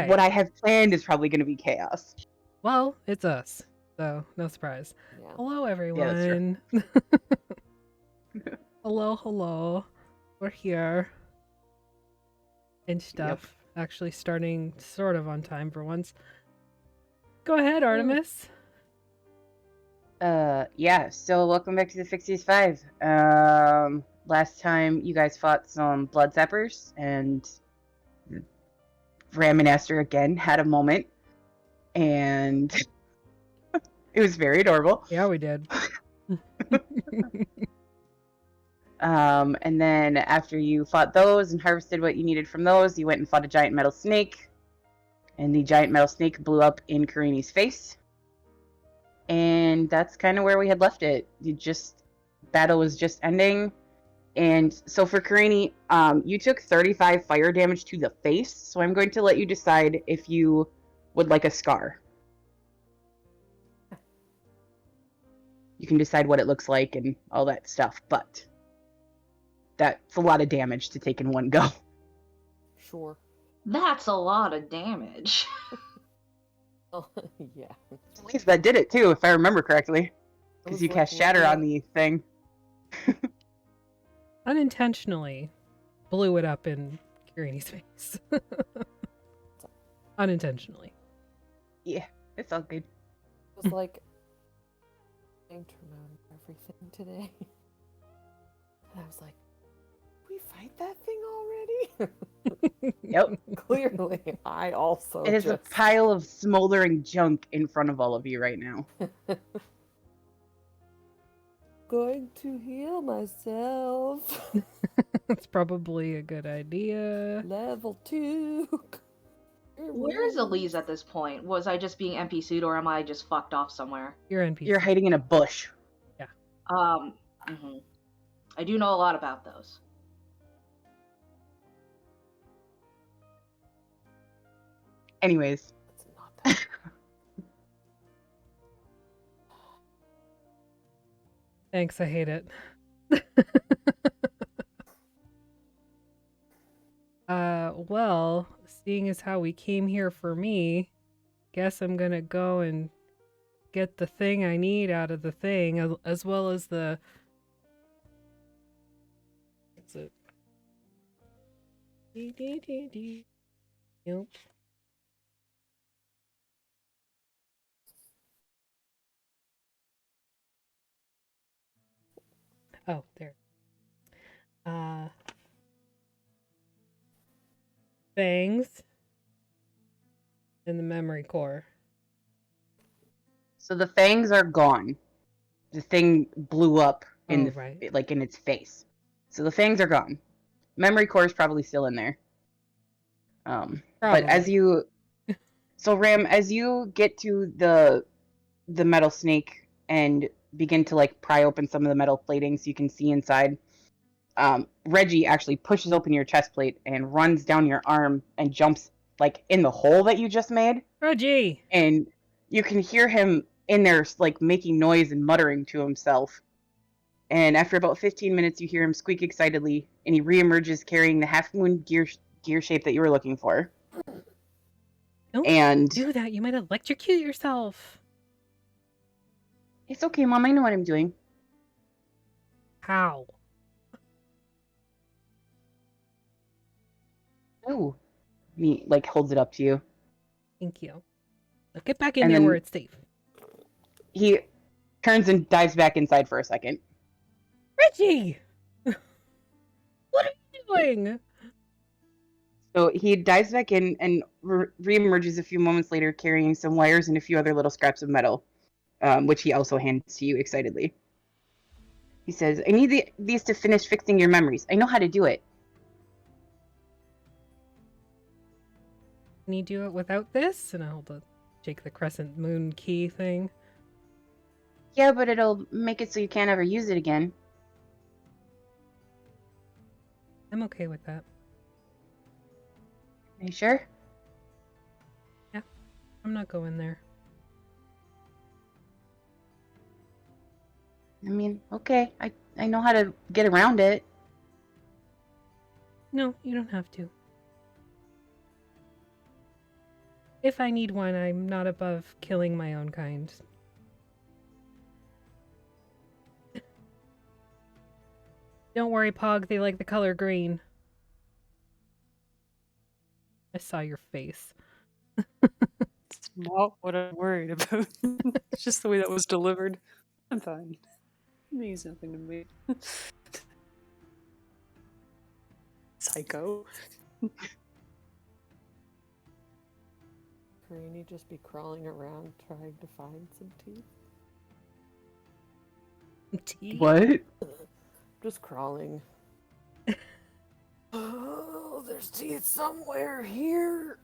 Okay. what I have planned is probably going to be chaos. Well, it's us, so no surprise. Yeah. Hello, Yeah, that's true. everyone. Hello. We're here. And stuff. Actually starting sort of on time for once. Go ahead, Artemis. Yeah, so welcome back to the Phixius 5. Last time you guys fought some blood zappers, and Ram and Aster again had a moment, and it was very adorable. Yeah, we did. And then after you fought those and harvested what you needed from those, you went and fought a giant metal snake, and the giant metal snake blew up in Karini's face. And that's kind of where we had left it. Battle was just ending. And so for Karini, you took 35 fire damage to the face, so I'm going to let you decide if you would like a scar. You can decide what it looks like and all that stuff, but that's a lot of damage to take in one go. Sure. That's a lot of damage. Oh, yeah. At least that did it too, if I remember correctly. I Because was you like, cast Shatter looking on the thing. Unintentionally blew it up in Kirini's face. Unintentionally. Yeah, it's all good. It was like, trying to remember everything today. And I was like, we fight that thing already? Yep. Clearly, I also It is a pile of smoldering junk in front of all of you right now. Going to heal myself. That's probably a good idea. Level 2. Where is Elise at this point? Was I just being NPC'd or am I just fucked off somewhere? You're NPC. You're hiding in a bush. Yeah. I do know a lot about those. Anyways. It's not that. Thanks, I hate it. Well, seeing as how we came here for me, guess I'm gonna go and get the thing I need out of the thing, as well as the... What's it? Nope. Oh, there. Fangs and the memory core. So the fangs are gone. The thing blew up in in its face. So the fangs are gone. Memory core is probably still in there. But as you so Ram, as you get to the metal snake and begin to like pry open some of the metal plating so you can see inside, Reggie actually pushes open your chest plate and runs down your arm and jumps like in the hole that you just made. Reggie! And you can hear him in there like making noise and muttering to himself. And after about 15 minutes, you hear him squeak excitedly, and he reemerges carrying the half-moon gear shape that you were looking for. Don't do that. You might electrocute yourself. It's okay, Mom. I know what I'm doing. How? Oh. He like holds it up to you. Thank you. Now get back in there where it's safe. He turns and dives back inside for a second. Reggie! What are you doing? So he dives back in and reemerges a few moments later carrying some wires and a few other little scraps of metal, which he also hands to you excitedly. He says, I need these to finish fixing your memories. I know how to do it. Can you do it without this? And I'll shake the crescent moon key thing. Yeah, but it'll make it so you can't ever use it again. I'm okay with that. Are you sure? Yeah, I'm not going there. I mean, okay. I know how to get around it. No, you don't have to. If I need one, I'm not above killing my own kind. Don't worry, Pog, they like the color green. I saw your face. It's not what I'm worried about. It's just the way that was delivered. I'm fine. It means nothing to me. Psycho. Karini just be crawling around trying to find some teeth? Teeth? What? Just crawling. Oh, there's teeth somewhere here.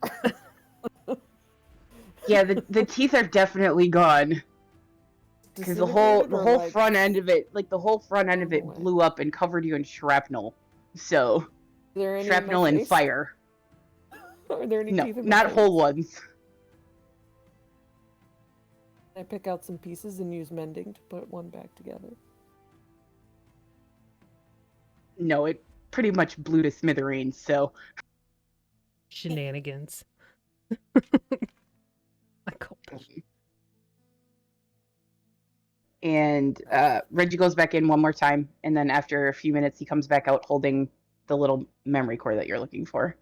Yeah, the teeth are definitely gone. Because the whole front end of it, like the whole front end of it blew up and covered you in shrapnel. So, shrapnel and fire. Are there any teeth in my not face? whole ones. I pick out some pieces and use mending to put one back together. No, it pretty much blew to smithereens, so. Shenanigans. And Reggie goes back in one more time, and then after a few minutes, he comes back out holding the little memory core that you're looking for.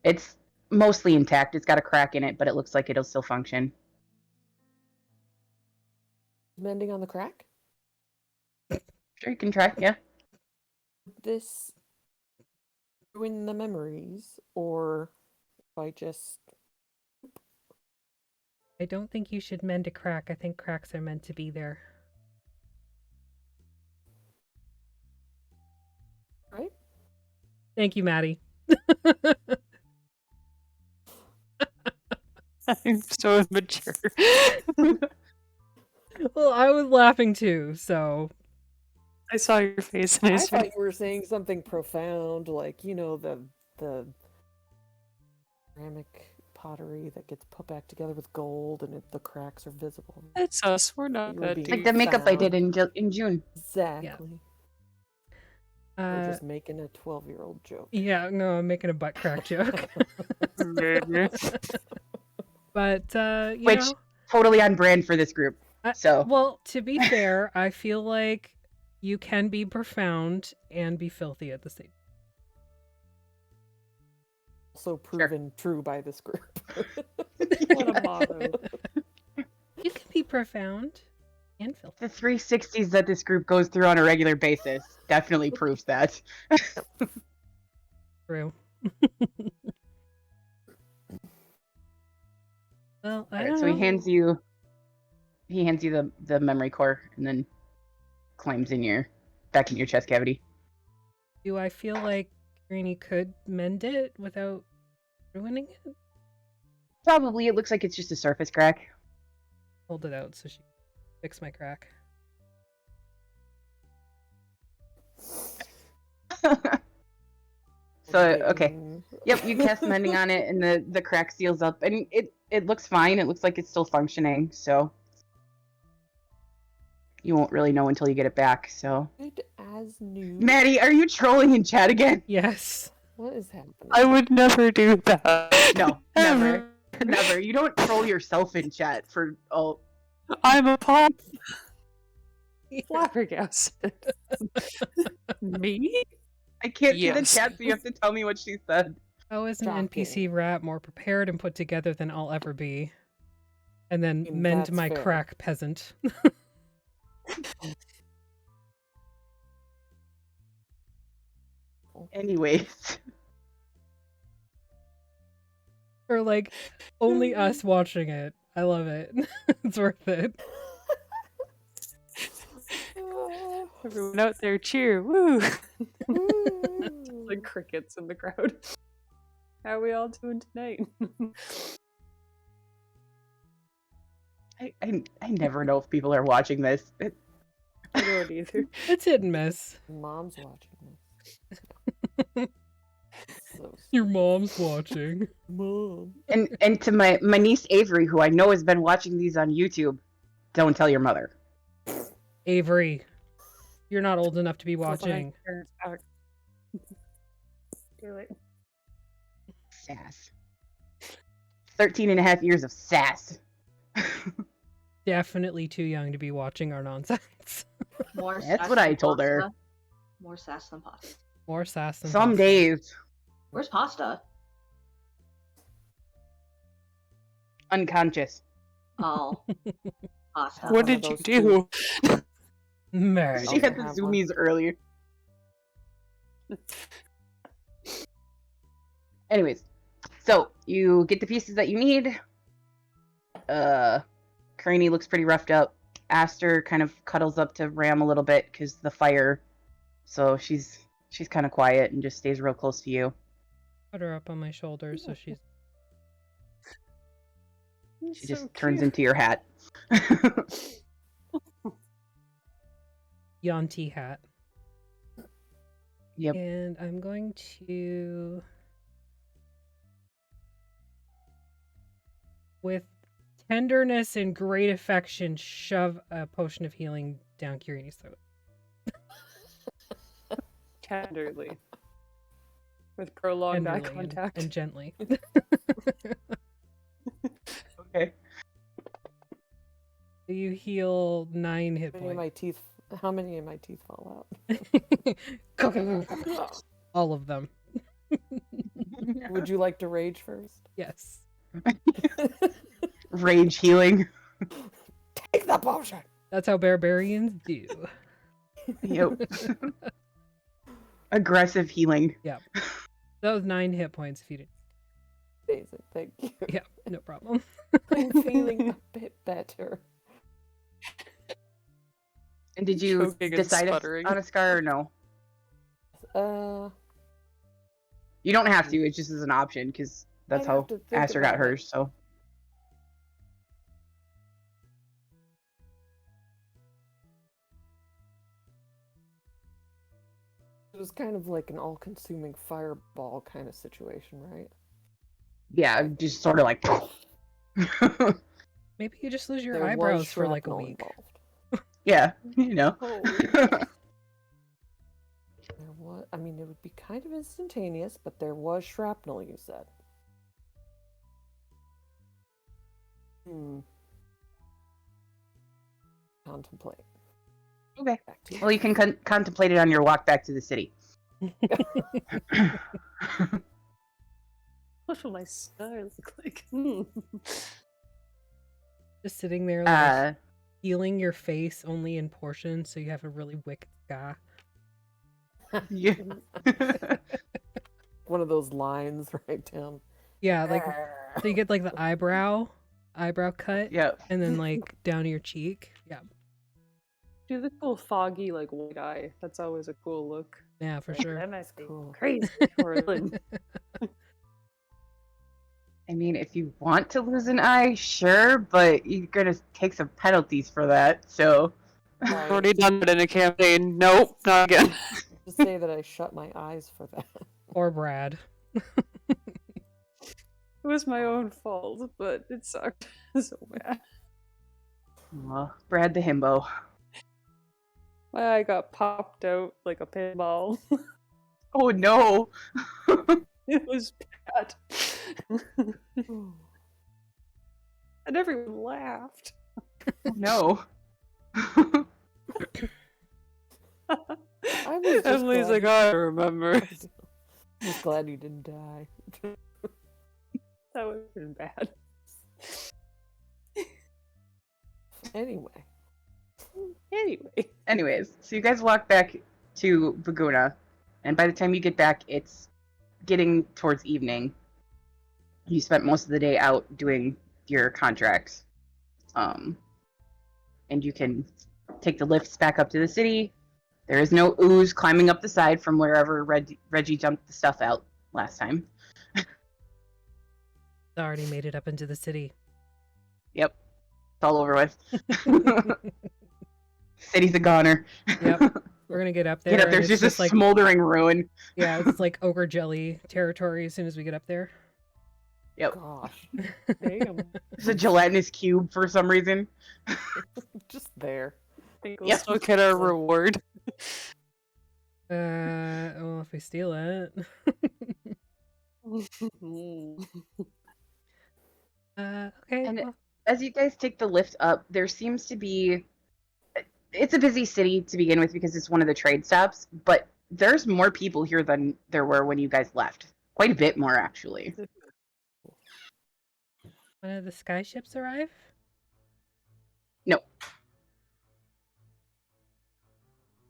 It's mostly intact. It's got a crack in it, but it looks like it'll still function. Mending on the crack? Sure, you can try, yeah. This ruin the memories, or if I just... I don't think you should mend a crack. I think cracks are meant to be there. Right? Thank you, Maddie. I'm so immature. Well, I was laughing too, so... I saw your face and I thought you were saying something profound, like, you know, the ceramic pottery that gets put back together with gold and the cracks are visible. It's us. We're not that deep. Like the makeup I did in June. Exactly. Yeah. We're just making a 12-year-old joke. Yeah, no, I'm making a butt crack joke. But, you know, totally on brand for this group. So, well, to be fair, I feel like you can be profound and be filthy at the same time. Also proven true by this group. What a motto. You can be profound and filthy. The 360s that this group goes through on a regular basis definitely proves that. True. Well, I Alright, don't so know. he hands you the memory core and then climbs back in your chest cavity. Do I feel like Greenie could mend it without ruining it? Probably. It looks like it's just a surface crack. Hold it out so she can fix my crack. So, okay. Yep, you cast mending on it and the crack seals up and it looks fine. It looks like it's still functioning, so you won't really know until you get it back, so. Good as new. Maddie, are you trolling in chat again? Yes. What is happening? I would never do that. No, never. Never. You don't troll yourself in chat for I'm a pop. Flabbergasted. Me? I can't see the chat, so you have to tell me what she said. How is an NPC rat more prepared and put together than I'll ever be? And then mend my crack, peasant. Anyways. Or like, only us watching it. I love it. It's worth it. Everyone out there, cheer! Woo! Like crickets in the crowd. How are we all doing tonight? I never know if people are watching this. I don't either. It's hit and miss. Mom's watching this. Your mom's watching. Mom. And to my niece Avery, who I know has been watching these on YouTube, don't tell your mother. Avery, you're not old enough to be watching. Do it. Sass. 13 and a half years of sass. Definitely too young to be watching our nonsense. More That's sass what than I told her. pasta. More sass than pasta. More sass than Some pasta. days. Where's pasta? Unconscious. Oh, pasta. What did you do? Murder. She had the have zoomies earlier. Anyways, so you get the pieces that you need. Craney looks pretty roughed up. Aster kind of cuddles up to Ram a little bit because the fire. So she's kind of quiet and just stays real close to you. Put her up on my shoulder so she just turns into your hat. Yanti hat. Yep. And I'm going to, with tenderness and great affection, shove a potion of healing down Kirini's throat. Tenderly. With prolonged eye contact. And gently. Okay. You heal 9 hit points. How many of my teeth fall out? All of them. Would you like to rage first? Yes. Rage healing. Take the potion! That's how barbarians do. Yep. Aggressive healing. Yep. That was 9 hit points if you didn't. Amazing, thank you. Yeah, no problem. I'm feeling a bit better. And did you decide on a scar or no? You don't have to. It just is an option because that's how Aster got hers. So. It was kind of like an all-consuming fireball kind of situation, right? Yeah, just sort of like. Maybe you just lose your eyebrows for like a week. Involved. Yeah, you know. I mean, it would be kind of instantaneous, but there was shrapnel, you said. Contemplate. Okay. Well, you can contemplate it on your walk back to the city. What will my scar look like? Just sitting there, like, healing your face only in portions, so you have a really wicked scar. Yeah. One of those lines right down. Yeah, like so you get like the eyebrow cut. Yeah. And then like down your cheek. Yeah. Do the cool foggy like white eye. That's always a cool look. Yeah, for sure. That must be Cool. crazy. I mean, if you want to lose an eye, sure, but you're gonna take some penalties for that. So. I've already done it in a campaign. Nope, not again. Just say that I shut my eyes for that. Or Brad. It was my own fault, but it sucked so bad. Brad the himbo. My eye got popped out like a pinball. Oh no! It was bad. And everyone laughed. Oh no. Emily's like, I remember. I'm just glad you didn't die. That would have been bad. Anyway. Anyways, so you guys walk back to Baguna, and by the time you get back, it's getting towards evening. You spent most of the day out doing your contracts. And you can take the lifts back up to the city. There is no ooze climbing up the side from wherever Reggie jumped the stuff out last time. It's already made it up into the city. Yep. It's all over with. City's a goner. Yep. We're gonna get up there. Get up there's just a smoldering ruin. Yeah, it's like ogre jelly territory as soon as we get up there. Yep. Gosh. Damn. It's a gelatinous cube for some reason. Just there. I think we'll still get our reward. Well, if we steal it. Okay. And Well, as you guys take the lift up, there seems to be. It's a busy city to begin with because it's one of the trade stops, but there's more people here than there were when you guys left. Quite a bit more, actually. one of the sky ships arrive? No.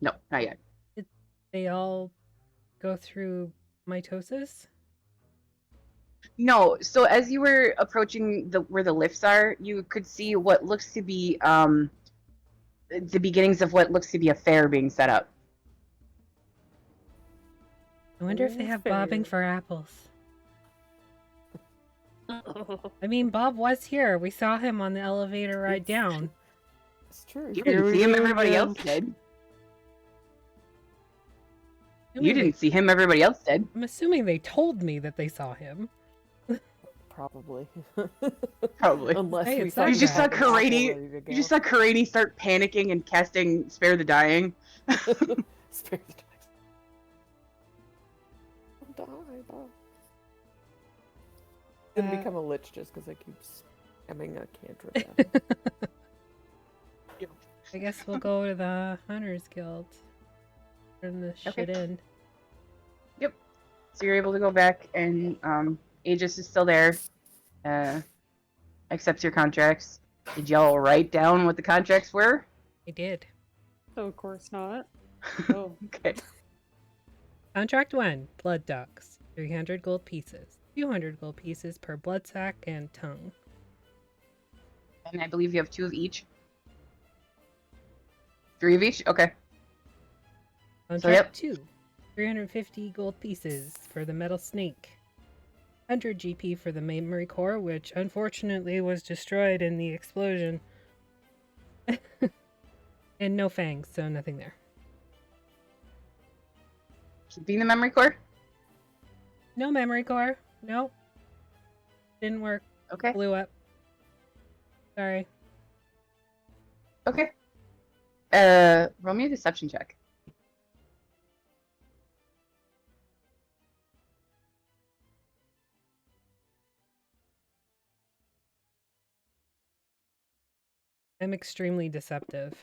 No, not yet. Did they all go through mitosis? No, so as you were approaching where the lifts are, you could see what looks to be the beginnings of what looks to be a fair being set up. I wonder if they have bobbing for apples. I mean, Bob was here. We saw him on the elevator ride down. It's true. You didn't see him, everybody else did. You didn't see him, everybody else did. I'm assuming they told me that they saw him. Probably. Probably. Unless Hey, we it's saw not You just saw bad. Karani. You just saw Karani start panicking and casting Spare the Dying. Spare the dying. Die. Didn't become a lich just because I keep spamming a cantrip. I guess we'll go to the Hunters Guild. Turn this shit in. Yep. So you're able to go back, and Aegis is still there. Accepts your contracts. Did y'all write down what the contracts were? I did. Oh, of course not. Oh. Okay. Contract 1, blood ducts. 300 gold pieces. 200 gold pieces per blood sac and tongue. And I believe you have 2 of each. 3 of each? Okay. Contract 2, 350 gold pieces for the metal snake. 100 GP for the memory core, which unfortunately was destroyed in the explosion. And no fangs, so nothing there. Keeping the memory core? No memory core. Nope. Didn't work. Okay. Blew up. Sorry. Okay. Roll me a deception check. I'm extremely deceptive.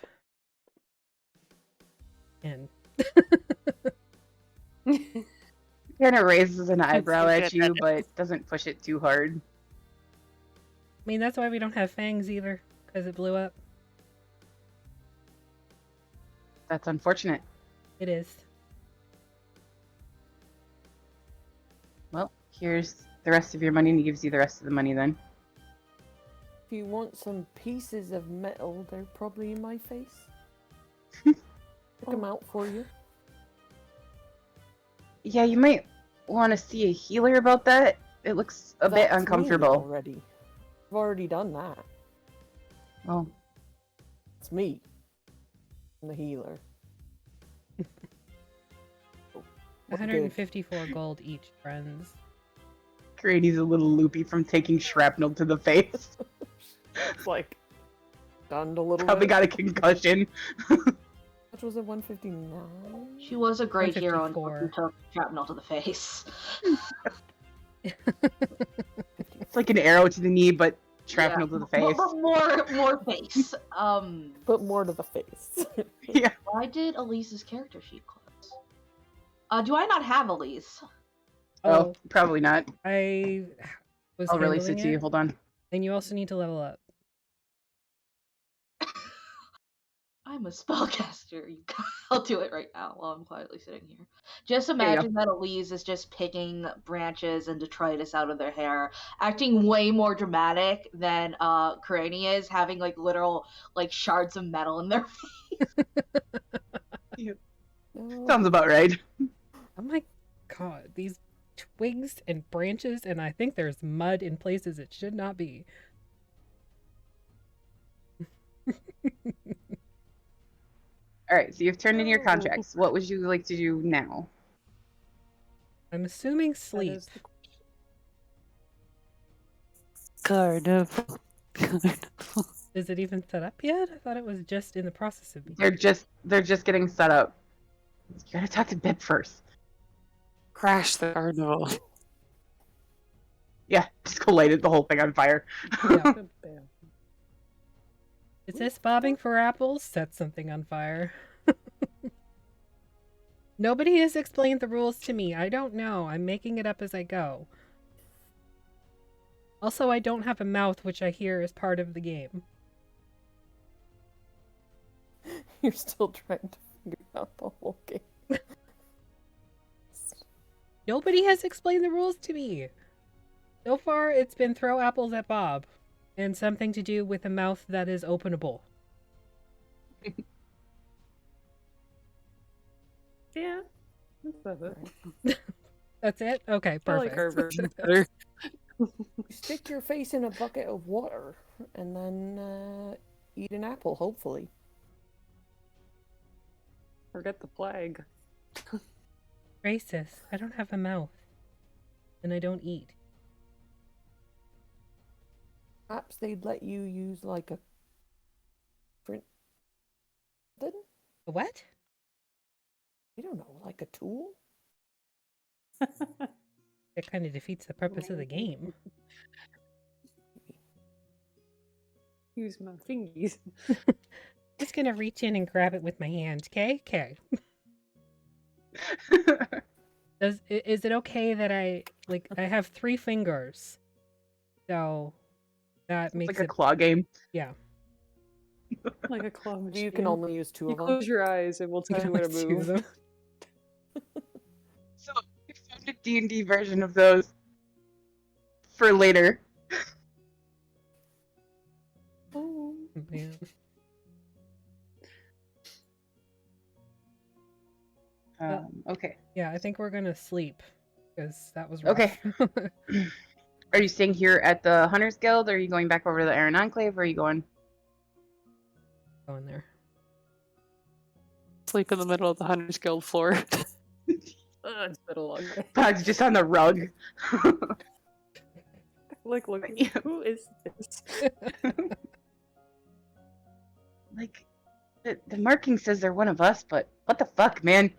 And Kind of raises an eyebrow at you, but doesn't push it too hard. I mean, that's why we don't have fangs either, because it blew up. That's unfortunate. It is. Well, here's the rest of your money, and he gives you the rest of the money then. If you want some pieces of metal, they're probably in my face. Pick them out for you. Yeah, you might want to see a healer about that. It looks a bit That's uncomfortable. Me already. I've already done that. Oh. It's me. I'm the healer. 154 gold each, friends. Grady's a little loopy from taking shrapnel to the face. It's like, stunned a little Probably bit. got a concussion. Which was it, 159? She was a great hero and 154. took shrapnel to the face. It's like an arrow to the knee, but shrapnel to the face. More face. But more to the face. Yeah. Why did Elise's character sheet close? Do I not have Elise? Oh, probably not. I was I'll release it handling to you. Hold on. And you also need to level up. I'm a spellcaster. I'll do it right now while I'm quietly sitting here. Just imagine that Elise is just picking branches and detritus out of their hair, acting way more dramatic than Karani is, having like literal like shards of metal in their face. Yeah. Sounds about right. Oh my god, these twigs and branches, and I think there's mud in places it should not be. All right, so you've turned in your contracts. What would you like to do now? I'm assuming sleep. Carnival. Is it even set up yet? I thought it was just in the process of being. They're just getting set up. You gotta talk to Bip first. Crash the carnival. Yeah, just go lighted the whole thing on fire. Yeah. Is this bobbing for apples? Set something on fire. Nobody has explained the rules to me. I don't know. I'm making it up as I go. Also, I don't have a mouth, which I hear is part of the game. You're still trying to figure out the whole game. Nobody has explained the rules to me. So far, it's been throw apples at Bob. And something to do with a mouth that is openable. Yeah. That's it. That's it? Okay, perfect. I like our version better. You stick your face in a bucket of water and then eat an apple, hopefully. Forget the plague. Racist. I don't have a mouth. And I don't eat. Perhaps they'd let you use like a print. A what? I don't know, like a tool? That kind of defeats the purpose of the game. Use my fingies. Just gonna reach in and grab it with my hand, okay? Okay. Is it okay that I have 3 fingers? So that makes like a claw game. Yeah. Like a claw machine. You can only use 2 You of them. close your eyes and we'll tell you where to move. So we found a D&D version of those for later. Oh, Man. Okay. Yeah, I think we're gonna sleep because that was rough. Okay. Are you staying here at the Hunters Guild, or are you going back over to the Iron Enclave, or are you going? Going there. Sleep in the middle of the Hunters Guild floor. It's been a long day. Bug's just on the rug. Look, who is this? Like, the marking says they're one of us, but what the fuck, man?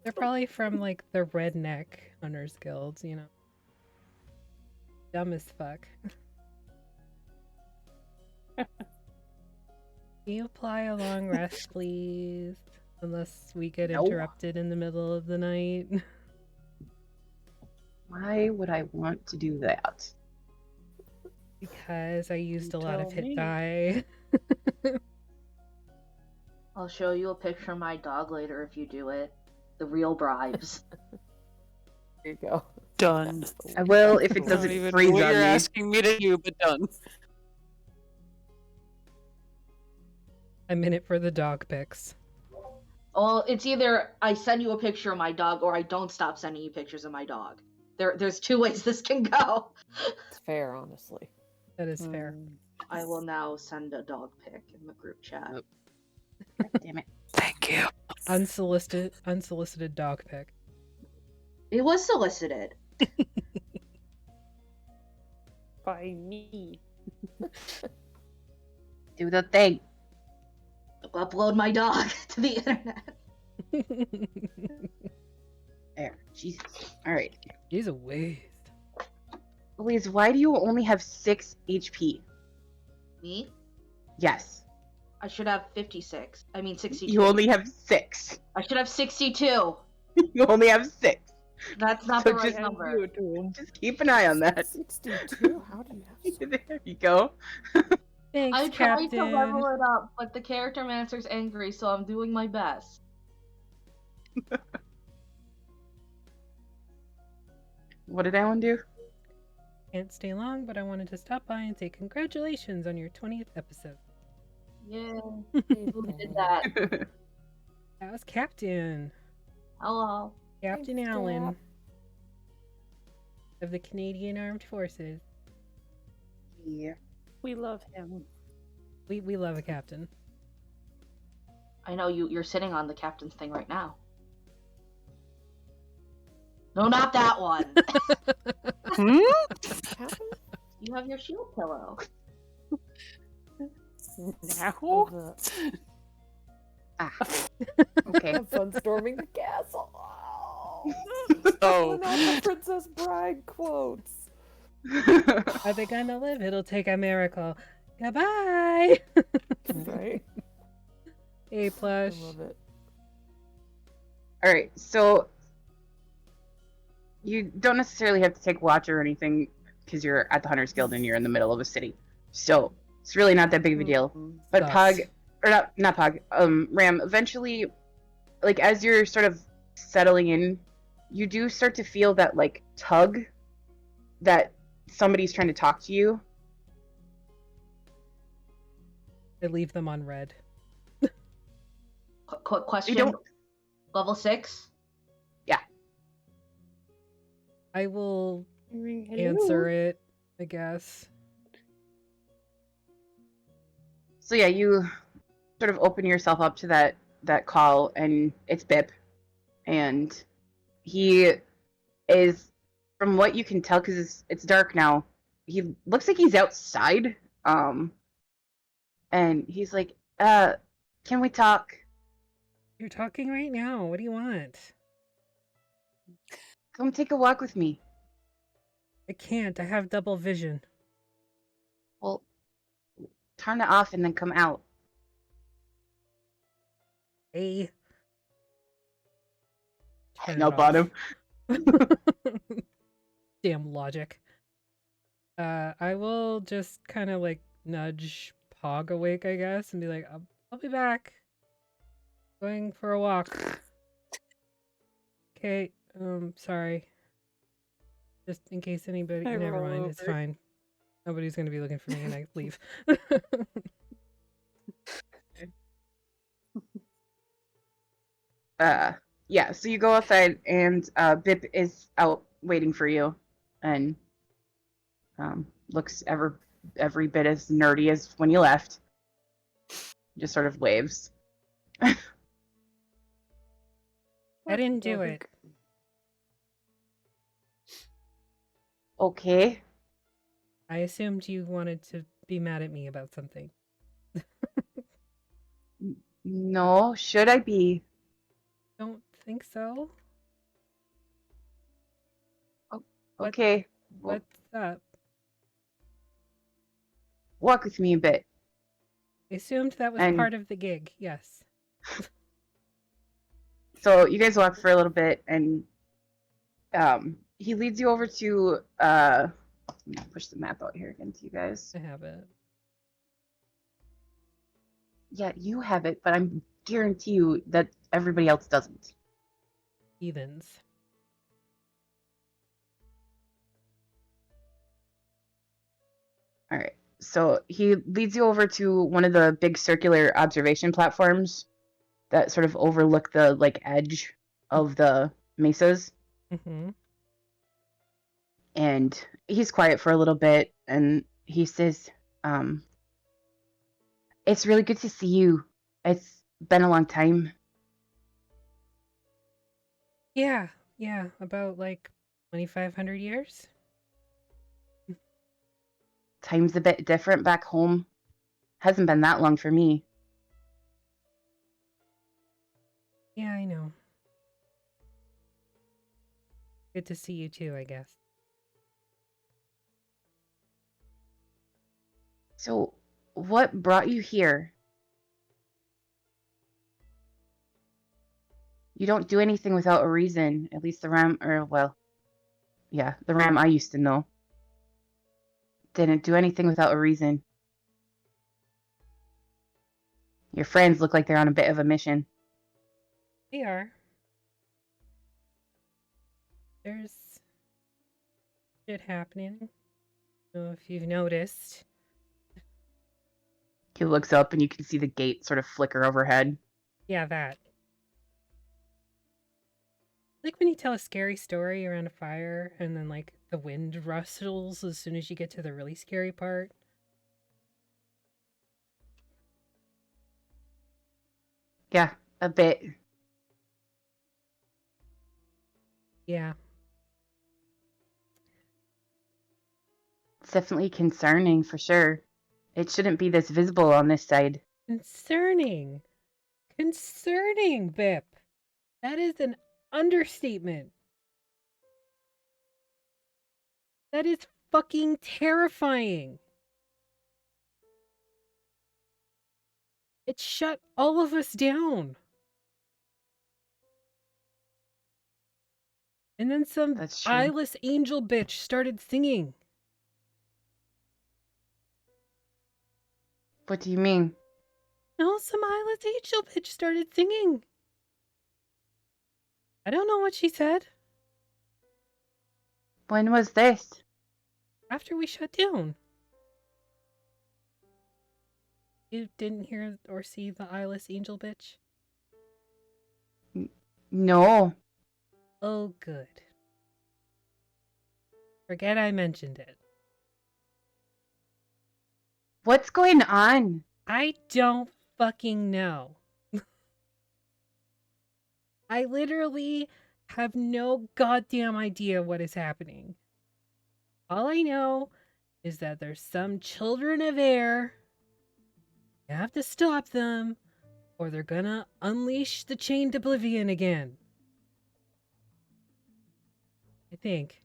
They're probably from like the redneck hunters guilds, you know. Dumb as fuck. Can you apply a long rest, please? Unless we get No. interrupted in the middle of the night. Why would I want to do that? Because I used a lot of tell hit me. die. I'll show you a picture of my dog later if you do it. The real bribes. there you go. Done. I will if it Not doesn't even freeze what on you're me. asking me to do, but done. I'm in it for the dog pics. Well, it's either I send you a picture of my dog or I don't stop sending you pictures of my dog. There's 2 ways this can go. It's fair, honestly. That is fair. I will now send a dog pic in the group chat. Nope. God damn it. Thank you. Unsolicited dog pic. It was solicited. By me. Do the thing. Upload my dog to the internet. There. Jesus. Alright. He's a waste. Louise, why do you only have 6 HP? Me? Yes. I should have 56. I mean 62. You only have 6. I should have 62. You only have 6. That's not So the right just- number. Just keep an eye on that. 62? How do you have so There you go. Thanks, I tried Captain. to level it up, but the character mancer's angry, so I'm doing my best. What did Alan do? Can't stay long, but I wanted to stop by and say congratulations on your 20th episode. Yeah. Who Who did that? That was Captain. Hello. Captain Thanks, Allen Cap. of the Canadian Armed Forces. Yeah. We love him. We love a captain. I know you're sitting on the captain's thing right now. No, not that one. Captain? You have your shield pillow. Now? Ah. Okay. Have fun storming the castle. Oh. Pulling out the Princess Bride quotes. Are they gonna live? It'll take a miracle. Goodbye. Right? A plush. I love it. All right, so you don't necessarily have to take watch or anything because you're at the Hunters Guild and you're in the middle of a city. So it's really not that big of a deal. But Pog, or not Pog, Ram, eventually, like as you're sort of settling in, you do start to feel that like tug that somebody's trying to talk to you. I leave them on red. Quick question. Level 6? Yeah. I will answer it, I guess. So yeah, you sort of open yourself up to that call, and it's Bip, and he is, from what you can tell, because it's dark now, he looks like he's outside, and he's like, can we talk? You're talking right now. What do you want? Come take a walk with me. I can't. I have double vision. Well, turn it off and then come out. Hey. Hang up on him. Damn logic. I will just kind of like nudge Pog awake, I guess, and be like, I'll be back. Going for a walk. Okay, sorry. Just in case anybody... Never mind, it's fine. Nobody's gonna be looking for me and I leave. Yeah, so you go outside and Bip is out waiting for you and looks every bit as nerdy as when you left. Just sort of waves. I didn't do it. Okay. I assumed you wanted to be mad at me about something. No, should I be? Don't think so. Oh, okay. What's up? Walk with me a bit. I assumed that was part of the gig, yes. So you guys walk for a little bit, and he leads you over to let me push the map out here again to you guys. I have it. Yeah, you have it, but I guarantee you that everybody else doesn't. Heathens. All right. So he leads you over to one of the big circular observation platforms that sort of overlook the like edge of the mesas. Mm-hmm. And he's quiet for a little bit, and he says, it's really good to see you. It's been a long time. Yeah, about like 2,500 years. Time's a bit different back home. Hasn't been that long for me. Yeah, I know. Good to see you too, I guess. So, what brought you here? You don't do anything without a reason. At least the Ram, the Ram I used to know didn't do anything without a reason. Your friends look like they're on a bit of a mission. They are. There's shit happening. I don't know if you've noticed. He looks up and you can see the gate sort of flicker overhead. Yeah, that. Like when you tell a scary story around a fire and then like the wind rustles as soon as you get to the really scary part. Yeah, a bit. Yeah. It's definitely concerning for sure. It shouldn't be this visible on this side. Concerning, Bip. That is an understatement. That is fucking terrifying. It shut all of us down. And then some eyeless angel bitch started singing. What do you mean? No, some eyeless angel bitch started singing. I don't know what she said. When was this? After we shut down. You didn't hear or see the eyeless angel bitch? No. Oh, good. Forget I mentioned it. What's going on? I don't fucking know. I literally have no goddamn idea what is happening. All I know is that there's some children of air. You have to stop them, or they're gonna unleash the chained oblivion again. I think.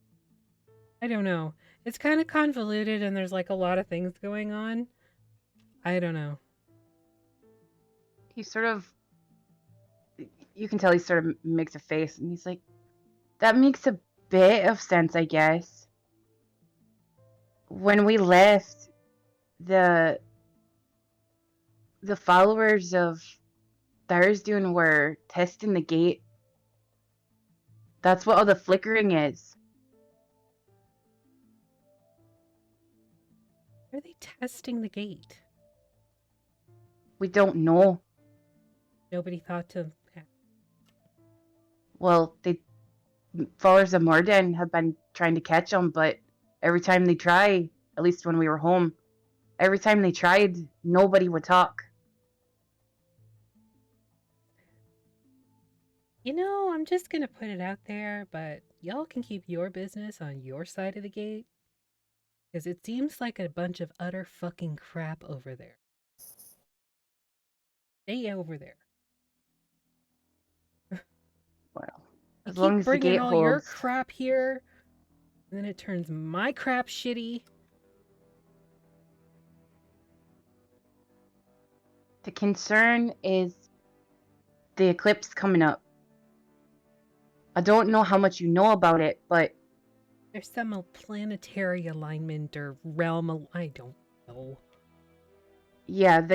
I don't know. It's kind of convoluted and there's like a lot of things going on. I don't know. He sort of... You can tell he sort of makes a face and he's like, that makes a bit of sense, I guess. When we left, the followers of Thursdune were testing the gate. That's what all the flickering is. Are they testing the gate? We don't know. Nobody thought to... Well, the followers of Morden have been trying to catch them, but every time they try, at least when we were home, every time they tried, nobody would talk. You know, I'm just gonna put it out there, but y'all can keep your business on your side of the gate. Because it seems like a bunch of utter fucking crap over there. Stay over there. Well, you as long as the gate all holds. Your crap here, and then it turns my crap shitty. The concern is the eclipse coming up. I don't know how much you know about it, but there's some planetary alignment or realm. I don't know. Yeah,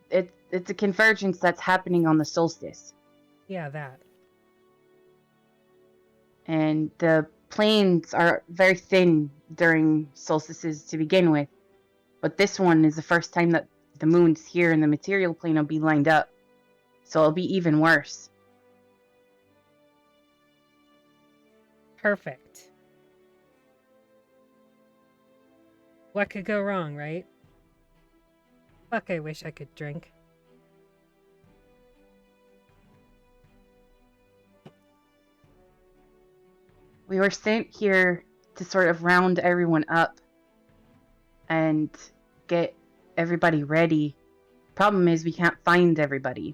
it's a convergence that's happening on the solstice. Yeah, that. And the planes are very thin during solstices to begin with. But this one is the first time that the moons here in the material plane will be lined up. So it'll be even worse. Perfect. What could go wrong, right? Fuck, I wish I could drink. We were sent here to sort of round everyone up and get everybody ready. Problem is we can't find everybody.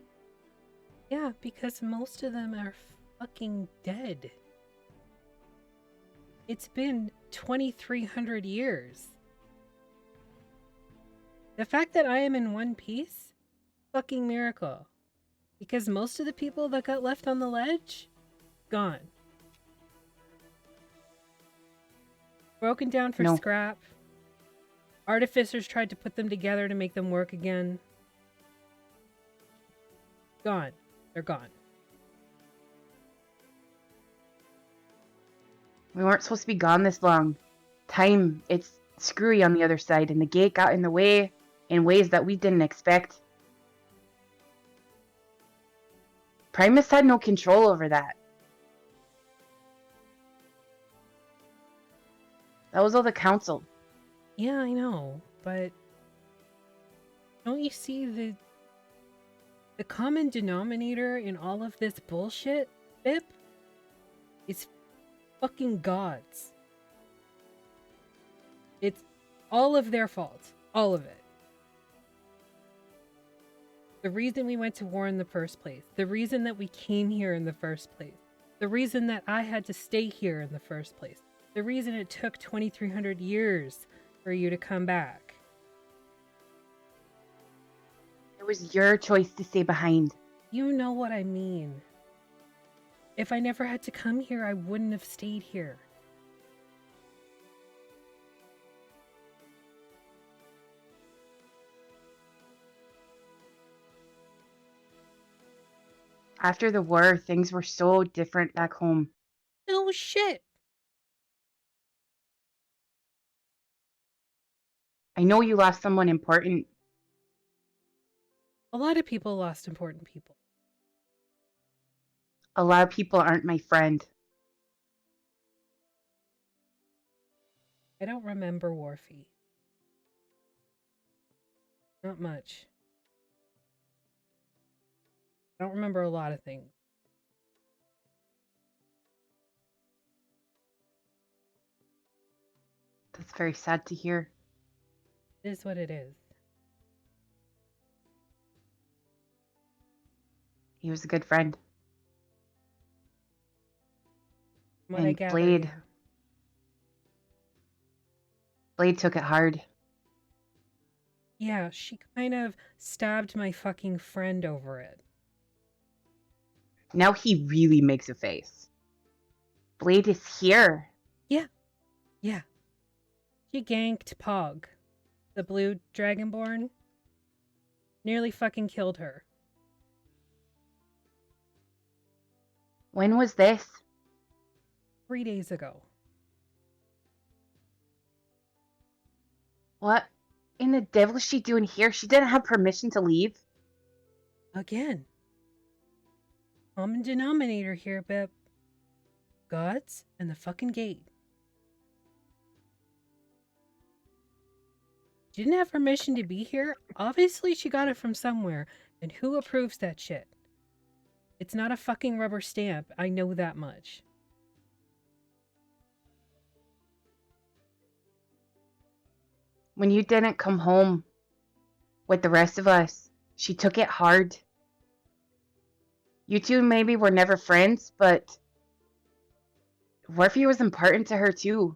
Yeah, because most of them are fucking dead. It's been 2,300 years. The fact that I am in one piece, fucking miracle. Because most of the people that got left on the ledge, gone. Broken down for scrap. Artificers tried to put them together to make them work again. Gone. They're gone. We weren't supposed to be gone this long. Time, it's screwy on the other side, and the gate got in the way in ways that we didn't expect. Primus had no control over that. That was all the council. Yeah, I know, but don't you see the common denominator in all of this bullshit, Bip? Is fucking gods. It's all of their fault. All of it. The reason we went to war in the first place. The reason that we came here in the first place. The reason that I had to stay here in the first place. The reason it took 2,300 years for you to come back. It was your choice to stay behind. You know what I mean. If I never had to come here, I wouldn't have stayed here. After the war, things were so different back home. No shit. I know you lost someone important. A lot of people lost important people. A lot of people aren't my friend. I don't remember Wharfie. Not much. I don't remember a lot of things. That's very sad to hear. It is what it is. He was a good friend. From what I And gather, Blade. yeah. Blade took it hard. Yeah, she kind of stabbed my fucking friend over it. Now he really makes a face. Blade is here. Yeah. She ganked Pog, the blue dragonborn. Nearly fucking killed her. When was this? 3 days ago. What in the devil is she doing here? She didn't have permission to leave. Again. Common denominator here, Bip. Gods and the fucking gate. She didn't have permission to be here. Obviously, she got it from somewhere. And who approves that shit? It's not a fucking rubber stamp. I know that much. When you didn't come home with the rest of us, she took it hard. You two maybe were never friends, but Wharfie was important to her too.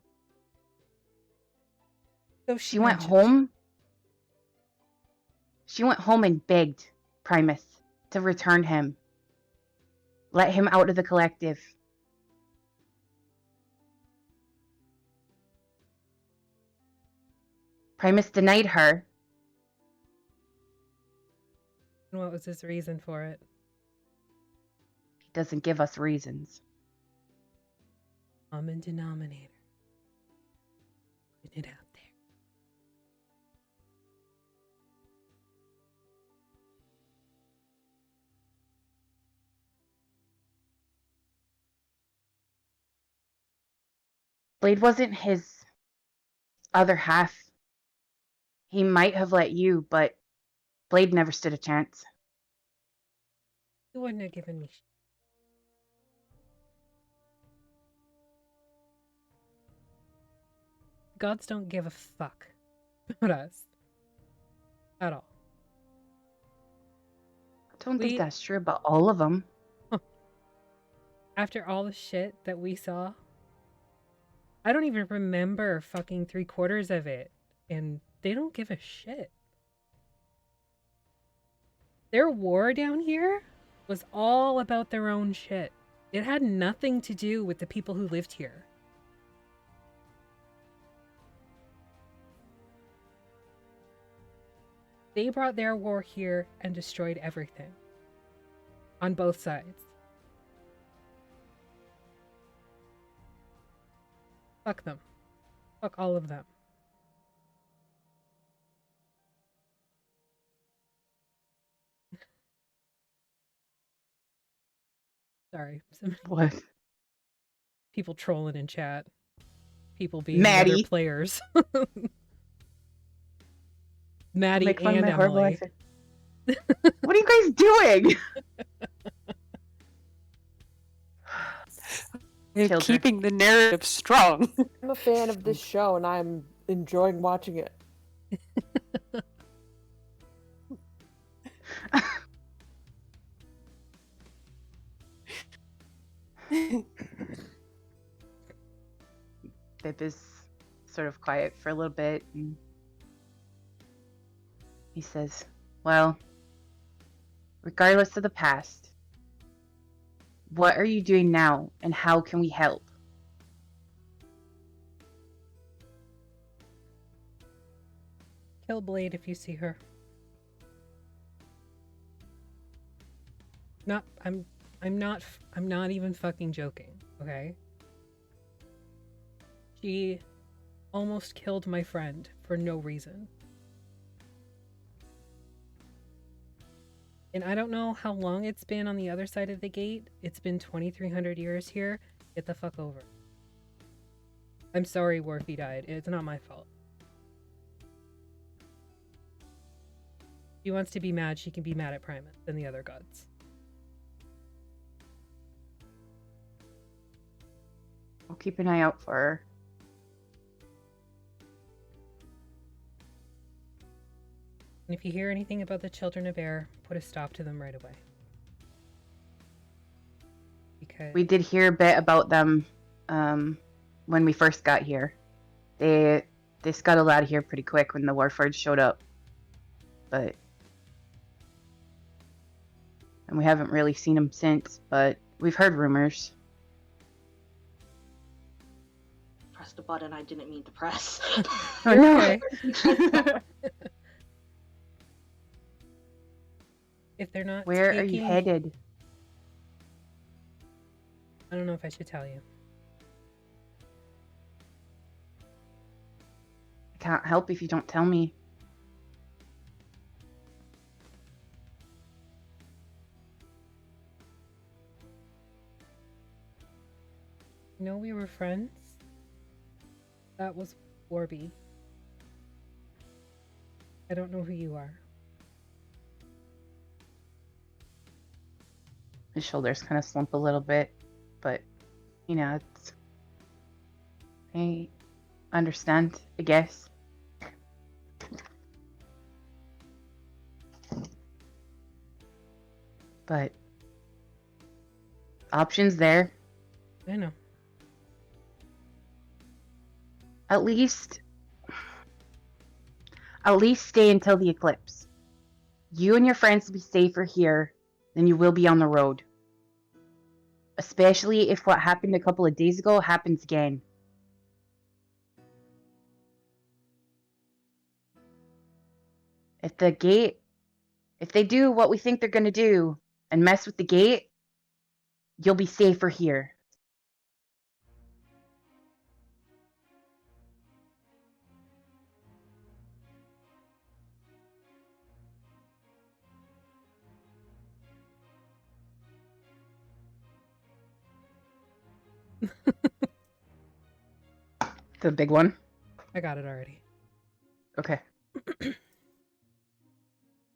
So She went home. She went home and begged Primus to return him. Let him out of the collective. Primus denied her. And what was his reason for it? He doesn't give us reasons. Common denominator. Put it out there. Blade wasn't his other half. He might have let you, but Blade never stood a chance. He wouldn't have given me shit. Gods don't give a fuck about us. At all. I don't think that's true about all of them. After all the shit that we saw, I don't even remember fucking 3/4 of it. And they don't give a shit. Their war down here was all about their own shit. It had nothing to do with the people who lived here. They brought their war here and destroyed everything. On both sides. Fuck them. Fuck all of them. Sorry. What? People trolling in chat. People being Maddie. other players. Maddie Make fun and of my horrible Emily. accent. What are you guys doing? They're Children. keeping the narrative strong. I'm a fan of this show and I'm enjoying watching it. Bishop is sort of quiet for a little bit, and he says, well, regardless of the past, what are you doing now, and how can we help? Kill Blade if you see her. I'm not even fucking joking, okay? She almost killed my friend for no reason. And I don't know how long it's been on the other side of the gate. It's been 2,300 years here. Get the fuck over. I'm sorry Warfy died. It's not my fault. If she wants to be mad, she can be mad at Primus and the other gods. I'll keep an eye out for her. And if you hear anything about the Children of Air, put a stop to them right away. Because we did hear a bit about them when we first got here. They scuttled out of here pretty quick when the Warforged showed up. And we haven't really seen them since, but we've heard rumors. Pressed a button I didn't mean to press. Oh, no. okay. If they're not Where are you headed? I don't know if I should tell you. I can't help if you don't tell me. You know we were friends? That was Warby. I don't know who you are. His shoulders kind of slump a little bit, but, you know, I understand, I guess. But options there. I know. At least stay until the eclipse. You and your friends will be safer here than you will be on the road. Especially if what happened a couple of days ago happens again. If they do what we think they're gonna do and mess with the gate, you'll be safer here. The big one? I got it already. Okay.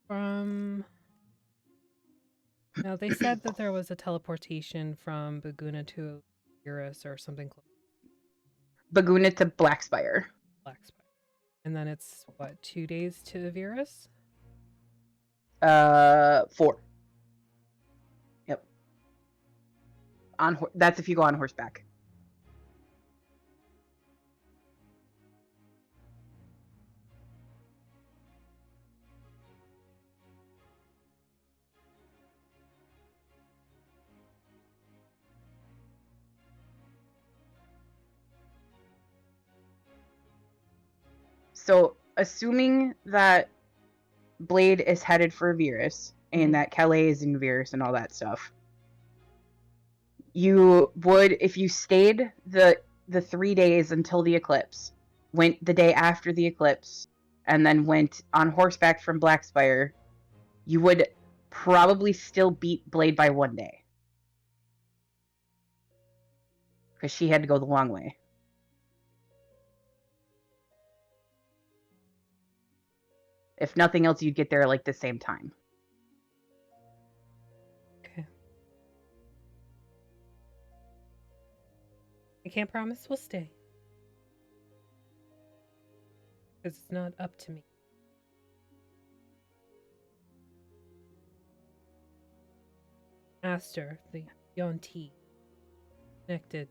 Now they said that there was a teleportation from Baguna to Eurus or something close. Baguna to Blackspire. Blackspire. And then it's, what, 2 days to Virus? 4. Yep. That's if you go on horseback. So, assuming that Blade is headed for Virus, and that Calais is in Virus and all that stuff, you would, if you stayed the 3 days until the eclipse, went the day after the eclipse, and then went on horseback from Blackspire, you would probably still beat Blade by 1 day. Because she had to go the long way. If nothing else, you'd get there like the same time. Okay. I can't promise we'll stay. Because it's not up to me. Aster, the Yonti, connected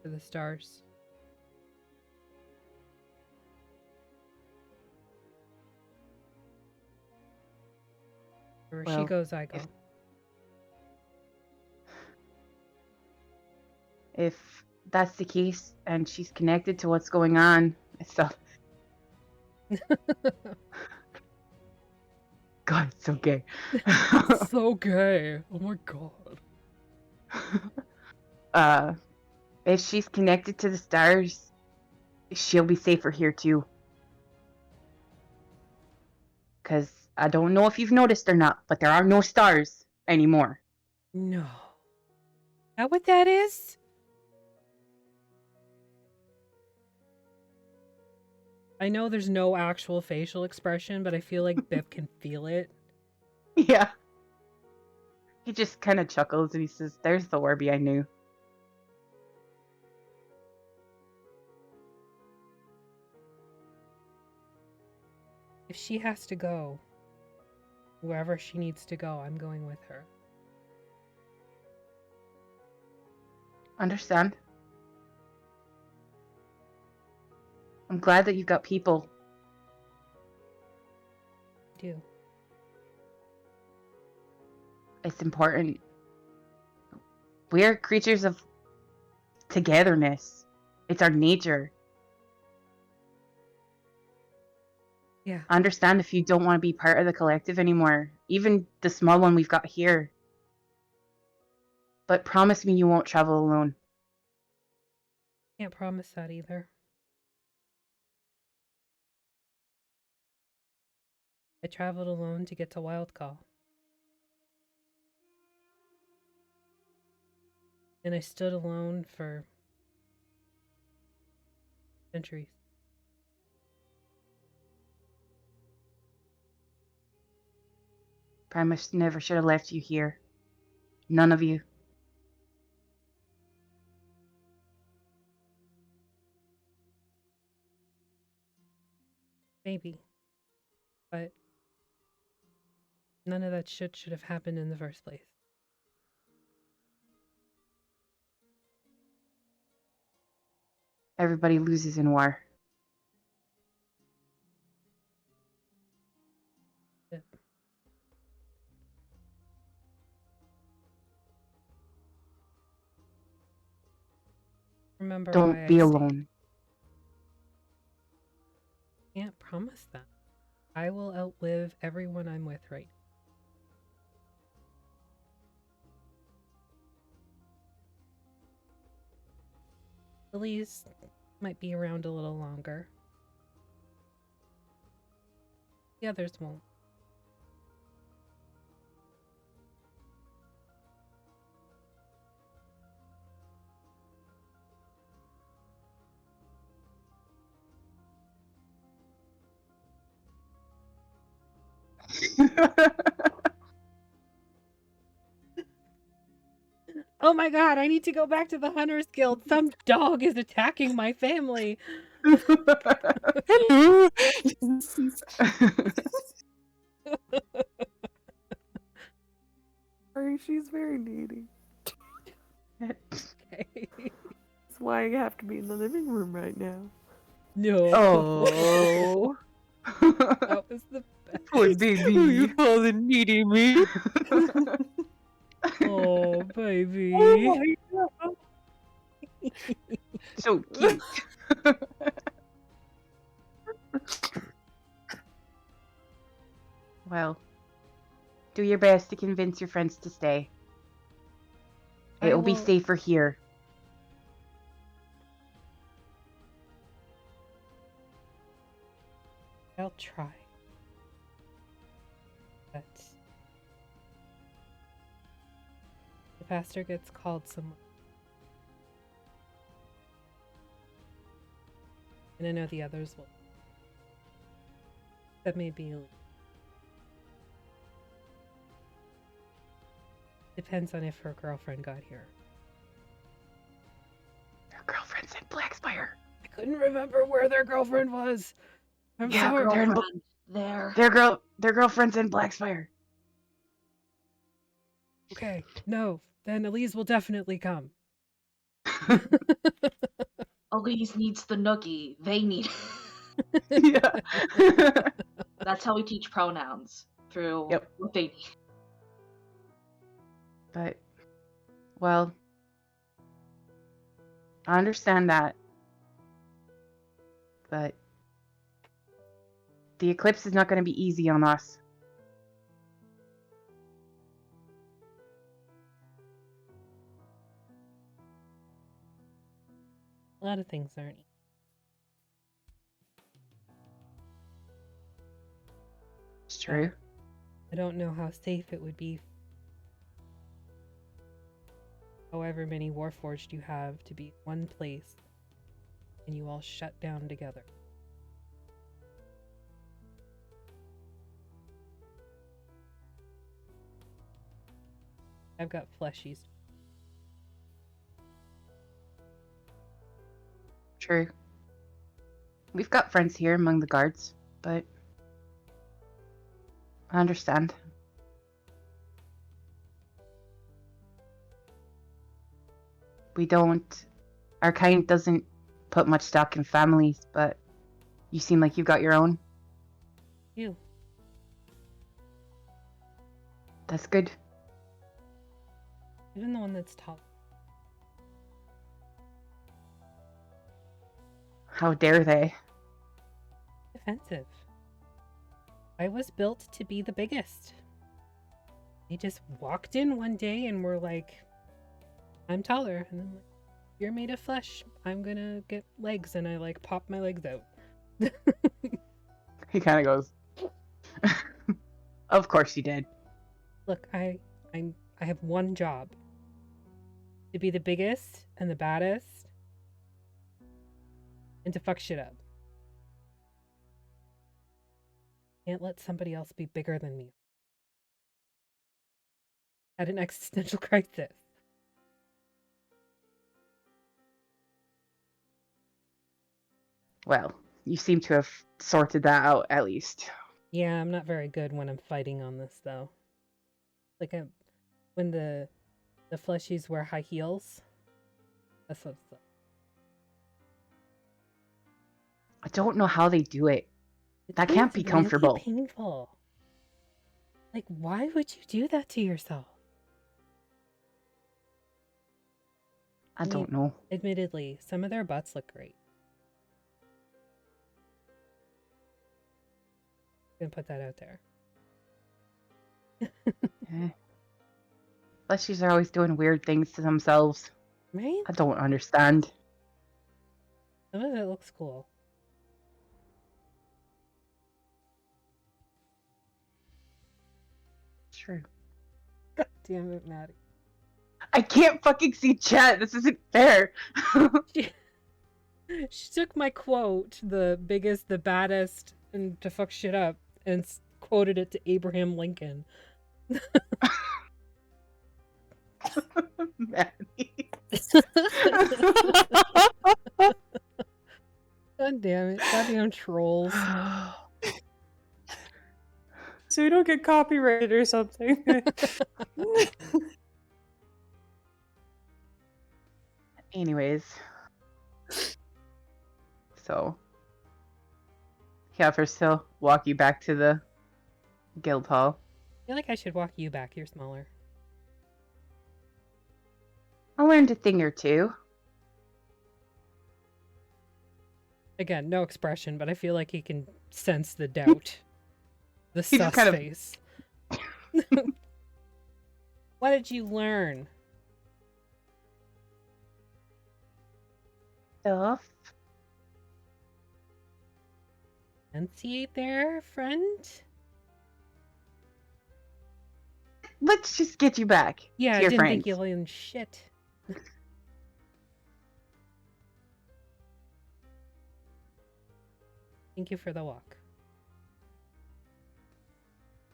to the stars. Where she goes, I go. If that's the case and she's connected to what's going on, so God, it's so gay. So gay. Oh my god. If she's connected to the stars, she'll be safer here too. Because I don't know if you've noticed or not, but there are no stars anymore. No. Is that what that is? I know there's no actual facial expression, but I feel like Biff can feel it. Yeah. He just kind of chuckles and he says, "There's the Orby I knew." If she has to go, wherever she needs to go, I'm going with her. Understand? I'm glad that you've got people. I do. It's important. We're creatures of togetherness. It's our nature. Yeah. I understand if you don't want to be part of the collective anymore, even the small one we've got here. But promise me you won't travel alone. Can't promise that either. I traveled alone to get to Wildcall. And I stood alone for centuries. Primus never should have left you here. None of you. Maybe. But none of that shit should have happened in the first place. Everybody loses in war. Yep. Remember Don't why be I alone. Can't promise that. I will outlive everyone I'm with right now. Lily's might be around a little longer. The others won't. Oh my god, I need to go back to the Hunters Guild. Some dog is attacking my family. Hello. Sorry, she's very needy. Okay. That's why I have to be in the living room right now. No. Oh. That was the best. Poor Who baby. you calling needy me? Oh, baby. Oh my god. So cute. Well, do your best to convince your friends to stay. It'll be safer here. I'll try. But the pastor gets called somewhere. And I know the others will. That may be. Depends on if her girlfriend got here. Their girlfriend's in Blackspire. I couldn't remember where their girlfriend was. I'm Yeah, sorry. they're in There. Their girlfriend's in Blackspire. Okay, no. Then Elise will definitely come. Elise needs the noogie. They need. Yeah. That's how we teach pronouns through what they need. But, well, I understand that. But the eclipse is not going to be easy on us. A lot of things aren't. It's true. I don't know how safe it would be. However many Warforged you have to be one place, and you all shut down together. I've got fleshies. True. We've got friends here among the guards, but I understand. We don't... Our kind doesn't put much stock in families, but you seem like you've got your own. You. That's good. Even the one that's tall. How dare they? Defensive. I was built to be the biggest. They just walked in one day and were like, I'm taller. And I'm like, you're made of flesh. I'm gonna get legs. And I like pop my legs out. He kind of goes, of course you did. Look, I have one job. To be the biggest and the baddest. And to fuck shit up. Can't let somebody else be bigger than me. Had an existential crisis. Well, you seem to have sorted that out at least. Yeah, I'm not very good when I'm fighting on this though. Like when the fleshies wear high heels. That's what's up. I don't know how they do it. That can't be comfortable. Really painful. Like, why would you do that to yourself? I don't know. Admittedly, some of their butts look great. I'm gonna put that out there. Fleshies are always doing weird things to themselves. Right? I don't understand. Some of it looks cool. True. God damn it, Maddie. I can't fucking see chat. This isn't fair. She took my quote, the biggest, the baddest, and to fuck shit up, and quoted it to Abraham Lincoln. Maddie. God damn it. Goddamn trolls. So we don't get copyrighted or something. Anyways. So. Kafir still walk you back to the guild hall. I feel like I should walk you back. You're smaller. I learned a thing or two. Again, no expression, but I feel like he can sense the doubt. The He sus just kind of- face. What did you learn? Stuff. Enunciate there, friend? Let's just get you back Yeah, to I your didn't friends. think you learned shit. Thank you for the walk.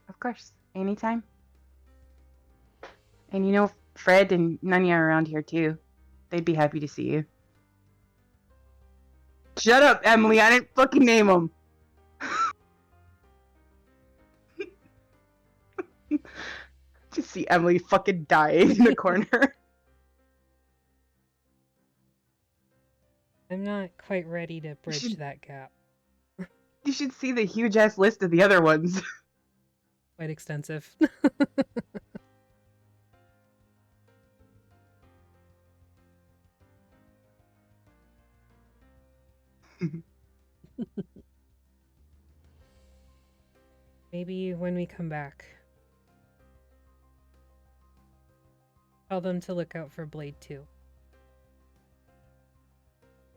Of course. Anytime. And you know, Fred and Nanya are around here too. They'd be happy to see you. Shut up, Emily. I didn't fucking name them. Just see Emily fucking dying in the corner. I'm not quite ready to bridge that gap. You should see the huge ass list of the other ones. Quite extensive. Maybe when we come back. Tell them to look out for Blade 2.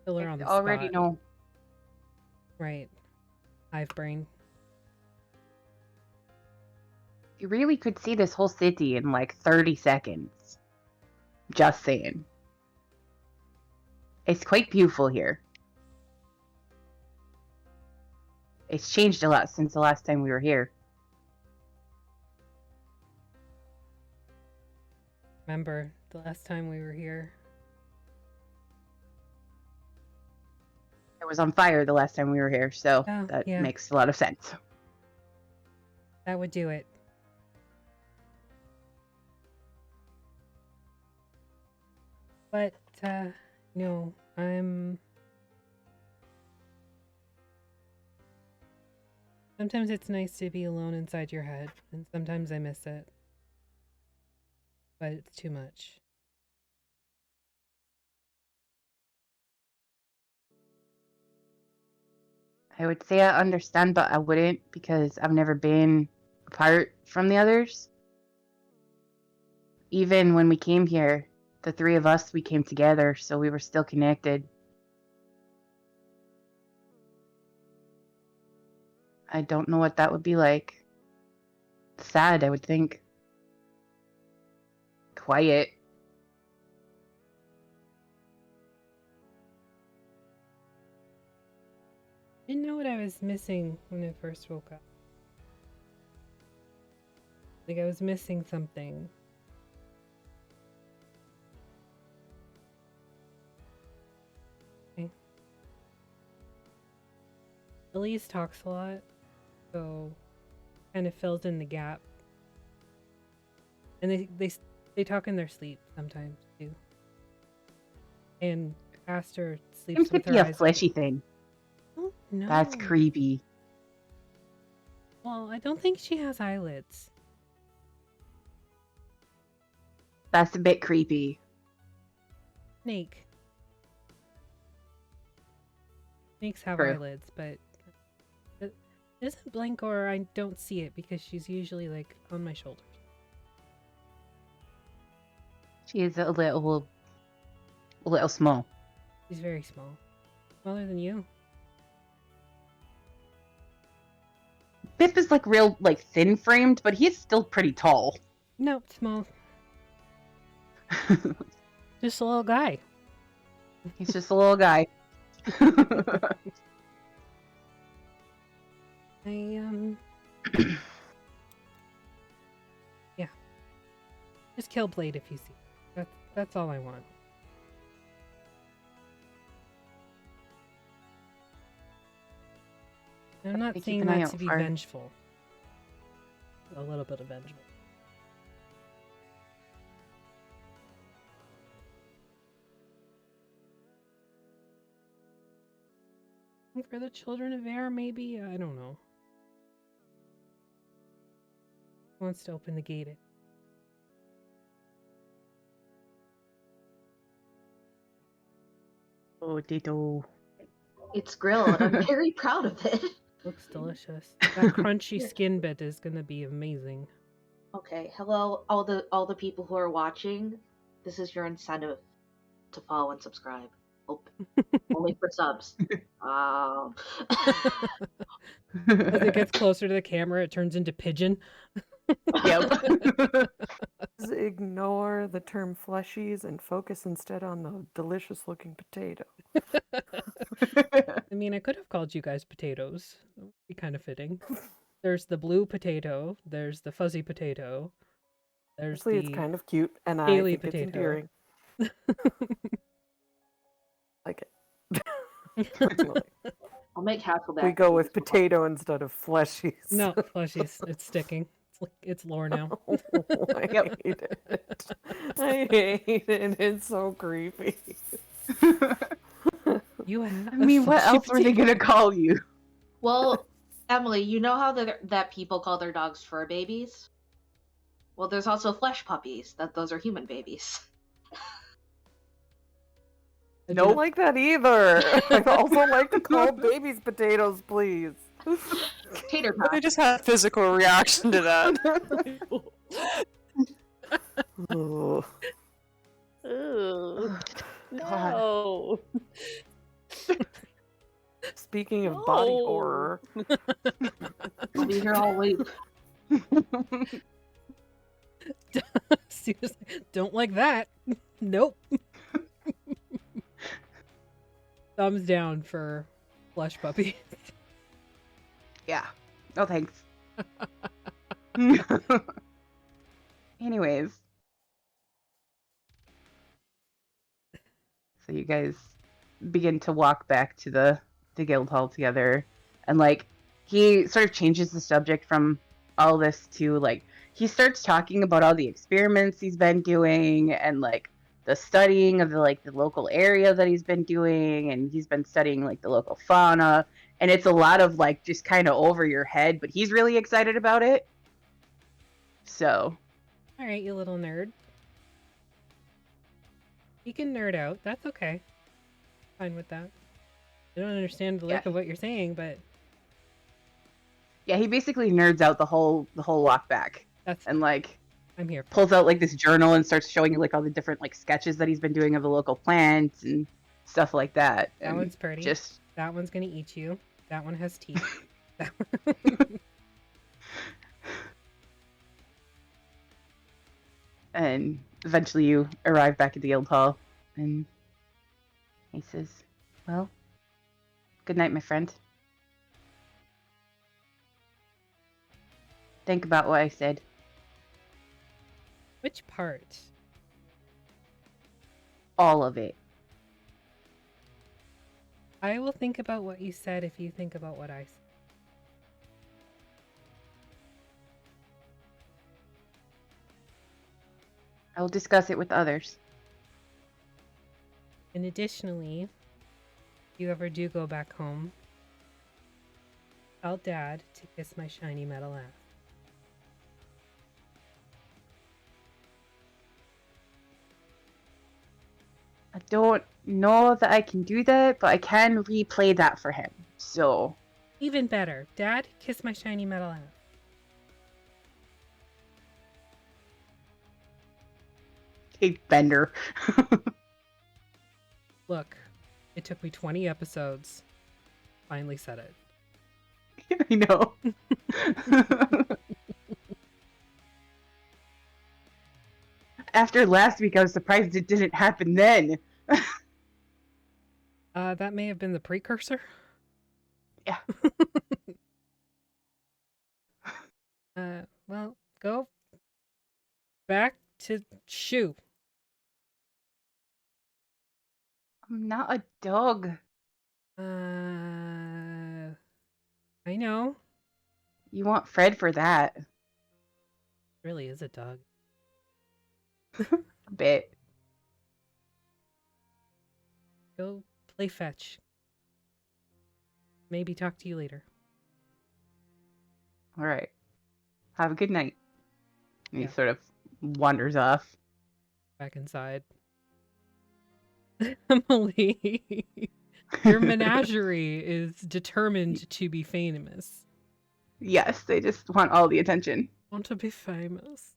Kill her on the already spot. know. Right. Hive brain. You really could see this whole city in like 30 seconds. Just saying. It's quite beautiful here. It's changed a lot since the last time we were here. Remember the last time we were here? It was on fire the last time we were here, so Oh, that yeah. makes a lot of sense. That would do it. But, no, sometimes it's nice to be alone inside your head, and sometimes I miss it. But it's too much. I would say I understand, but I wouldn't because I've never been apart from the others. Even when we came here, the three of us, we came together, so we were still connected. I don't know what that would be like. Sad, I would think. Quiet. Didn't know what I was missing when I first woke up. Like I was missing something. Okay. Elise talks a lot, so kind of fills in the gap. And they talk in their sleep sometimes too. And Aster sleeps Seems to with be her a eyes fleshy open. thing. Oh, no. That's creepy. Well, I don't think she has eyelids. That's a bit creepy. Snake. Snakes have True. eyelids, but it isn't blink or I don't see it because she's usually like on my shoulders. She is a little small. She's very small. Smaller than you. Bip is like real, like thin framed, but he's still pretty tall. Nope, small. Just a little guy. He's just a little guy. Yeah. Just kill Blade if you see. That's all I want. I'm not Keep saying an eye that out to be for her. vengeful. A little bit of vengeful. For the children of air, maybe? I don't know. Wants to open the gate. Oh, Tito. It's grilled. I'm very proud of it. Looks delicious. That crunchy skin bit is gonna be amazing. Okay, hello, all the people who are watching. This is your incentive to follow and subscribe. Only for subs. As it gets closer to the camera, it turns into pigeon. Yep. Ignore the term fleshies and focus instead on the delicious looking potato. I mean, I could have called you guys potatoes. That would be kind of fitting. There's the blue potato. There's the fuzzy potato. There's Actually, the it's kind of cute, and I scaly think potato. it's endearing. Like it. I'll make Hasselback. We go with potato instead of fleshies. No, fleshies. It's sticking. It's lore now. I hate it. I hate it. It's so creepy. You have I mean, what else were they gonna call you? Well, Emily, you know how that people call their dogs fur babies? Well, there's also flesh puppies. Those are human babies. I don't like that either. I also like to call babies potatoes, please. Tater But they tot. just had a physical reaction to that. Oh. Ugh. God. No. Speaking of body No. horror, I'll be here all week. Seriously, don't like that. Nope. Thumbs down for flesh puppy. Yeah. No thanks. Anyways. So you guys begin to walk back to the guild hall together, and like he sort of changes the subject from all this to like he starts talking about all the experiments he's been doing and like the studying of the local area that he's been doing, and he's been studying like the local fauna, and it's a lot of like just kind of over your head, but he's really excited about it. So All right, you little nerd. You can nerd out. That's okay. Fine with that. I don't understand the length of what you're saying, but yeah, he basically nerds out the whole walk back. that's and like I'm here. Pulls out like this journal and starts showing you like all the different like sketches that he's been doing of the local plants and stuff like that. That and one's pretty. Just That one's gonna eat you. That one has teeth. That and eventually you arrive back at the guild hall, and he says, "Well, good night, my friend. Think about what I said." Which part? All of it. I will think about what you said if you think about what I said. I will discuss it with others. And additionally, if you ever do go back home, tell Dad to kiss my shiny metal ass. I don't know that I can do that, but I can replay that for him. So Even better, Dad, kiss my shiny metal ass. hey, Bender. Look, it took me 20 episodes. Finally said it. I know. After last week, I was surprised it didn't happen then. That may have been the precursor. Yeah. Well, go back to Shoe. I'm not a dog. I know. You want Fred for that. Really is a dog. A bit. Go play fetch. Maybe talk to you later. All right. Have a good night. And Yeah. he sort of wanders off. Back inside. Emily, your menagerie is determined to be famous. Yes, they just want all the attention. Want to be famous.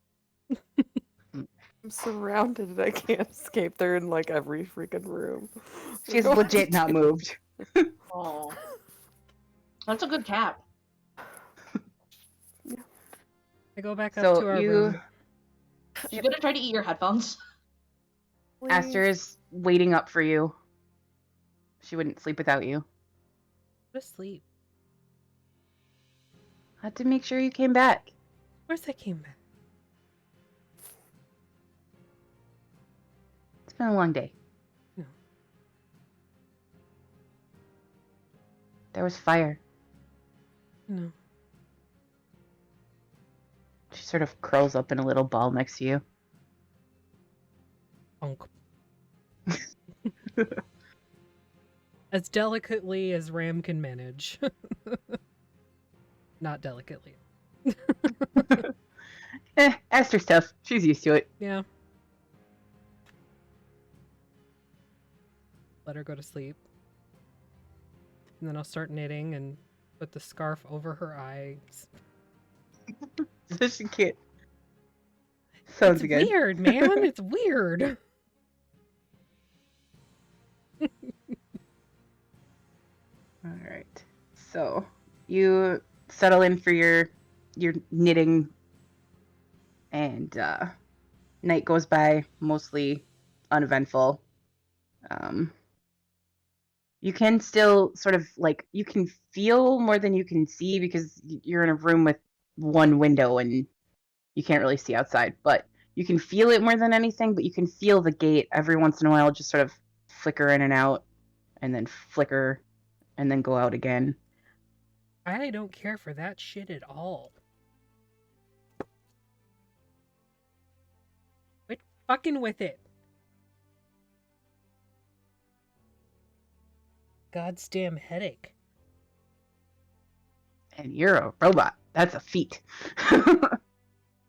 I'm surrounded and I can't escape. They're in like every freaking room. She's legit not moved. Oh. That's a good cat. I go back up So to our you- room. She's gonna try to eat your headphones. Aster is waiting up for you. She wouldn't sleep without you. Go to sleep. Had to make sure you came back. Of course I came back. It's been a long day. No. There was fire. No. She sort of curls up in a little ball next to you. Bonk. As delicately as Ram can manage. Not delicately. Aster's tough. She's used to it. Yeah. Let her go to sleep. And then I'll start knitting and put the scarf over her eyes. So she can't. Sounds It's good. weird, man. It's weird. All right. So you settle in for your knitting, and night goes by mostly uneventful. You can still sort of like you can feel more than you can see because you're in a room with one window and you can't really see outside, but you can feel it more than anything. But you can feel the gate every once in a while just sort of flicker in and out, and then flicker and then go out again. I don't care for that shit at all. Quit fucking with it. God's damn headache. And you're a robot. That's a feat.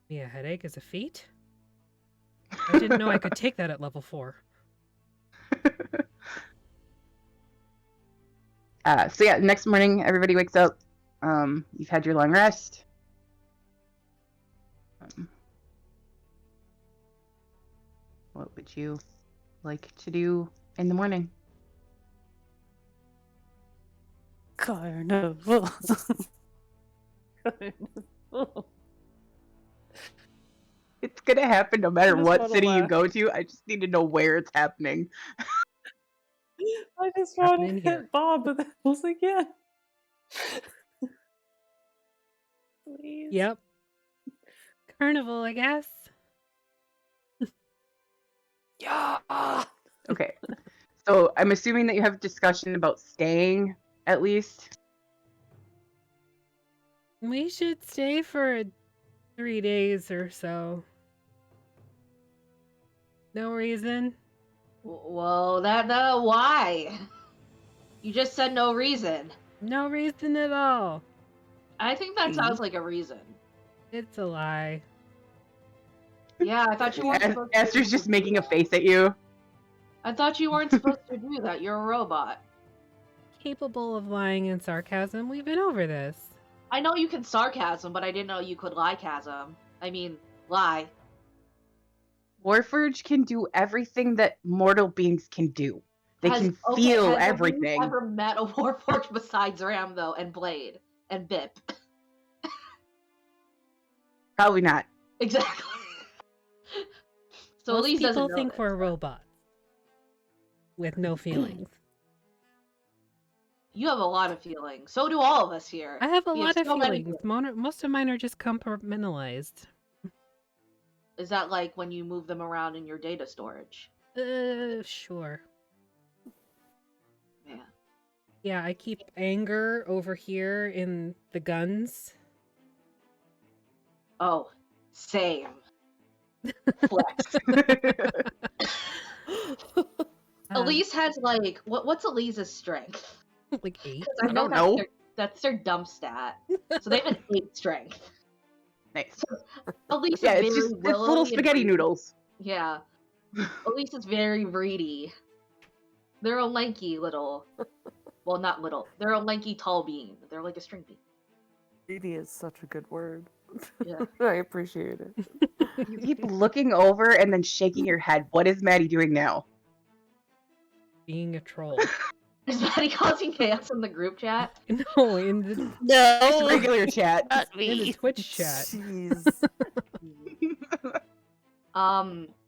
Yeah, headache is a feat? I didn't know I could take that at level 4. So yeah, next morning everybody wakes up. You've had your long rest. What would you like to do in the morning? Carnival. Carnival. It's gonna happen no matter what wanna city you laugh. go to. I just need to know where it's happening. I just want Happening to here. hit Bob, but then I was like, yeah. Please. Yep. Carnival, I guess. Yeah. Okay. So I'm assuming that you have discussion about staying at least. We should stay for 3 days or so. No reason. Well, why? You just said no reason. No reason at all. I think that sounds like a reason. It's a lie. Yeah, I thought you weren't supposed to. Esther's just making a face at you. I thought you weren't supposed to do that. You're a robot. Capable of lying and sarcasm. We've been over this. I know you can sarcasm, but I didn't know you could lie-casm. I mean, lie. Warforged can do everything that mortal beings can do. They can feel everything. Have you ever met a Warforged besides Ram, though, and Blade, and Bip? Probably not. Exactly. So Most Elise doesn't people know think this. we're robots with no feelings. You have a lot of feelings. So do all of us here. I have a lot of so many feelings. Most of mine are just compartmentalized. Is that like when you move them around in your data storage? Sure. Yeah. Yeah, I keep anger over here in the guns. Oh, same. Flex. Elise has like what's Elise's strength? Like 8. I don't know. That's their dump stat. So they have an 8 strength. Nice. So Elise yeah, is it's little spaghetti noodles. Yeah. Elise is very greedy. They're a lanky little. Well, not little. They're a lanky tall bean. They're like a string bean. Greedy is such a good word. Yeah. I appreciate it. You keep looking over and then shaking your head. What is Maddie doing now? Being a troll. Is Maddie causing chaos in the group chat? No, in the It's regular chat. in the Twitch chat. Jeez.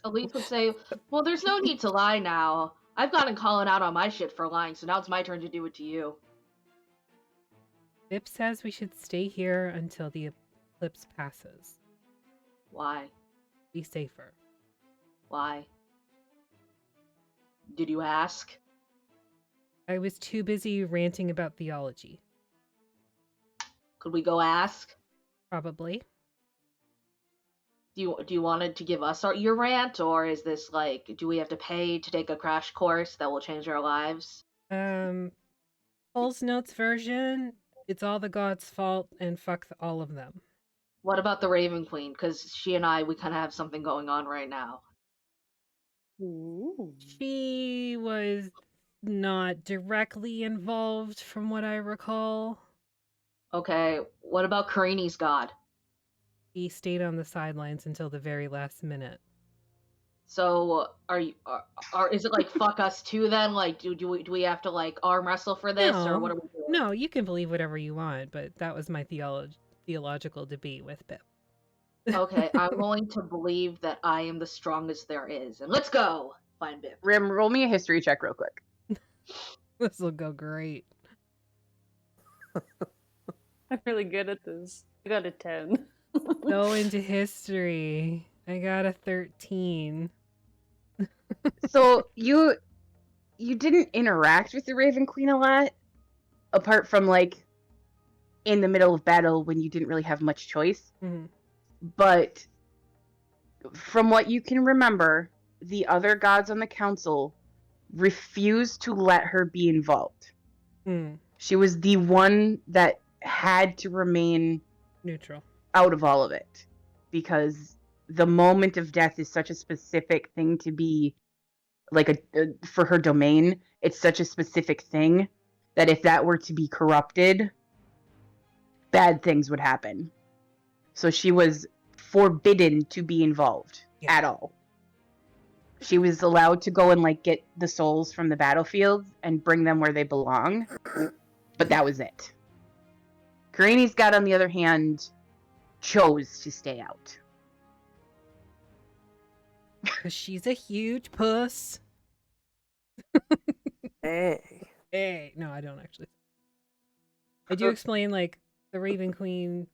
Elise would say, well, there's no need to lie now. I've gotten calling out on my shit for lying, so now it's my turn to do it to you. Vip says we should stay here until the eclipse passes. Why? Be safer. Why? Did you ask? I was too busy ranting about theology. Could we go ask? Probably. Do you want to give us your rant, or is this like, do we have to pay to take a crash course that will change our lives? Paul's Notes version, it's all the gods' fault and fuck all of them. What about the Raven Queen? Because she and we kind of have something going on right now. Ooh. She was not directly involved from what I recall. Okay, what about Karini's god? He stayed on the sidelines until the very last minute. So is it like fuck us too then? Like do we have to like arm wrestle for this or what are we doing? No, you can believe whatever you want, but that was my theological debate with Pip. Okay, I'm going to believe that I am the strongest there is. And let's go find Bip. Rim, roll me a history check real quick. This will go great. I'm really good at this. I got a 10. Go into history. I got a 13. So you didn't interact with the Raven Queen a lot, apart from like in the middle of battle when you didn't really have much choice. Mm-hmm. But from what you can remember, the other gods on the council refused to let her be involved. Mm. She was the one that had to remain neutral out of all of it, because the moment of death is such a specific thing to be like for her domain. It's such a specific thing that if that were to be corrupted, bad things would happen. So she was forbidden to be involved at all. She was allowed to go and like get the souls from the battlefield and bring them where they belong, but that was it. Karini's god, on the other hand, chose to stay out. Because she's a huge puss. Hey. No, I don't actually. I do explain, like, the Raven Queen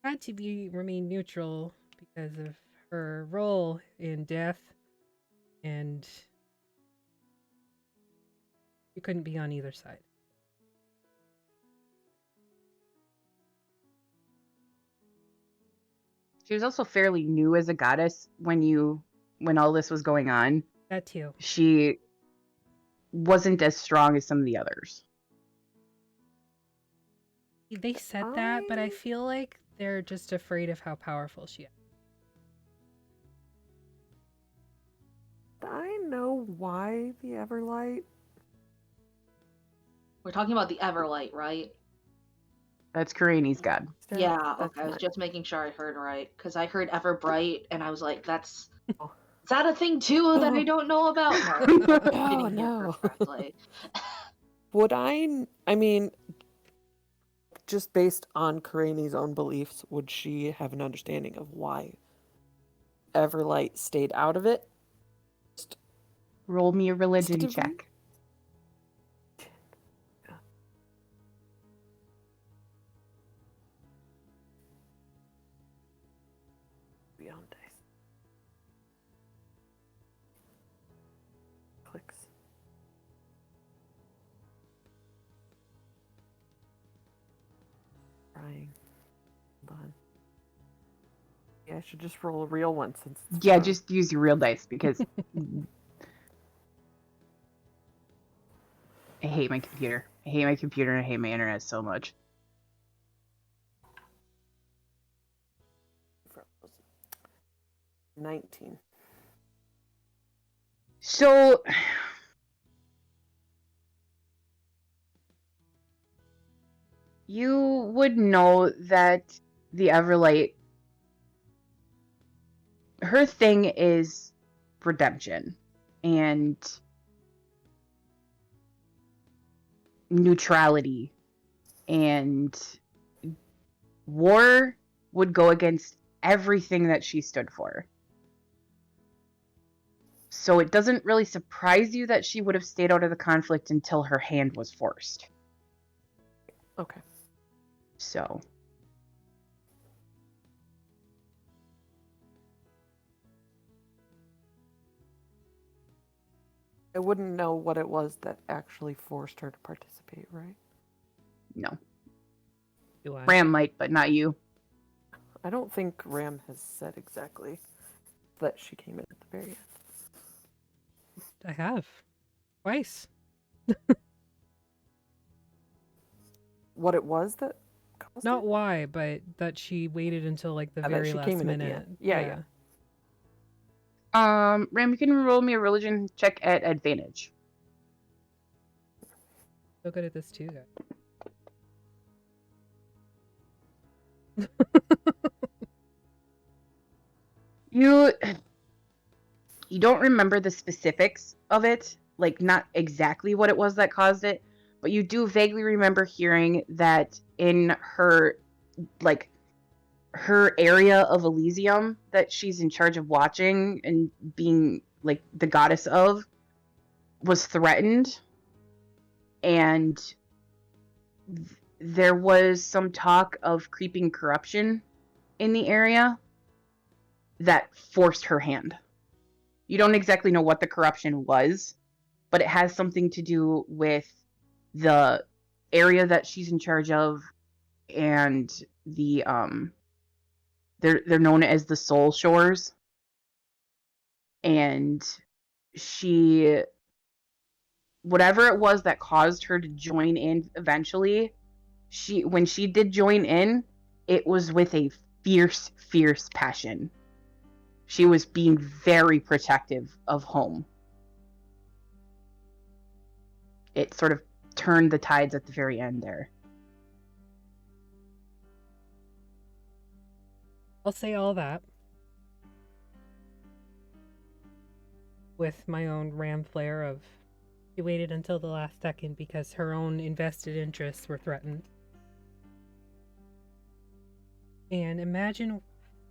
had to remain neutral because of her role in death, and you couldn't be on either side. She was also fairly new as a goddess when all this was going on. That too. She wasn't as strong as some of the others. They said that, but I feel like they're just afraid of how powerful she is. I know why the Everlight. We're talking about the Everlight, right? That's Karini's god. Yeah, okay. I was just making sure I heard right, because I heard Everbright, and I was like, is that a thing too that I don't know about? Oh, no. Would I mean, just based on Karini's own beliefs, would she have an understanding of why Everlight stayed out of it? Just roll me a religion check. Beyond dice. Clicks. Trying. Hold on. Yeah, I should just roll a real one since. Yeah, just use your real dice because I hate my computer. I hate my computer and I hate my internet so much. $19. So you would know that the Everlight, her thing is redemption and neutrality, and war would go against everything that she stood for. So it doesn't really surprise you that she would have stayed out of the conflict until her hand was forced. Okay. So. I wouldn't know what it was that actually forced her to participate, right? No. Do I? Ram might, but not you. I don't think Ram has said exactly that she came in at the very end. I have. Twice. What it was that caused Not it? why, but that she waited until like the very last minute. Yeah. Ram, you can roll me a religion check at advantage. So good at this too, guys. You don't remember the specifics of it, like not exactly what it was that caused it, but you do vaguely remember hearing that in her, like, her area of Elysium that she's in charge of watching and being, like, the goddess of, was threatened, and there was some talk of creeping corruption in the area that forced her hand. You don't exactly know what the corruption was, but it has something to do with the area that she's in charge of, and the they're known as the Soul Shores. And she, whatever it was that caused her to join in eventually, when she did join in, it was with a fierce passion. She was being very protective of home. It sort of turned the tides at the very end there. I'll say all that with my own ram flare of she waited until the last second because her own invested interests were threatened. And imagine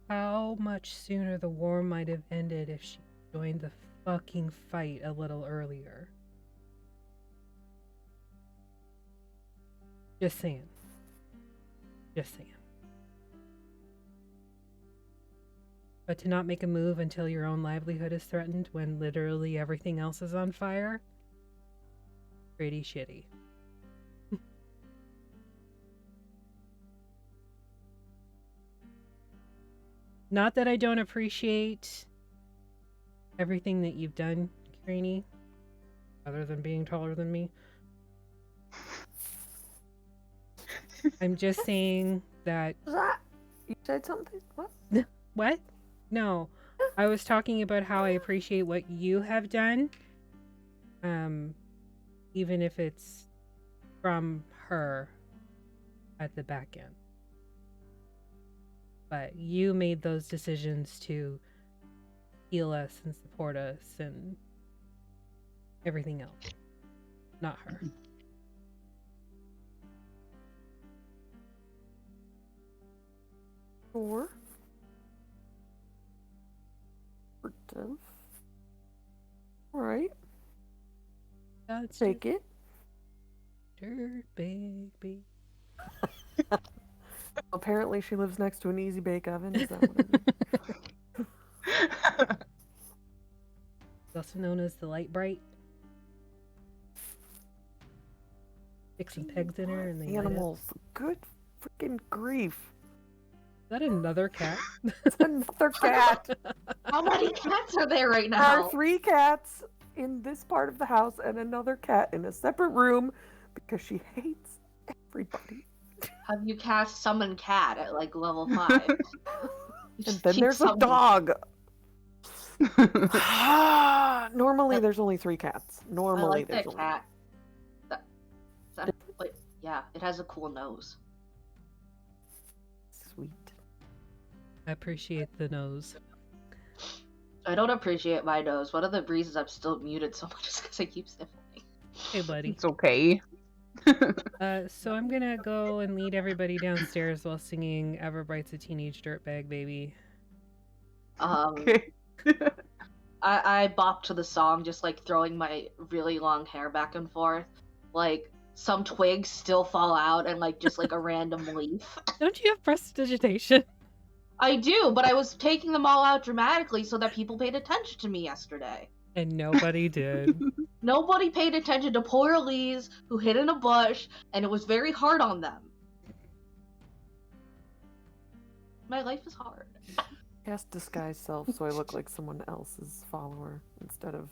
how much sooner the war might have ended if she joined the fucking fight a little earlier. Just saying. Just saying. But to not make a move until your own livelihood is threatened when literally everything else is on fire? Pretty shitty. Not that I don't appreciate everything that you've done, Craney, other than being taller than me. I'm just saying that... You said something? What? What? No. I was talking about how I appreciate what you have done. Even if it's from her at the back end. But you made those decisions to heal us and support us and everything else. Not her. Sure. Alright. That's Take it. Dirt baby. Apparently she lives next to an easy bake oven. Is that what it is? It's also known as the light bright. Stick some pegs in her and they animals. Good freaking grief. Is that another cat? It's another cat. How many cats are there right There now? are 3 cats in this part of the house and another cat in a separate room because she hates everybody. Have you cast Summon Cat at like level 5? And then there's a dog. Normally there's only 3 cats. Normally I like there's that only... cat. Like, yeah, it has a cool nose. Sweet. I appreciate the nose. I don't appreciate my nose. One of the reasons I'm still muted so much is because I keep sniffling. Hey, buddy. It's okay. So I'm gonna go and lead everybody downstairs while singing Everbright's a Teenage Dirtbag Baby. Okay. I bop to the song, just like throwing my really long hair back and forth. Like, some twigs still fall out and like just like a random leaf. Don't you have prestidigitation? I do, but I was taking them all out dramatically so that people paid attention to me yesterday. And nobody did. Nobody paid attention to poor Elise, who hid in a bush, and it was very hard on them. My life is hard. Cast disguise self so I look like someone else's follower instead of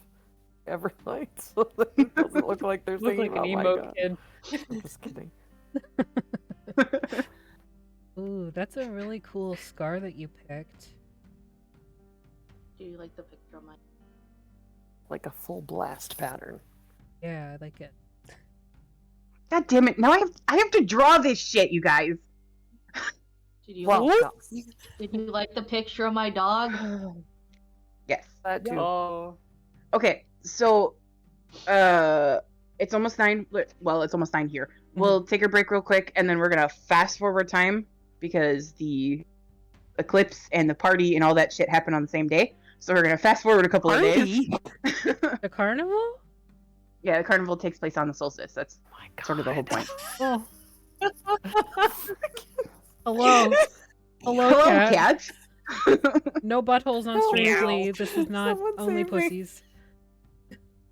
Everlight, so that it doesn't look like they're Look singing like an about emo my God. kid. I'm just kidding. Ooh, that's a really cool scar that you picked. Do you like the picture of my... Like a full blast pattern. Yeah, I like it. God damn it! Now I have to draw this shit, you guys. Did you Well, like the picture of my dog? Yes. that too. Oh. Okay, so it's almost 9. Well, it's almost 9 here. We'll take a break real quick, and then we're gonna fast forward time because the eclipse and the party and all that shit happened on the same day. So we're gonna fast forward a couple of days. The carnival? Yeah, the carnival takes place on the solstice. That's sort of the whole point. Oh. Hello. Hello, Hello, cat. cat. No buttholes on stream, Meow. please. This is not Someone only save me. pussies.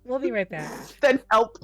We'll be right back. Then help.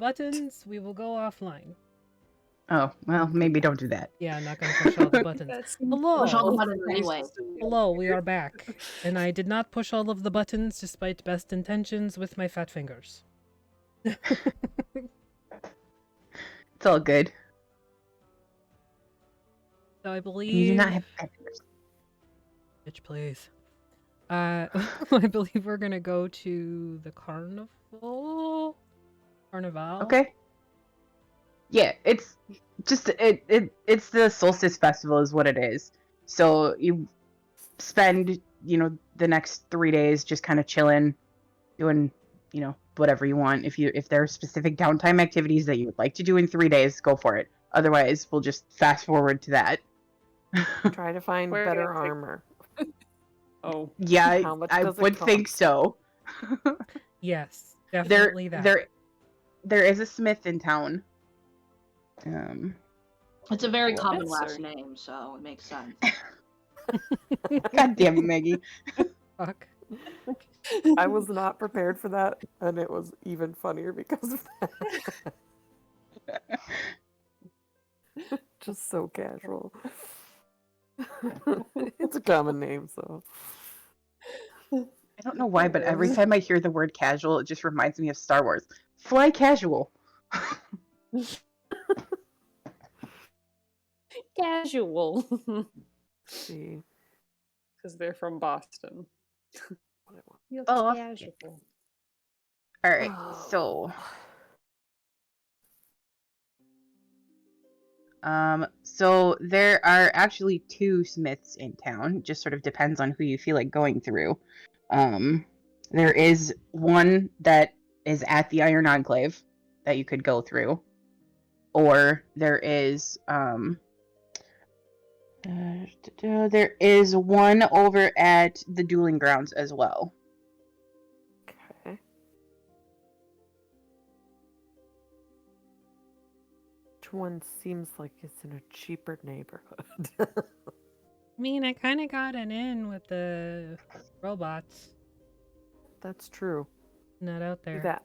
buttons, we will go offline. Oh, well, maybe don't do that. Yeah, I'm not going to push all the buttons. Hello. Push all the buttons anyway. Hello, we are back. And I did not push all of the buttons despite best intentions with my fat fingers. It's all good. So I believe... You do not have fat fingers. Bitch, please. I believe we're gonna go to the carnival? Carnival? Okay. Yeah, it's just it's the solstice festival is what it is. So you spend, the next 3 days just kind of chilling, doing, whatever you want. If there are specific downtime activities that you would like to do in 3 days, go for it. Otherwise, we'll just fast forward to that. Try to find better armor. Oh. Yeah, I does it would think cost? so. Yes, definitely that. There is a smith in town. It's a very Well, common that's last certain. name, so it makes sense. God damn it, Maggie. Fuck. I was not prepared for that, and it was even funnier because of that. Just so casual. It's a common name, so. I don't know why, but every time I hear the word casual, it just reminds me of Star Wars. Fly casual. Casual. See. Because they're from Boston. You're Oh. casual. All right, so there are actually 2 smiths in town. Just sort of depends on who you feel like going through. There is one that is at the Iron Enclave that you could go through, or there is one over at the dueling grounds as well. Okay. Which one seems like it's in a cheaper neighborhood? I mean, I kind of got an in with the robots. That's true. Not out there. Do that.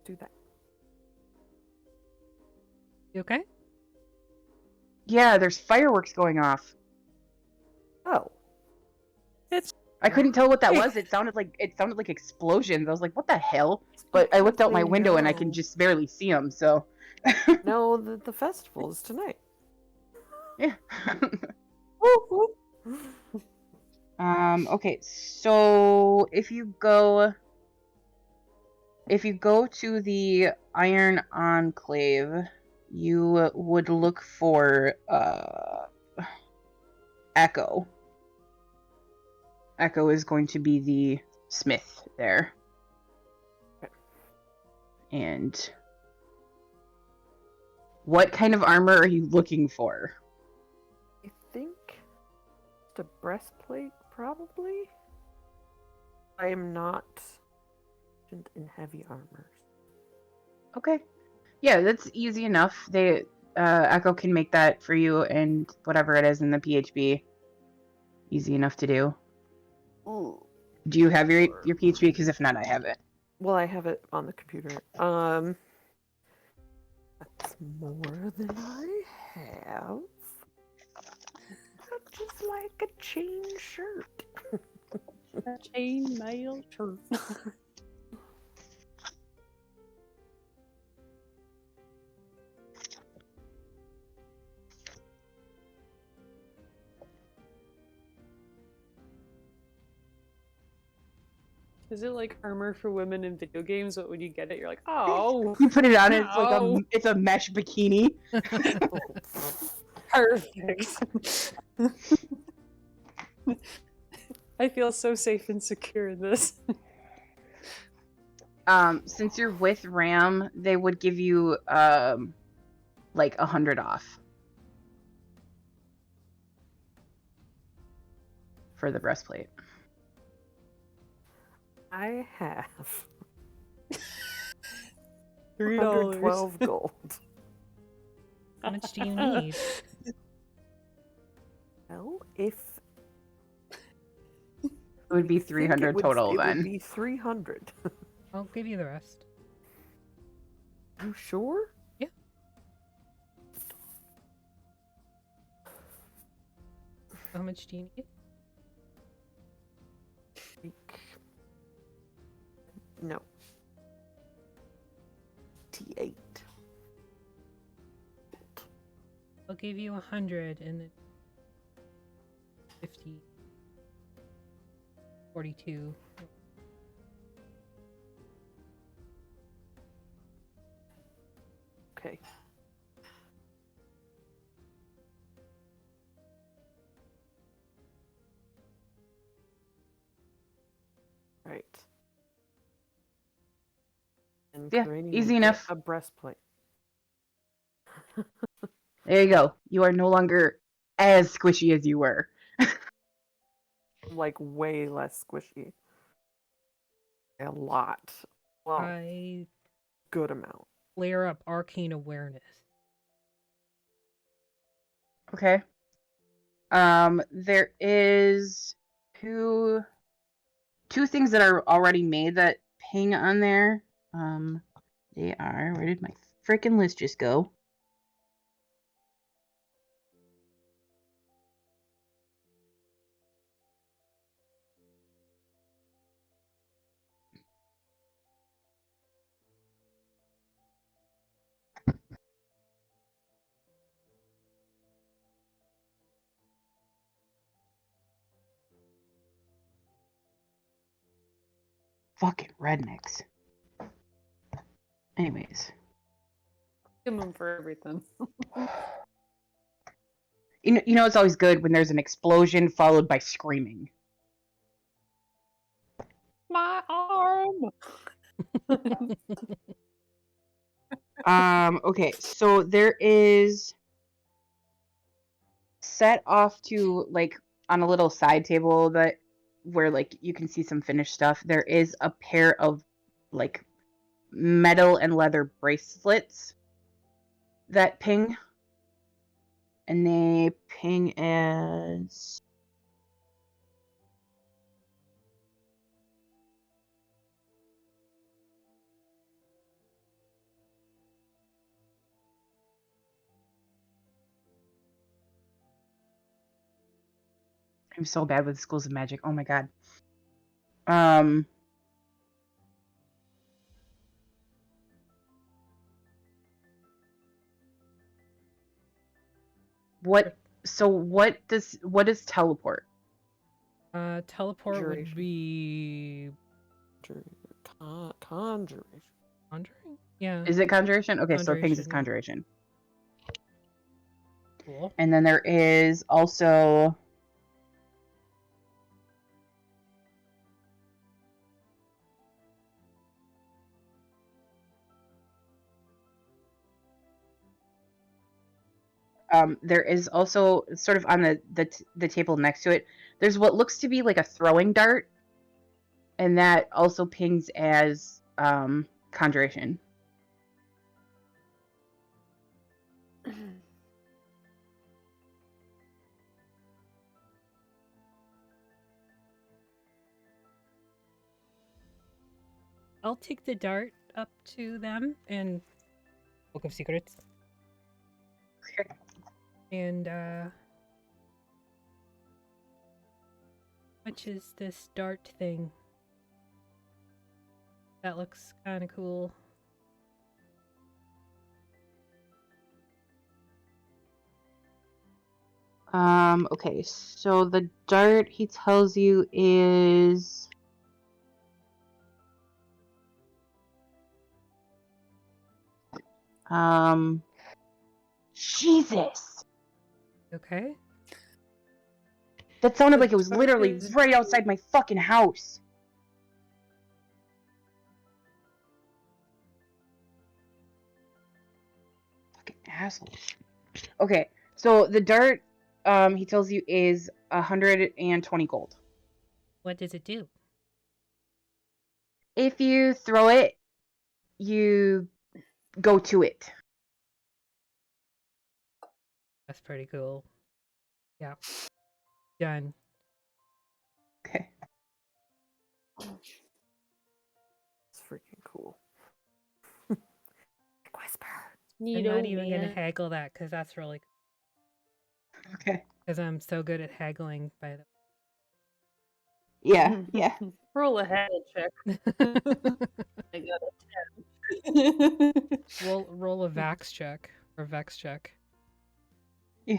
Do that. You okay? Yeah, there's fireworks going off. Oh. I couldn't tell what that was. It sounded like explosions. I was like, "What the hell?" But I looked out my window and I can just barely see them. So. No, the festival is tonight. Yeah. Okay, so if you go to the Iron Enclave, you would look for Echo. Echo is going to be the smith there. And what kind of armor are you looking for? I think just a breastplate, probably. I am not in heavy armor. Okay. Yeah, that's easy enough. They Echo can make that for you and whatever it is in the PHB. Easy enough to do. Ooh. Do you have your PHB? Because if not, I have it. Well, I have it on the computer. That's more than I have. Just like a chain shirt. A chain mail shirt. Is it like armor for women in video games? But when you get it, you're like, oh. You put it on, no. it's a mesh bikini. Perfect. I feel so safe and secure in this. Since you're with Ram, they would give you like 100 off for the breastplate. I have $3. 112 gold. How much do you need? Well, if It would be 300 total it then. would be 300. I'll give you the rest. You sure? Yeah. How much do you need? No. T8. I'll give you 100 and then 50, 42. Okay. Right. And Yeah, Karani will easy get enough. a breastplate. There you go. You are no longer as squishy as you were. Like way less squishy. A lot. Well, I good amount. flare up arcane awareness. Okay. There is two things that are already made that ping on there. They are. Where did my freaking list just go? Fucking rednecks. Anyways. Give them for everything. You know it's always good when there's an explosion followed by screaming. My arm! Okay, so there is set off to like on a little side table that where like you can see some finished stuff. There is a pair of like metal and leather bracelets that ping, and they ping as I'm so bad with schools of magic. Oh my god. What does teleport? Teleport Conjuration. would be Conjuration. conjuring? Yeah. Is it conjuration? Okay, so it pings as Conjuration, conjuration. Cool. And then there is also there is also sort of on the table next to it, there's what looks to be like a throwing dart, and that also pings as conjuration. I'll take the dart up to them and Book of Secrets. And which is this dart thing? That looks kind of cool. Okay, so the dart he tells you is Jesus. Okay. That sounded like it was literally right outside my fucking house. Fucking assholes. Okay, so the dart, he tells you is 120 gold. What does it do? If you throw it, you go to it. That's pretty cool. Yeah. Done. Okay. It's freaking I'm not even gonna haggle that because that's really Okay. because I'm so good at haggling. By the Yeah, yeah. Roll a haggle check. I got a 10. roll a Vax check or Vex check. Yeah.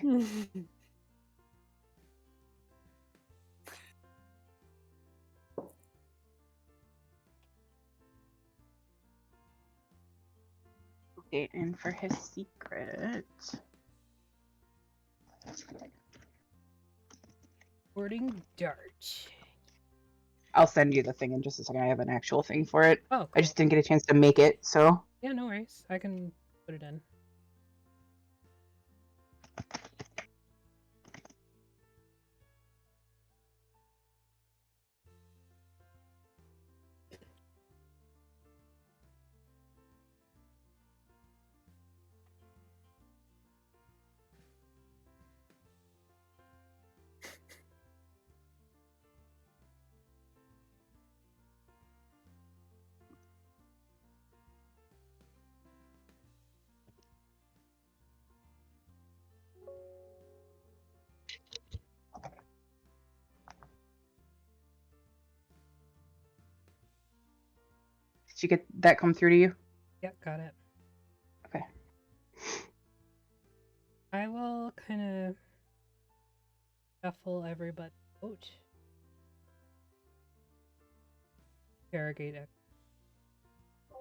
Okay, and for his secret. Warding dart. I'll send you the thing in just a second. I have an actual thing for it. Oh, cool. I just didn't get a chance to make it, so. Yeah, no worries. I can put it in. Did you get that come through to you? Yep, got it. Okay. I will kind of shuffle everybody out. Interrogate it.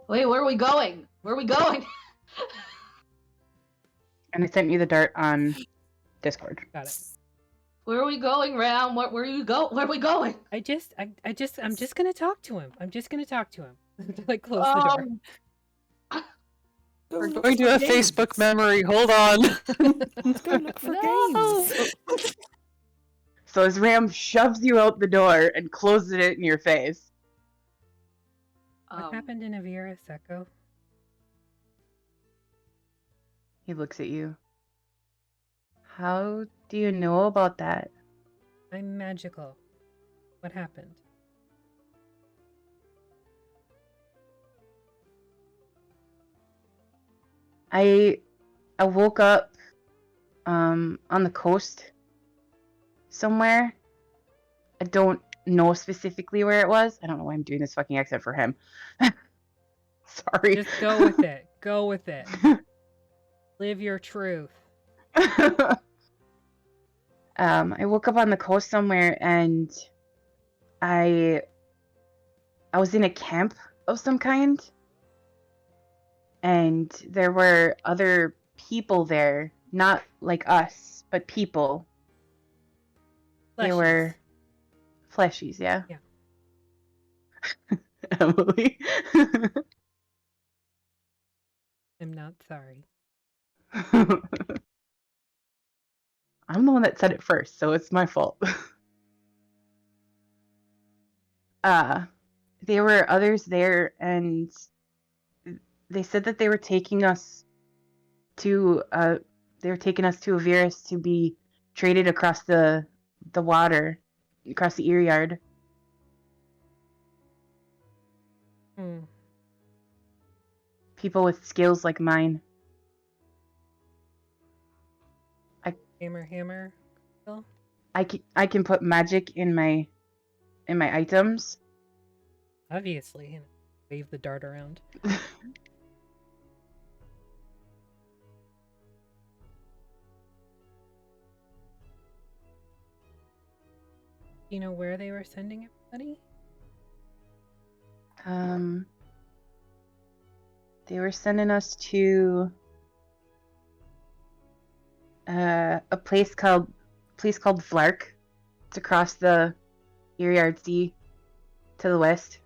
Wait, where are we going? Where are we going? And I sent you the dart on Discord. Got it. Where are we going, Ram? Where are we going? I'm just gonna talk to him. I'm just gonna talk to him. Like close the door. We're going to a Facebook memory. Hold on. Let's go look for games. So as Ram shoves you out the door and closes it in your face. What happened in Avira, Seko? He looks at you. How do you know about that? I'm magical. What happened? I woke up on the coast somewhere. I don't know specifically where it was. I don't know why I'm doing this fucking accent for him. Sorry. Just go with it. Go with it. Live your truth. I woke up on the coast somewhere and I was in a camp of some kind. And there were other people there, not like us, but people. Fleshies. They were fleshies, yeah? Yeah. Emily. I'm not sorry. I'm the one that said it first, so it's my fault. There were others there, and they said that they were taking us to Avirus to be traded across the water, across the Ear Yard. People with skills like mine. Hammer. Still? I can put magic in my items. Obviously, wave the dart around. You know where they were sending everybody? They were sending us to a place called Flark. It's across the Ear Yard Sea to the west.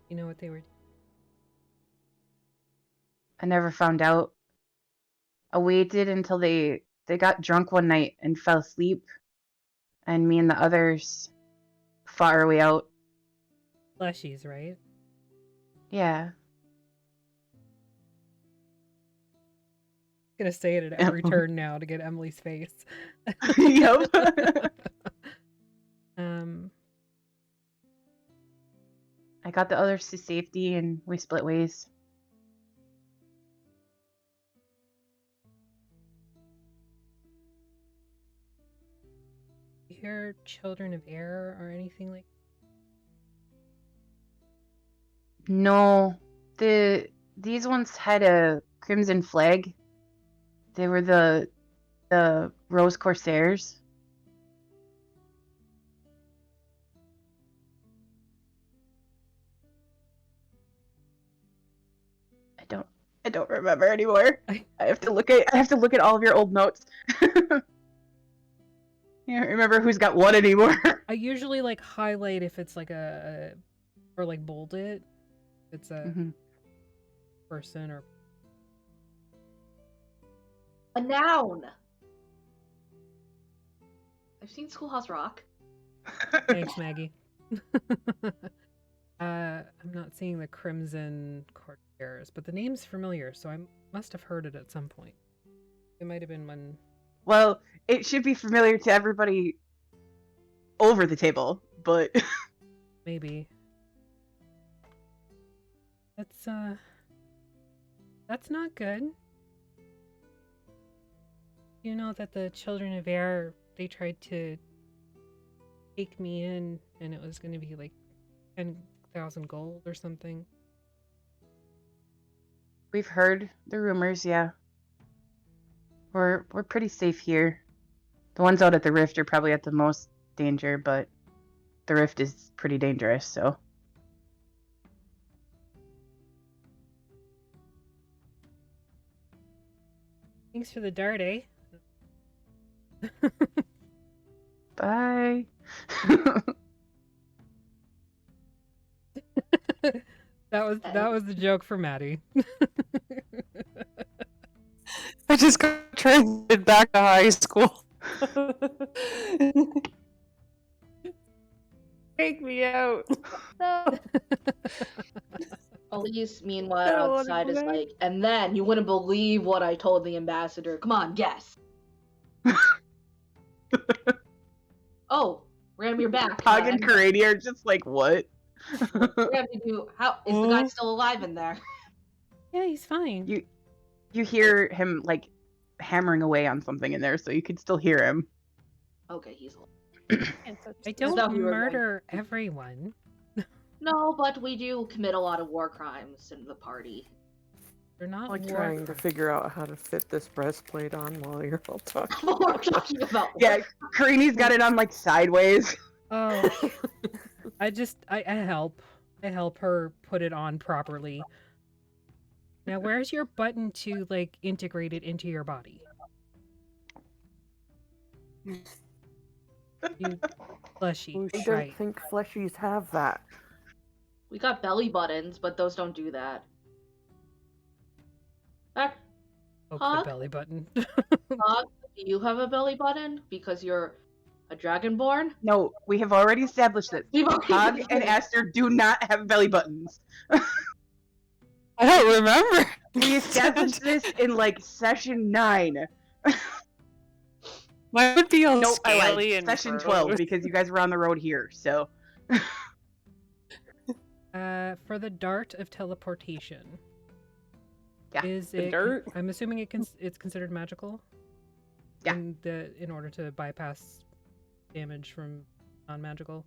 You know what they were doing? I never found out. I waited until they got drunk one night and fell asleep, and me and the others fought our way out. Fleshies, right? Yeah. I'm gonna say it at every turn now to get Emily's face. Yep. got the others to safety and we split ways. You hear Children of Air or anything like? No, these ones had a crimson flag. They were the Rose Corsairs. I don't remember anymore. I have to look at all of your old notes. I don't remember who's got what anymore. I usually like highlight if it's like or like bold it. If it's a person or a noun. I've seen Schoolhouse Rock. Thanks, Maggie. I'm not seeing the Crimson Corsairs, but the name's familiar, so I must have heard it at some point. It might have been when... Well, it should be familiar to everybody over the table, but... Maybe. That's not good. You know that the Children of Air, they tried to take me in, and it was going to be like 10,000 gold or something. We've heard the rumors, yeah. We're pretty safe here. The ones out at the Rift are probably at the most danger, but the Rift is pretty dangerous, so... Thanks for the dart, eh? Bye. That was the joke for Maddie. I just got translated back to high school. Take me out. No. Elise, meanwhile, outside is like, and then you wouldn't believe what I told the ambassador. Come on, guess. Oh, Ram, you're back. Hog and Karady are just like, what? Ram, how is the guy still alive in there? Yeah, he's fine. You hear him like hammering away on something in there, so you can still hear him. Okay, he's alive. I don't murder everyone. No, but we do commit a lot of war crimes in the party. They're not like trying to figure out how to fit this breastplate on while you're all talking. What we're talking about. Yeah, Karini's got it on like sideways. Oh, I help. I help her put it on properly. Now, where's your button to like integrate it into your body? You fleshy. I don't think fleshies have that. We got belly buttons, but those don't do that. The belly button. Hog, do you have a belly button because you're a dragonborn? No, we have already established that Hog and Aster do not have belly buttons. I don't remember. We established this in like session 9. Mine would be all nope, scaly and session gross. 12 because you guys were on the road here. So, for the dart of teleportation. Yeah, is the it? Dart? I'm assuming it's considered magical. Yeah. In order to bypass damage from non-magical.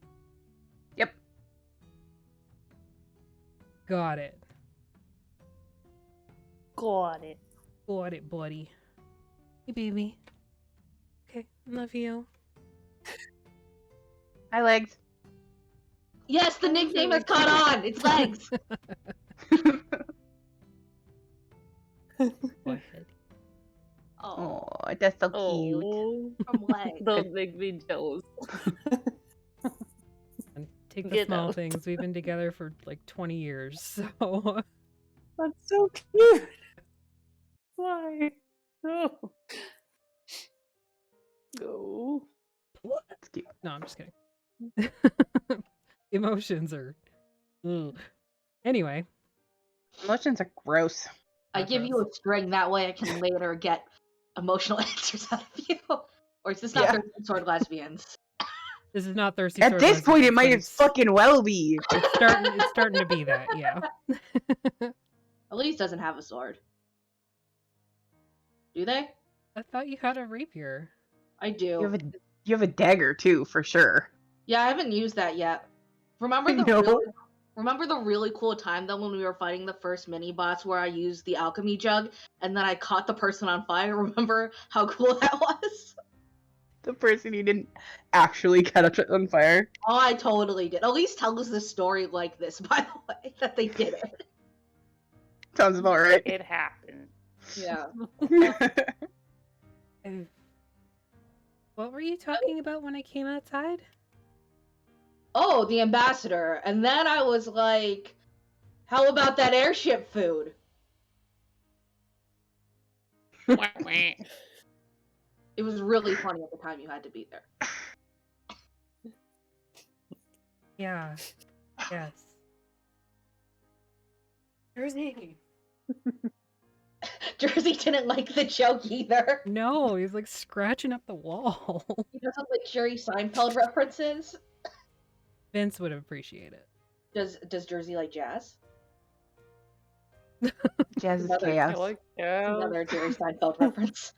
Yep. Got it. Got it. Got it, buddy. Hey, baby. Okay, love you. Hi, Legs. Yes, the nickname has caught on. It's Legs. Oh, that's so cute. From Legs. Don't make me jealous. And take the small things. We've been together for like 20 years, so. That's so cute. Why? No. Go. What? That's cute. No, I'm just kidding. Emotions are. Ugh. Anyway. Emotions are gross. I give you a string, that way I can later get emotional answers out of you. Or is this not Sword Lesbians? This is not Thirsty At Sword this point, it Lesbians, might but have fucking well be. it's starting to be that, yeah. Elise doesn't have a sword. Do they? I thought you had a rapier. I do. You have a dagger too, for sure. Yeah, I haven't used that yet. Remember the really cool time though when we were fighting the first mini boss where I used the alchemy jug and then I caught the person on fire? Remember how cool that was? The person you didn't actually catch on fire. Oh, I totally did. Elise tells the story like this, by the way, that they did it. Sounds about right. It happened. Yeah. What were you talking about when I came outside? Oh, the ambassador. And then I was like, how about that airship food? It was really funny at the time you had to be there. Yeah. Yes. Jersey. Jersey didn't like the joke either. No, he's like scratching up the wall. He doesn't like Jerry Seinfeld references. Vince would appreciate it. Does Jersey like jazz? Jazz is chaos. Like, Another Jerry Seinfeld reference.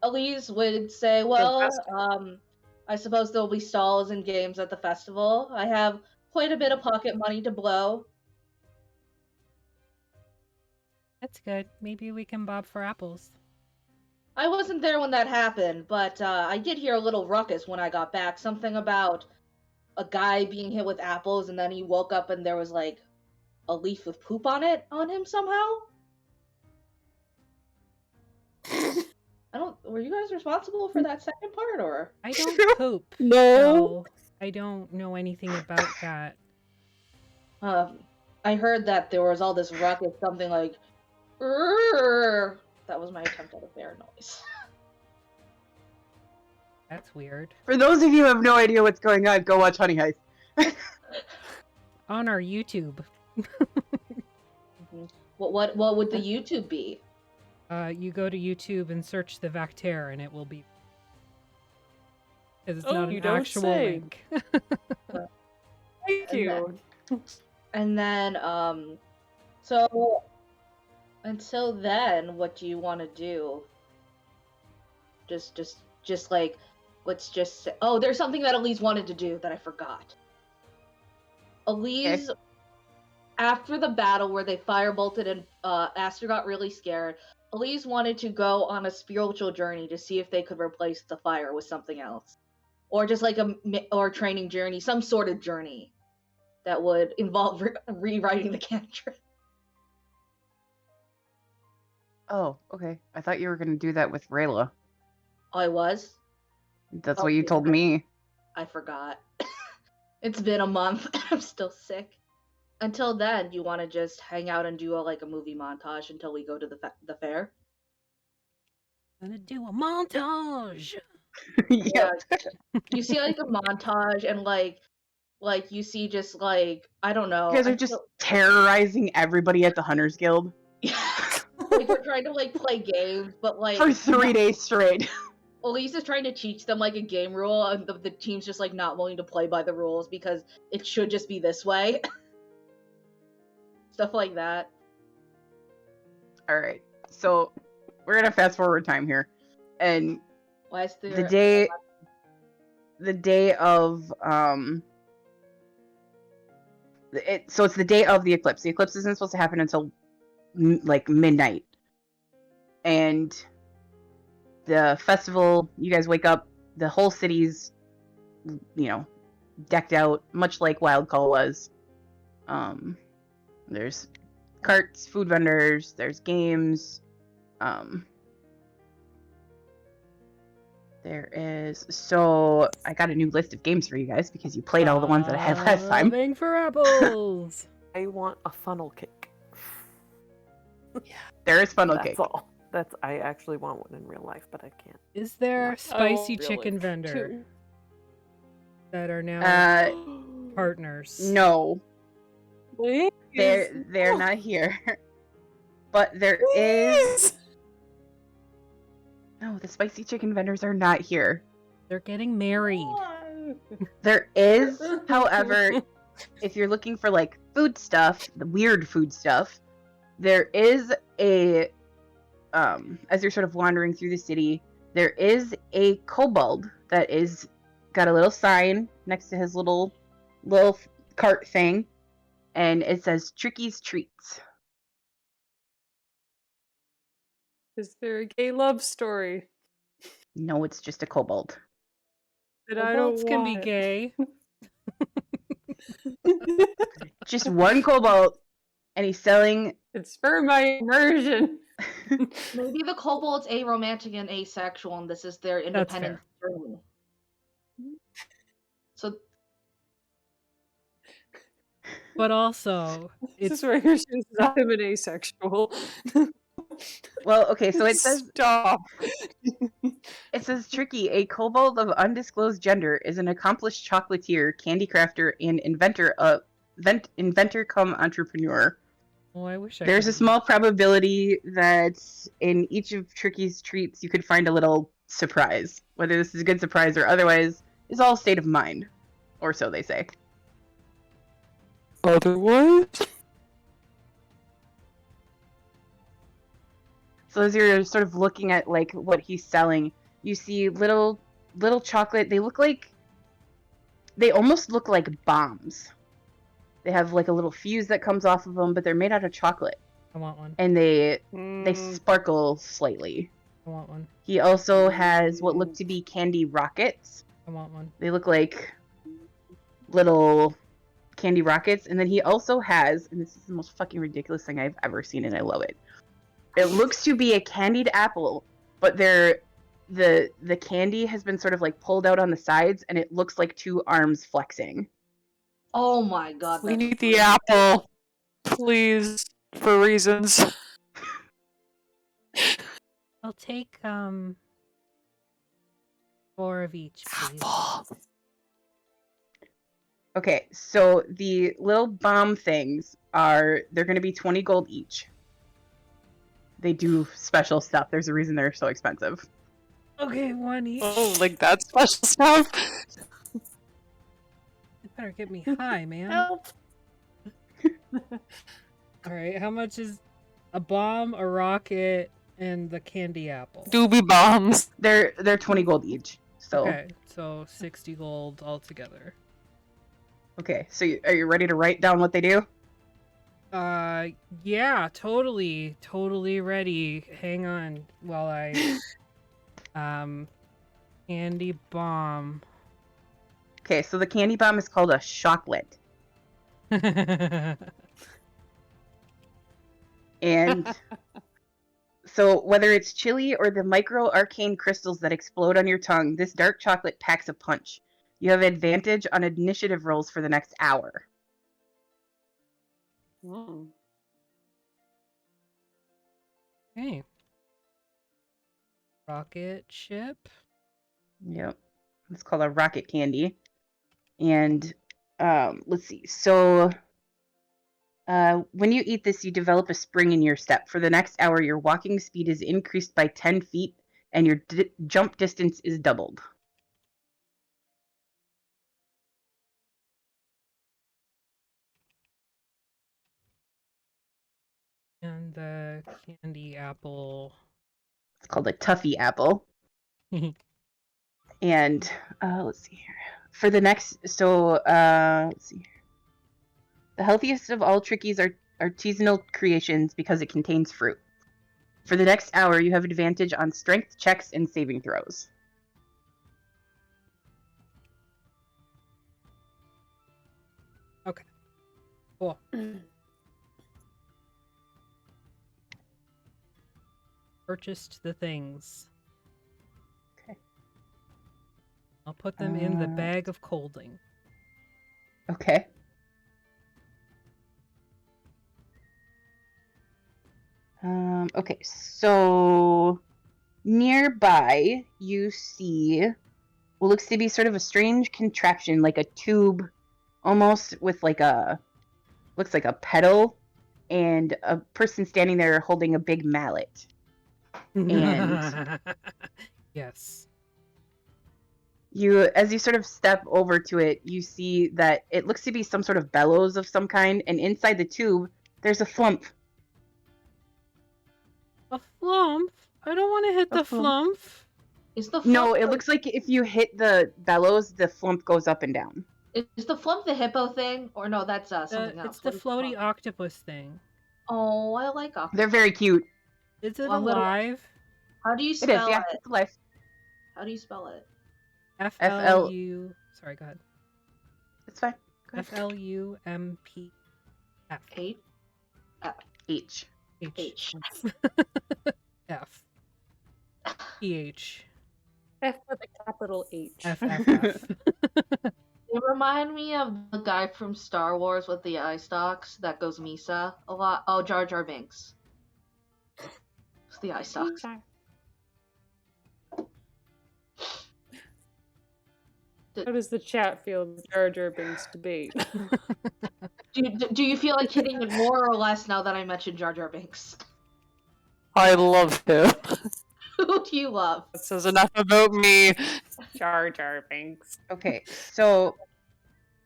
Elise would say, well, I suppose there'll be stalls and games at the festival. I have quite a bit of pocket money to blow. That's good. Maybe we can bob for apples. I wasn't there when that happened, but I did hear a little ruckus when I got back. Something about a guy being hit with apples, and then he woke up and there was like a leaf with poop on him somehow. Were you guys responsible for that second part, or? I don't poop. No. I don't know anything about that. I heard that there was all this ruckus, something like, "Urgh." That was my attempt at a bear noise. That's weird. For those of you who have no idea what's going on, go watch Honey Heist. On our YouTube. What would the YouTube be? You go to YouTube and search the Vactaire, and it will be. Because it's not an actual link. Thank you. And then, so until then, what do you want to do? Just like, let's just say, oh, there's something that Elise wanted to do that I forgot. Elise, after the battle where they firebolted and Aster got really scared, Elise wanted to go on a spiritual journey to see if they could replace the fire with something else. Or just like or training journey, some sort of journey that would involve rewriting the cantrip. Oh, okay. I thought you were going to do that with Rayla. I was? That's what you told me. I forgot. It's been a month. I'm still sick. Until then, you want to just hang out and do a movie montage until we go to the fair? Gonna do a montage! Yeah. You see a montage and you see just I don't know. You guys are just terrorizing everybody at the Hunters Guild. We're trying to play games, but for 3 days straight. Elise is trying to teach them a game rule, and the team's just not willing to play by the rules because it should just be this way. Stuff like that. Alright, so we're gonna fast forward time here. And Why is there... the day of so it's the day of the eclipse. The eclipse isn't supposed to happen until midnight. And the festival, you guys wake up, the whole city's decked out, much like Wild Call was. There's carts, food vendors, there's games. There is... So, I got a new list of games for you guys because you played all the ones that I had last time. Bobbing for apples! I want a funnel cake. Yeah, there is funnel cake. That's all. I actually want one in real life, but I can't. Is there spicy chicken vendor that are now partners? No. They're not here. But there is... No, the spicy chicken vendors are not here. They're getting married. There is, however, if you're looking for like food stuff, the weird food stuff, there is a as you're sort of wandering through the city, there is a kobold that is got a little sign next to his little cart thing, and it says Tricky's Treats. Is there a gay love story? No, it's just a kobold. That I don't Kobolds can be want. gay. Just one kobold, and he's selling. It's for my immersion. Maybe the kobold's aromantic and asexual, and this is their independent journey. So, But also, this is where you're just not even asexual. Well, okay, so it says stop. It says Tricky, a kobold of undisclosed gender, is an accomplished chocolatier, candy crafter, and inventor cum entrepreneur. Oh, I wish There's a small probability that in each of Tricky's treats you could find a little surprise. Whether this is a good surprise or otherwise is all state of mind. Or so they say. Otherwise? So as you're sort of looking at like what he's selling, you see little chocolate. They almost look like bombs. They have like a little fuse that comes off of them, but they're made out of chocolate. I want one. And they sparkle slightly. I want one. He also has what look to be candy rockets. I want one. They look like little candy rockets. And then he also has, and this is the most fucking ridiculous thing I've ever seen, and I love it. It looks to be a candied apple, but the candy has been sort of like pulled out on the sides, and it looks like two arms flexing. oh my god. We need the apple, please, for reasons. I'll take 4 of each, please. Apple. Okay, so the little bomb things they're going to be 20 gold each. They do special stuff. There's a reason they're so expensive. Okay, 1 each. Oh, like that special stuff? You better get me high, man. Help. Alright, how much is a bomb, a rocket, and the candy apple? Doobie bombs. They're 20 gold each. So Okay, so 60 gold altogether. Okay, so are you ready to write down what they do? Yeah, totally ready. Hang on while I, candy bomb. Okay, so the candy bomb is called a chocolate. And so whether it's chili or the micro arcane crystals that explode on your tongue, this dark chocolate packs a punch. You have advantage on initiative rolls for the next hour. Oh. Okay. Rocket ship. Yep. It's called a rocket candy. And let's see. So when you eat this, you develop a spring in your step. For the next hour, your walking speed is increased by 10 feet and your jump distance is doubled. And the candy apple. It's called a toffee apple. And let's see here. For the next, let's see here. The healthiest of all Trickies are artisanal creations because it contains fruit. For the next hour, you have advantage on strength checks and saving throws. Okay. Cool. Purchased the things. Okay. I'll put them in the bag of colding. Okay. Okay, so nearby you see what looks to be sort of a strange contraption, like a tube, almost with looks like a pedal, and a person standing there holding a big mallet. And yes. As you sort of step over to it, you see that it looks to be some sort of bellows of some kind, and inside the tube, there's a flump. A flump? I don't want to hit the flump. Is the flump No, it looks like if you hit the bellows, the flump goes up and down. Is the flump the hippo thing? Or no, that's something else. It's the floaty octopus thing. Oh, I like octopus. They're very cute. Is it alive? How do you spell it? It is, yeah, it's alive. How do you spell it? FLU. Sorry, go ahead. It's fine. FLUMP. H. H. H. F. PH. F with a capital H. F. It remind me of the guy from Star Wars with the eye stalks that goes Misa a lot. Oh, Jar Jar Binks. It's the eye stalks. How does the chat feel the Jar Jar Binks debate? Do you feel like hitting it more or less now that I mentioned Jar Jar Binks? I love him. Who do you love? That says enough about me. Jar Jar Binks. Okay, so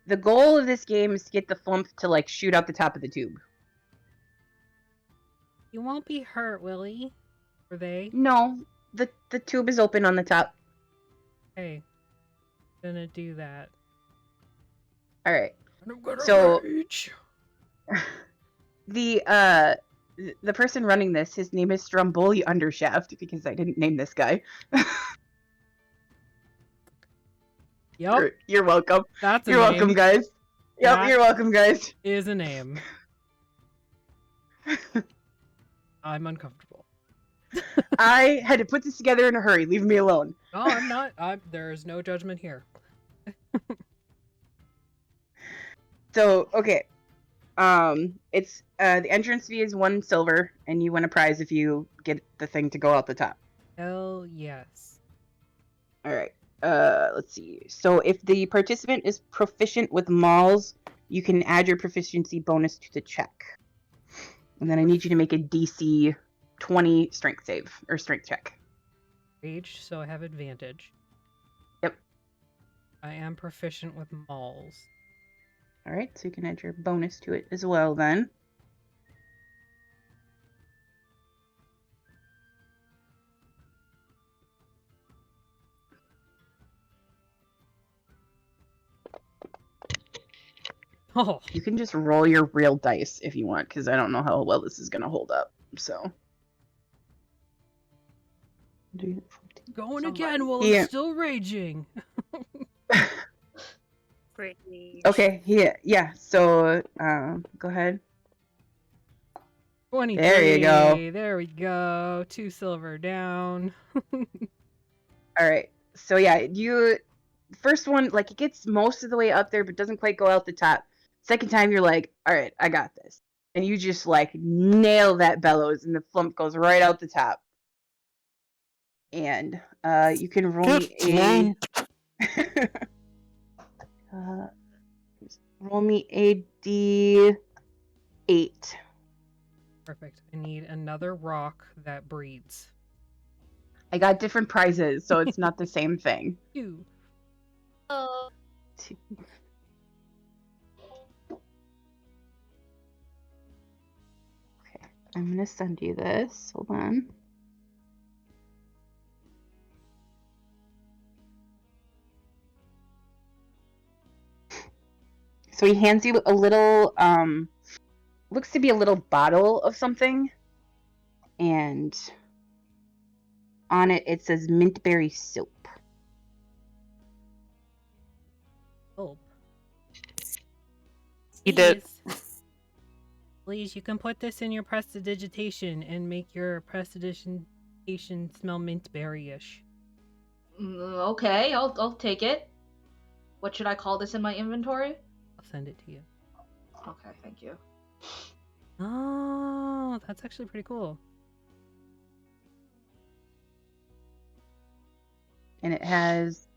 the goal of this game is to get the flump to like shoot out the top of the tube. You won't be hurt, Willie. Or they? No, the tube is open on the top. Hey, gonna do that. All right. I'm gonna So rage. the person running this, his name is Stromboli Undershaft because I didn't name this guy. Yep. You're welcome. That's a You're name. welcome, guys. Yep, That you're welcome, guys. Is a name. I'm uncomfortable. I had to put this together in a hurry. Leave me alone. No, I'm not. There's no judgment here. So, okay. It's the entrance fee is 1 silver, and you win a prize if you get the thing to go out the top. Hell yes. All right. Let's see. So if the participant is proficient with mauls, you can add your proficiency bonus to the check. And then I need you to make a DC 20 strength save or strength check. Rage, so I have advantage. Yep. I am proficient with mauls. All right, so you can add your bonus to it as well then. Oh. You can just roll your real dice if you want, because I don't know how well this is going to hold up. So. Going again while I'm still raging. Okay, yeah. So, go ahead. 23. There you go. There we go. 2 silver down. All right. So yeah, first one, like, it gets most of the way up there, but doesn't quite go out the top. Second time, you're like, all right, I got this. And you just, like, nail that bellows, and the flump goes right out the top. And you can roll me a... roll me a D8. Perfect. I need another rock that breeds. I got different prizes, so it's not the same thing. 2. Two. Okay, I'm gonna send you this. Hold on. So he hands you a little, looks to be a little bottle of something, and on it, it says mintberry soap. Soap. He did. Please, you can put this in your prestidigitation and make your prestidigitation smell mintberry-ish. Okay, I'll take it. What should I call this in my inventory? I'll send it to you. Okay, thank you. Oh, that's actually pretty cool. And it has,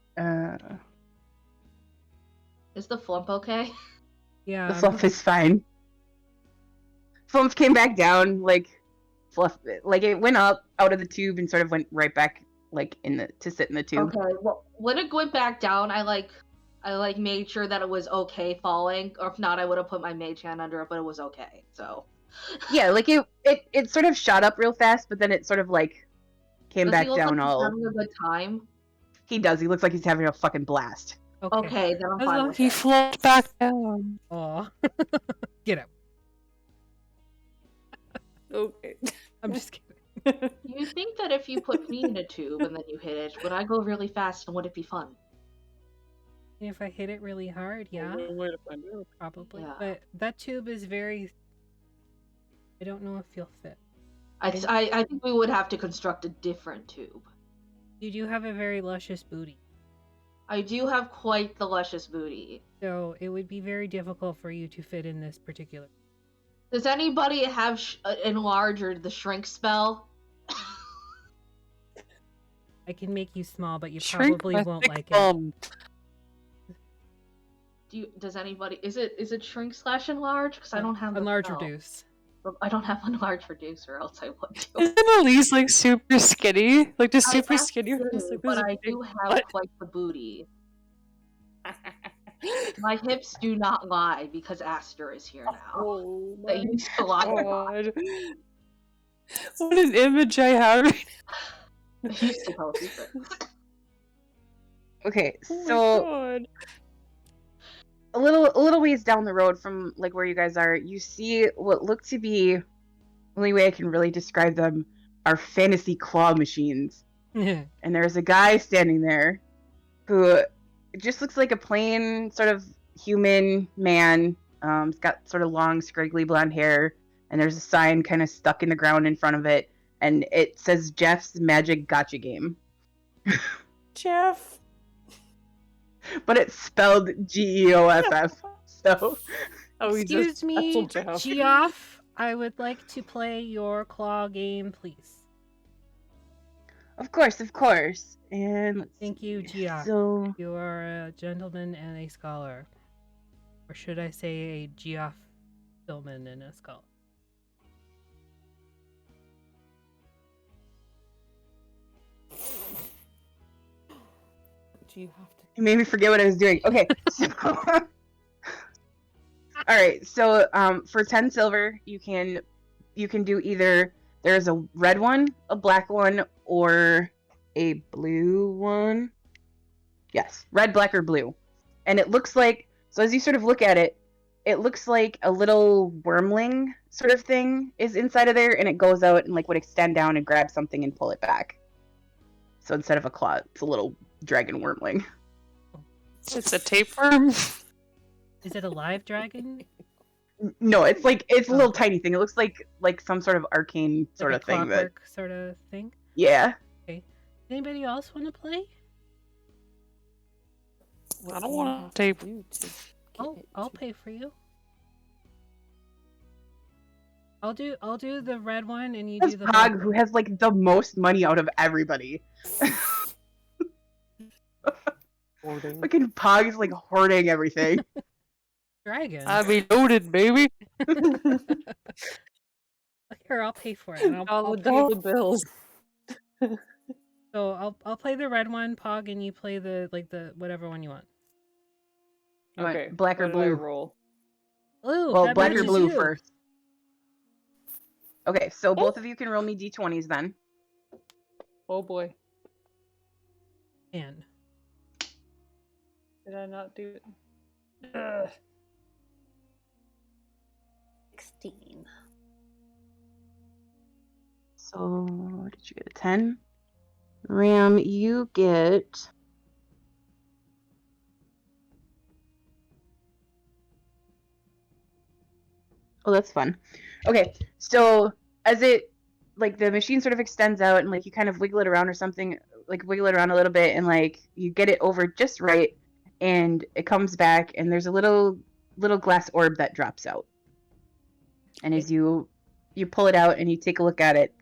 Is the flump okay? Yeah. the fluff is fine. Flump came back down, like, fluff, like, it went up out of the tube and sort of went right back to sit in the tube. Okay, well, when it went back down, I made sure that it was okay falling, or if not, I would have put my mage hand under it, but it was okay. So yeah, like it sort of shot up real fast, but then it sort of like came back down. Like all he's having a good time? He does. He looks like he's having a fucking blast. Okay, then I'm fine with he it. flopped back down. Aw. Get out. Okay. I'm just kidding. You think that if you put me in a tube and then you hit it, would I go really fast and would it be fun? If I hit it really hard, yeah, Way to find out. probably. Yeah. But that tube is very... I don't know if you'll fit. I think we would have to construct a different tube. You do have a very luscious booty. I do have quite the luscious booty. So it would be very difficult for you to fit in this particular... Does anybody have enlarge or the shrink spell? I can make you small, but you Shrink probably my won't thick like bum. Does anybody... Is it shrink / enlarge? Because I don't have the enlarge, spell. reduce. I don't have enlarge reduce, or else I would do. Isn't Elise like super skinny? Like just super I skinny? am Like, skinny, there's but a I big do have butt. quite the booty. My hips do not lie because Aster is here now. Oh They my used to lie a lot. god. What an image I have right They used to tell secrets. Okay, now. so Oh my god. a little ways down the road from like where you guys are, you see what look to be, the only way I can really describe them, are fantasy claw machines. And there's a guy standing there who just looks like a plain sort of human man. He's got sort of long, scraggly blonde hair, and there's a sign kind of stuck in the ground in front of it, and it says Jeff's Magic Gotcha Game. Jeff. But it's spelled Geoff. So, Oh, he's a Excuse me, special Jeff. Geoff. I would like to play your claw game, please. of course. And let's Thank you, see. Geoff. So, You are a gentleman and a scholar. Or should I say a Geoff Stillman and a scholar? Do you have to? you made me forget what I was doing. Okay. So, all right. So, for 10 silver, you can do either. There's a red one, a black one, or a blue one. Yes, red, black, or blue. And it looks like, so as you sort of look at it, it looks like a little wormling sort of thing is inside of there, and it goes out and like would extend down and grab something and pull it back. So instead of a claw, it's a little dragon wormling. It's a tapeworm. Is it a live dragon? No, it's a little tiny thing. It looks like some sort of arcane sort Like of a thing. That, clockwork sort of thing? yeah. Anybody else want to play? I don't want to tape. I'll pay for you. I'll do the red one and you That's do the Pog, black. who has like the most money out of everybody. Hoarding. Fucking Pog's like hoarding everything. Dragon. I be loaded, baby. Here, I'll pay for it. And I'll Dollar pay. bills. So I'll play the red one, Pog, and you play the whatever one you want. You want Okay. black or what do I blue? roll? Blue. Well, that black or matches blue you. first. Okay, so both of you can roll me d20s then. Oh boy. And Did I not do it? Ugh. 16. So, what did you get? A 10? Ram, you get... Oh, that's fun. Okay, so as it, like, the machine sort of extends out and, like, you kind of wiggle it around or something, like, wiggle it around a little bit and, like, you get it over just right and it comes back and there's a little glass orb that drops out. And as you pull it out and you take a look at it,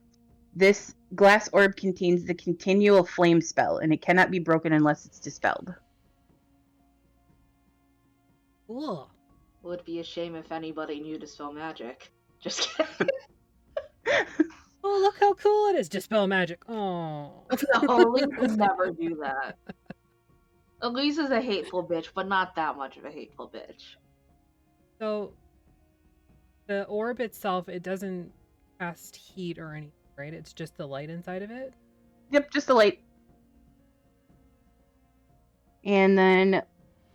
this glass orb contains the continual flame spell, and it cannot be broken unless it's dispelled. cool. Would be a shame if anybody knew to spell magic. Just kidding. Oh, look how cool it is! Dispel magic. Oh. No, Elise would never do that. Elise is a hateful bitch, but not that much of a hateful bitch. So, the orb itself, it doesn't cast heat or anything, right? It's just the light inside of it? Yep, just the light. And then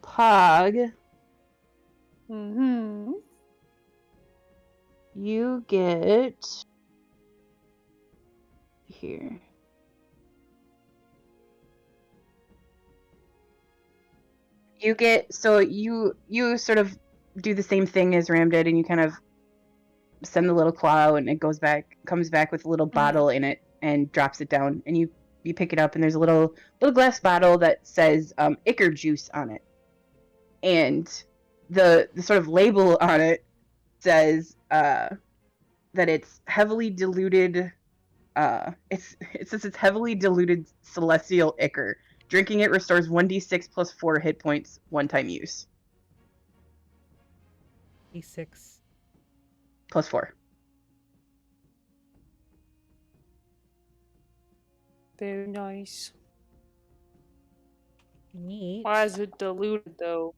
Pog. Mm-hmm. You get here. You get you sort of do the same thing as Ram did, and you kind of send the little claw out, and it comes back with a little bottle in it, and drops it down, and you pick it up, and there's a little glass bottle that says Ichor juice on it, and the sort of label on it says that it's heavily diluted. It says it's heavily diluted celestial ichor. Drinking it restores 1d6 plus 4 hit points one-time use. D6 plus 4. Very nice. Neat. Why is it diluted though?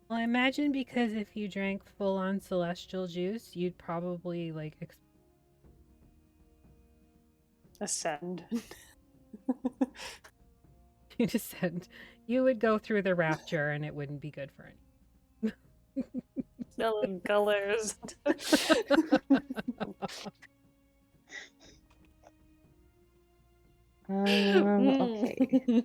Well, I imagine because if you drank full-on celestial juice, you'd probably like Ascend. you descend. You would go through the rapture, and it wouldn't be good for any. Smelling colors. Okay.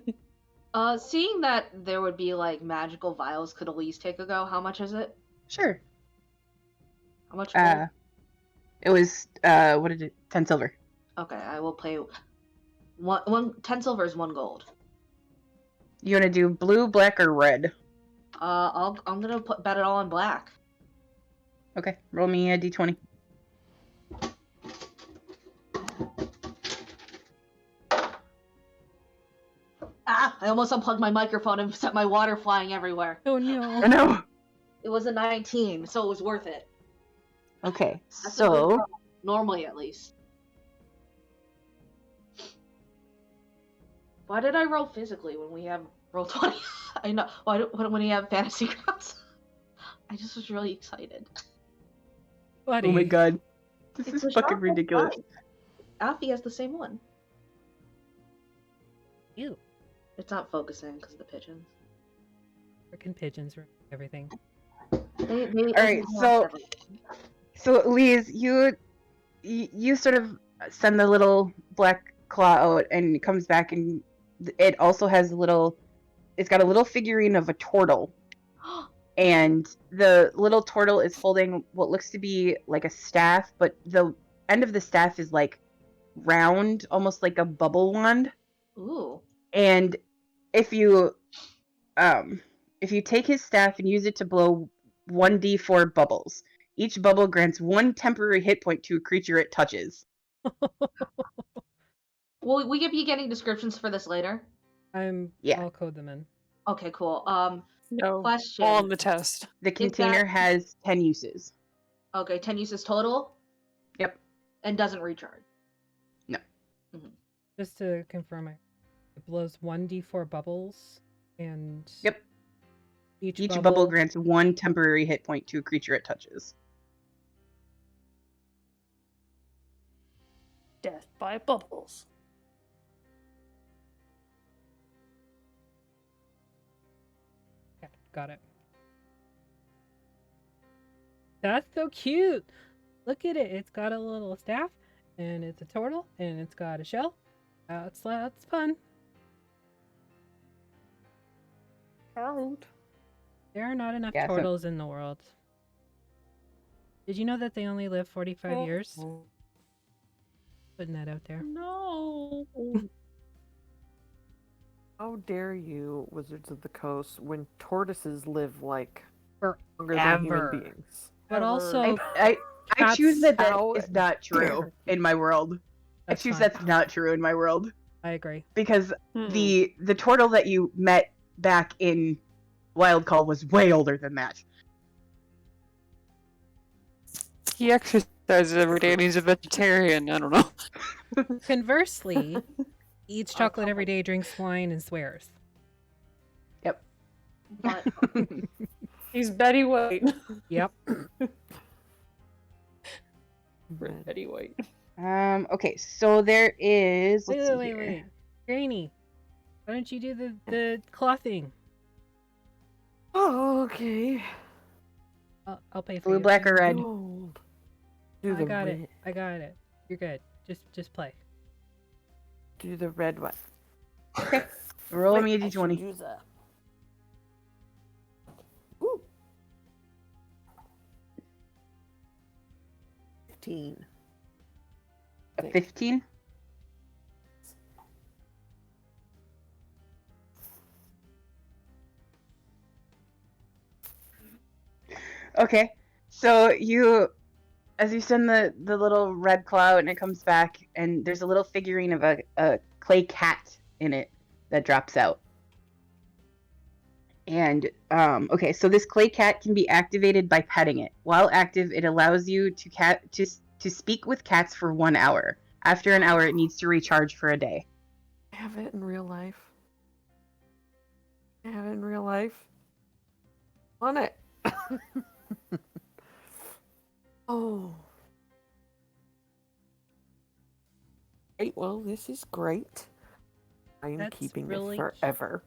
Seeing that there would be like magical vials, could Elise take a go? How much is it? Sure. How much gold? It was what did it? 10 silver. Okay, I will pay 10 silver is 1 gold. You want to do blue, black, or red? I'm gonna bet it all on black. Okay, roll me a d20. Ah! I almost unplugged my microphone and set my water flying everywhere. Oh no! Oh no! It was a 19, so it was worth it. Okay, That's so a good roll, normally at least. Why did I roll physically when we have roll 20? I know. When we have fantasy grounds? I just was really excited. Buddy. oh my god, this It's is a fucking shot ridiculous. that's fine. Alfie has the same one. Ew. It's not focusing because of the pigeons. Frickin' pigeons ruin everything. They Alright, so Lise, you sort of send the little black claw out, and it comes back, and it also has it's got a little figurine of a turtle, and the little turtle is holding what looks to be like a staff, but the end of the staff is like round, almost like a bubble wand. Ooh. And if you take his staff and use it to blow 1d4 bubbles, each bubble grants 1 temporary hit point to a creature it touches. Will we be getting descriptions for this later? I'll code them in. Okay, cool. No. Question. All on the test. The container has 10 uses. Okay, 10 uses total? Yep. And doesn't recharge? No. Mm-hmm. Just to confirm, it blows 1d4 bubbles, and Yep. Each bubble grants 1 temporary hit point to a creature it touches. Death by bubbles. Okay, got it. That's so cute. Look at it. It's got a little staff, and it's a turtle, and it's got a shell. That's fun. Count. There are not enough turtles in the world. Did you know that they only live 45 years? Putting that out there. No. How dare you, Wizards of the Coast, when tortoises live like longer than Forever. human beings? But also, I choose that how is not true in my world. That's I choose fine. that's not true in my world. I agree. Because the turtle that you met back in Wild Call was way older than that. He actually Says every day and he's a vegetarian. I don't know. Conversely, eats chocolate every day, drinks wine, and swears. Yep. But He's Betty White. Yep. Betty White. Okay, so there is. Let's see Wait. here. Granny, why don't you do the clothing? Oh, okay. I'll pay for Blue, you. black, or red? Gold. I got it. I got it. You're good. Just play. Do the red one. Okay. Roll me a I should d20. use that. Ooh. 15. A 15? Okay, so as you send the little red cloud and it comes back, and there's a little figurine of a clay cat in it that drops out. And, okay, so this clay cat can be activated by petting it. While active, it allows you to speak with cats for 1 hour. After an hour, it needs to recharge for a day. I have it in real life. On it. Oh. Great. Well, this is great. I am That's keeping really it forever.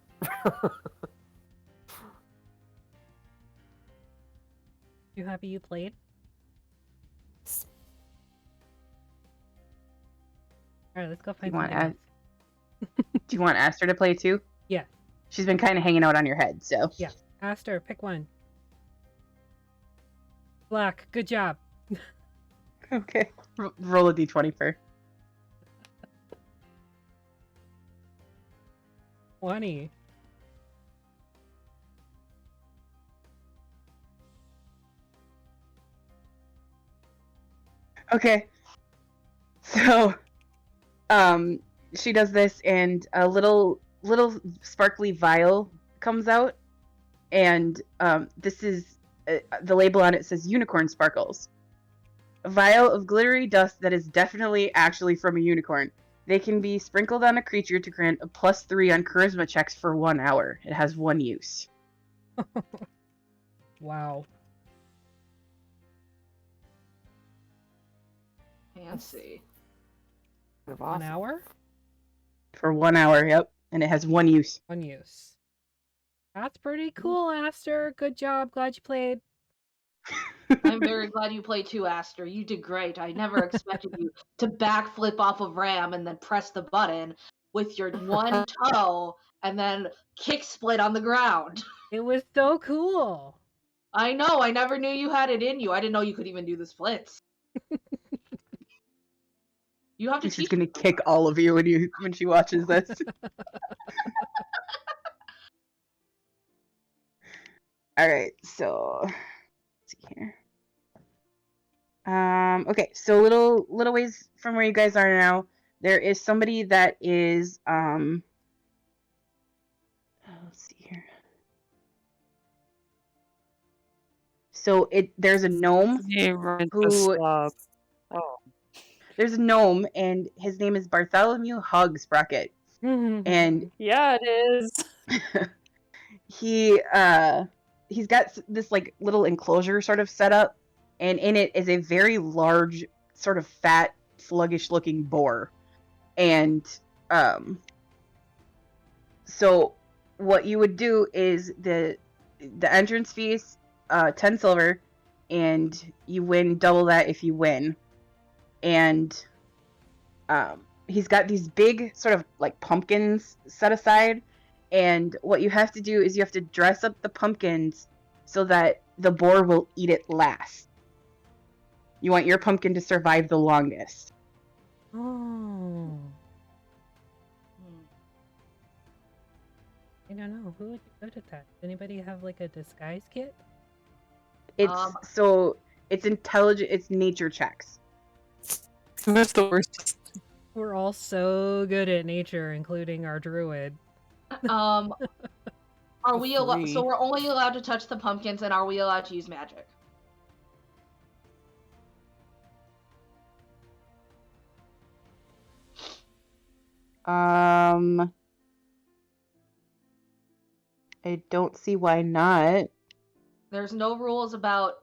You happy you played? All right, let's go find something else. Do you want Aster to play too? Yeah. She's been kind of hanging out on your head, so. Yeah. Aster, pick one. Black, good job. Okay. Roll a d20 first. 20. Okay. So, she does this, and a little sparkly vial comes out, and this is the label on it says unicorn sparkles. A vial of glittery dust that is definitely actually from a unicorn. They can be sprinkled on a creature to grant a +3 on charisma checks for 1 hour. It has 1 use. Wow. fancy. 1 hour? For 1 hour, yep. And it has 1 use. 1 use. That's pretty cool, Aster. Good job. Glad you played. I'm very glad you played too, Aster. You did great. I never expected you to backflip off of Ram and then press the button with your one toe and then kick split on the ground. It was so cool. I know. I never knew you had it in you. I didn't know you could even do the splits. You have to She's teach gonna me. kick all of you when she watches this. All right, so let's see here. Okay, so little ways from where you guys are now, there is somebody that is let's see here. So there's a gnome who there's a gnome, and his name is Bartholomew Hug Sprocket. And yeah, it is. He's got this like little enclosure sort of set up, and in it is a very large, sort of fat, sluggish looking boar. And so what you would do is the entrance fee is 10 silver, and you win double that if you win. And he's got these big sort of like pumpkins set aside, and what you have to do is you have to dress up the pumpkins so that the boar will eat it last. You want your pumpkin to survive the longest. Oh. I don't know. Who would be good at that? Anybody have like a disguise kit? It's intelligent. It's nature checks. That's the worst. We're all so good at nature, including our druid. Are we allowed? So we're only allowed to touch the pumpkins, and are we allowed to use magic? I don't see why not. There's no rules about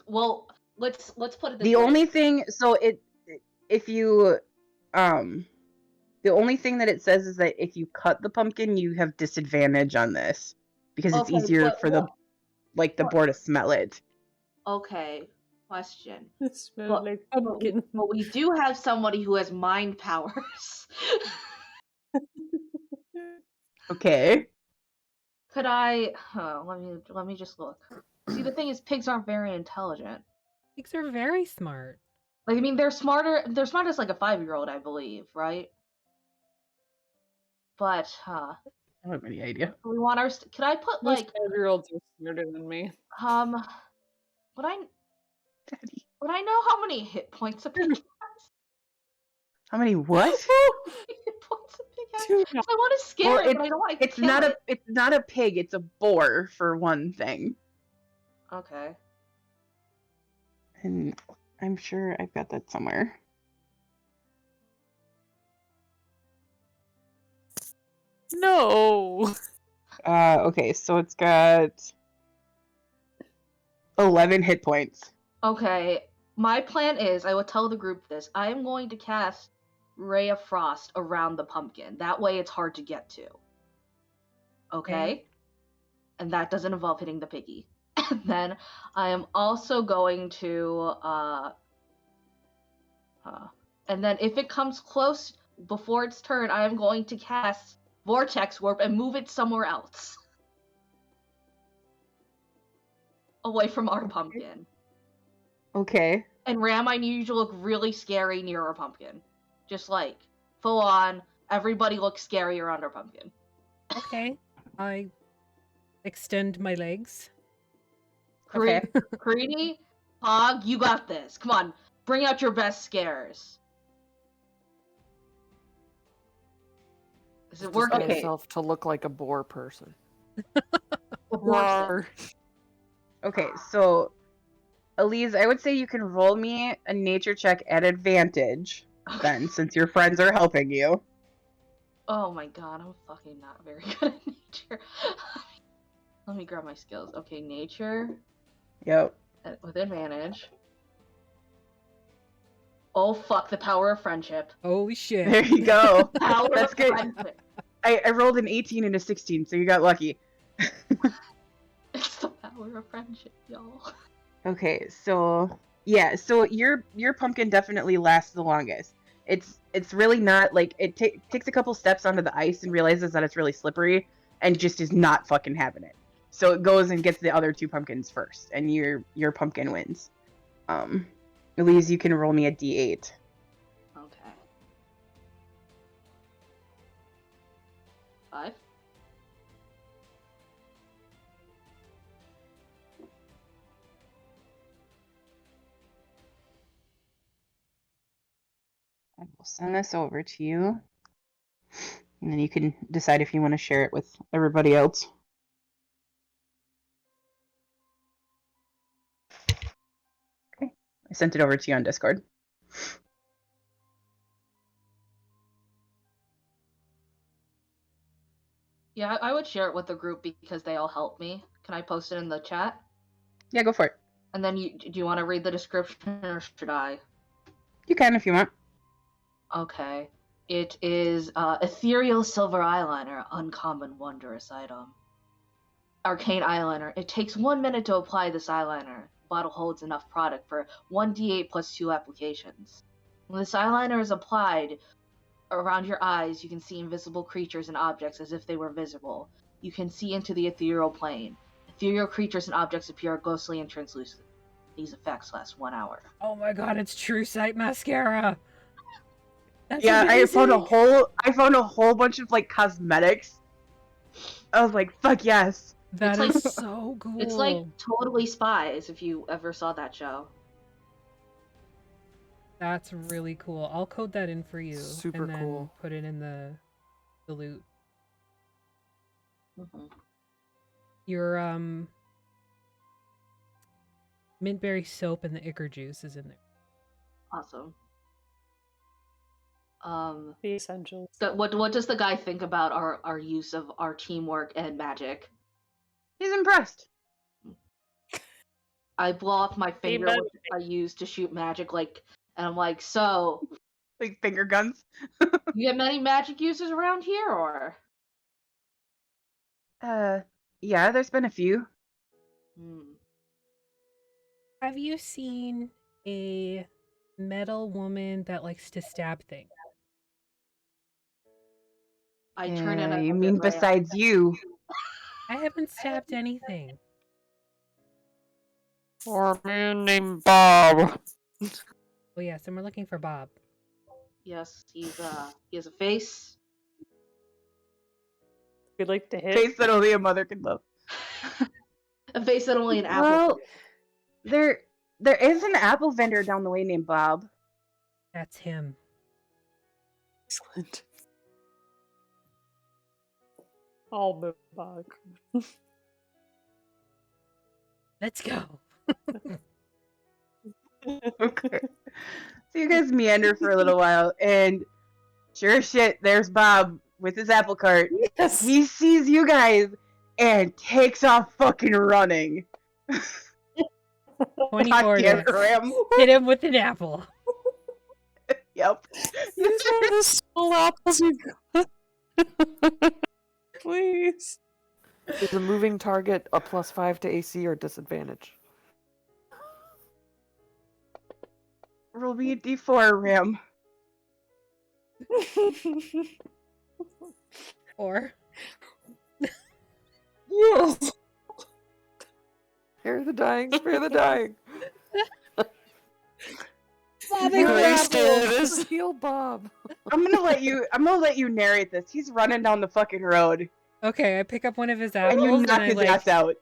let's put it this The way. only thing, so if you the only thing that it says is that if you cut the pumpkin, you have disadvantage on this because it's easier for the boar to smell it. Okay, question. It smells like pumpkin. But we do have somebody who has mind powers. Okay. Could I? Let me just look. See, the thing is, pigs aren't very intelligent. Pigs are very smart. Like, I mean, they're smarter. They're smart as like a 5-year-old, I believe, right? But I don't have any idea. we want our. Could I put Most 5-year-olds are smarter than me. Would I know how many hit points a pig has? How many what? Hit points a pig has? I want to scare it, but I don't want to kill it. It's not a pig. It's a boar for one thing. Okay. And I'm sure I've got that somewhere. No. Okay, so it's got 11 hit points. Okay, my plan is, I will tell the group this, I am going to cast Ray of Frost around the pumpkin. That way it's hard to get to. Okay? And that doesn't involve hitting the piggy. And then I am also going to, and then if it comes close before its turn, I am going to cast Vortex Warp and move it somewhere else. Away from our pumpkin. Okay. And Ram, I need you to look really scary near our pumpkin. Just like, full on, everybody looks scary around our pumpkin. Okay. I extend my legs. Okay. Creedy, Hog, you got this. Come on, bring out your best scares. Is it working? Get yourself to look like a boar person. Okay, so Elise, I would say you can roll me a nature check at advantage then, since your friends are helping you. Oh my god, I'm fucking not very good at nature. Let me grab my skills. Okay, nature. Yep. With advantage. Oh fuck, the power of friendship. Holy shit. There you go. Power That's of good. friendship. I rolled an 18 and a 16, so you got lucky. It's the power of friendship, y'all. Okay, so yeah, so your pumpkin definitely lasts the longest. It's really not like it takes a couple steps onto the ice and realizes that it's really slippery and just is not fucking having it. So it goes and gets the other two pumpkins first, and your pumpkin wins. Elise, you can roll me a d8. Okay. 5. I will send this over to you, and then you can decide if you want to share it with everybody else. Okay, I sent it over to you on Discord. Yeah, I would share it with the group because they all helped me. Can I post it in the chat? Yeah, go for it. And then do you want to read the description or should I? You can if you want. Okay. It is ethereal silver eyeliner, uncommon wondrous item. Arcane eyeliner. It takes 1 minute to apply this eyeliner. The bottle holds enough product for 1d8 plus 2 applications. When this eyeliner is applied around your eyes, you can see invisible creatures and objects as if they were visible. You can see into the ethereal plane. Ethereal creatures and objects appear ghostly and translucent. These effects last 1 hour. Oh my god, it's True Sight mascara. That's yeah, amazing. I found a whole bunch of like cosmetics. I was like, fuck yes. That is so cool. It's like Totally Spies, if you ever saw that show. That's really cool. I'll code that in for you. Super and then cool. Put it in the loot. Mm-hmm. Your mintberry soap and the ichor juice is in there. Awesome. The essentials. What does the guy think about our use of our teamwork and magic? He's impressed. I blow off my finger, which I use to shoot magic, and I'm like, so... Like finger guns? You get many magic users around here, or...? Yeah, there's been a few. Have you seen a metal woman that likes to stab things? I turn it. You mean besides you? I haven't stabbed anything. Or a man named Bob. Oh yes, and we're looking for Bob. Yes, he has a face. We'd like to hit. Face that only a mother can love. A face that only an apple. Well, there is an apple vendor down the way named Bob. That's him. Excellent. I'll move back. Let's go. Okay. So you guys meander for a little while, and sure as shit, there's Bob with his apple cart. Yes. He sees you guys and takes off fucking running. 24 God damn it, Ram. Hit him with an apple. Yep. These are the small apples you got. Please. Is a moving target a +5 to AC or disadvantage? Roll me a d4, Ram. Or Yes. Spare the dying. Spare the dying. Bobbing for apples. Heal Bob. I'm gonna let you narrate this. He's running down the fucking road. Okay, I pick up one of his apples And you knock I his ass out.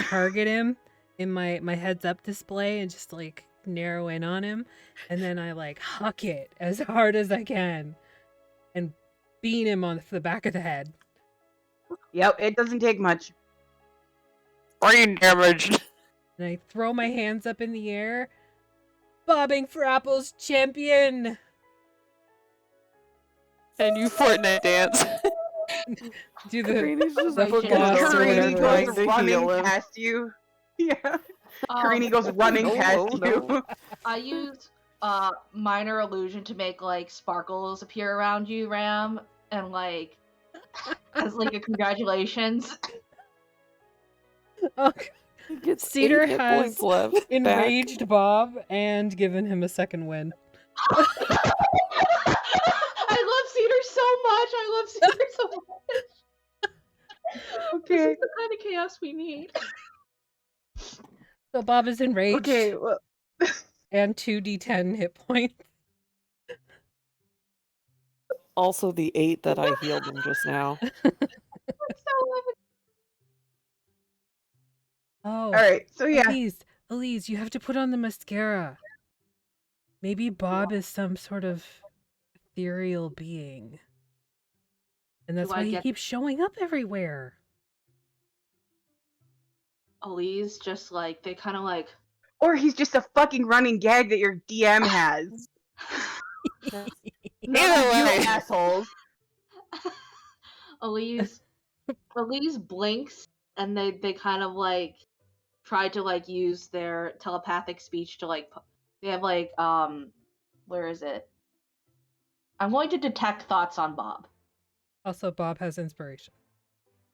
target him in my heads up display and just narrow in on him, and then I huck it as hard as I can and beat him on the back of the head. Yep, it doesn't take much. Brain damage. And I throw my hands up in the air. Bobbing for apples, champion! And you Fortnite dance. Do the Karini's just the looking floss at or Karini whatever. goes running past you. Yeah. Karini goes running past you. I use minor illusion to make sparkles appear around you, Ram, and as a congratulations. Okay. Gets Cedar 8 hit has points left. enraged Bob and given him a second win. I love Cedar so much. I love Cedar so much. Okay. This is the kind of chaos we need. So Bob is enraged. Okay, well... and 2d10 hit points. Also the 8 that I healed him just now. Oh. Alright, so yeah. Elise, you have to put on the mascara. Maybe Bob is some sort of ethereal being. And that's why he keeps showing up everywhere. Elise just they kind of Or he's just a fucking running gag that your DM has. Either way, assholes. Elise blinks, and they kind of try to use their telepathic speech to they have where is it? I'm going to detect thoughts on Bob. Also, Bob has inspiration.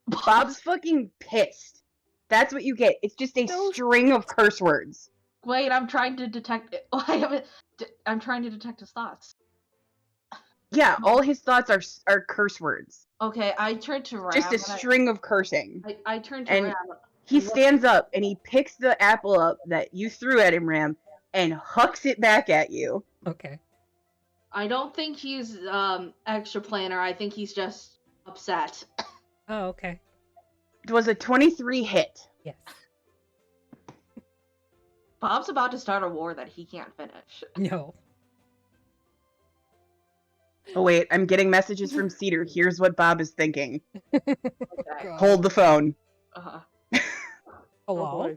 Bob's fucking pissed. That's what you get. It's just a string of curse words. Wait, I'm trying to detect. I'm trying to detect his thoughts. Yeah, all his thoughts are curse words. Okay, I turn to Ram. Just a string of cursing. I turn to Ram. He stands up and he picks the apple up that you threw at him, Ram, and hucks it back at you. Okay. I don't think he's extra planar. I think he's just upset. Oh, okay. It was a 23 hit. Yes. Bob's about to start a war that he can't finish. No. Oh wait, I'm getting messages from Cedar. Here's what Bob is thinking. Okay. Hold the phone. Uh-huh. Hello?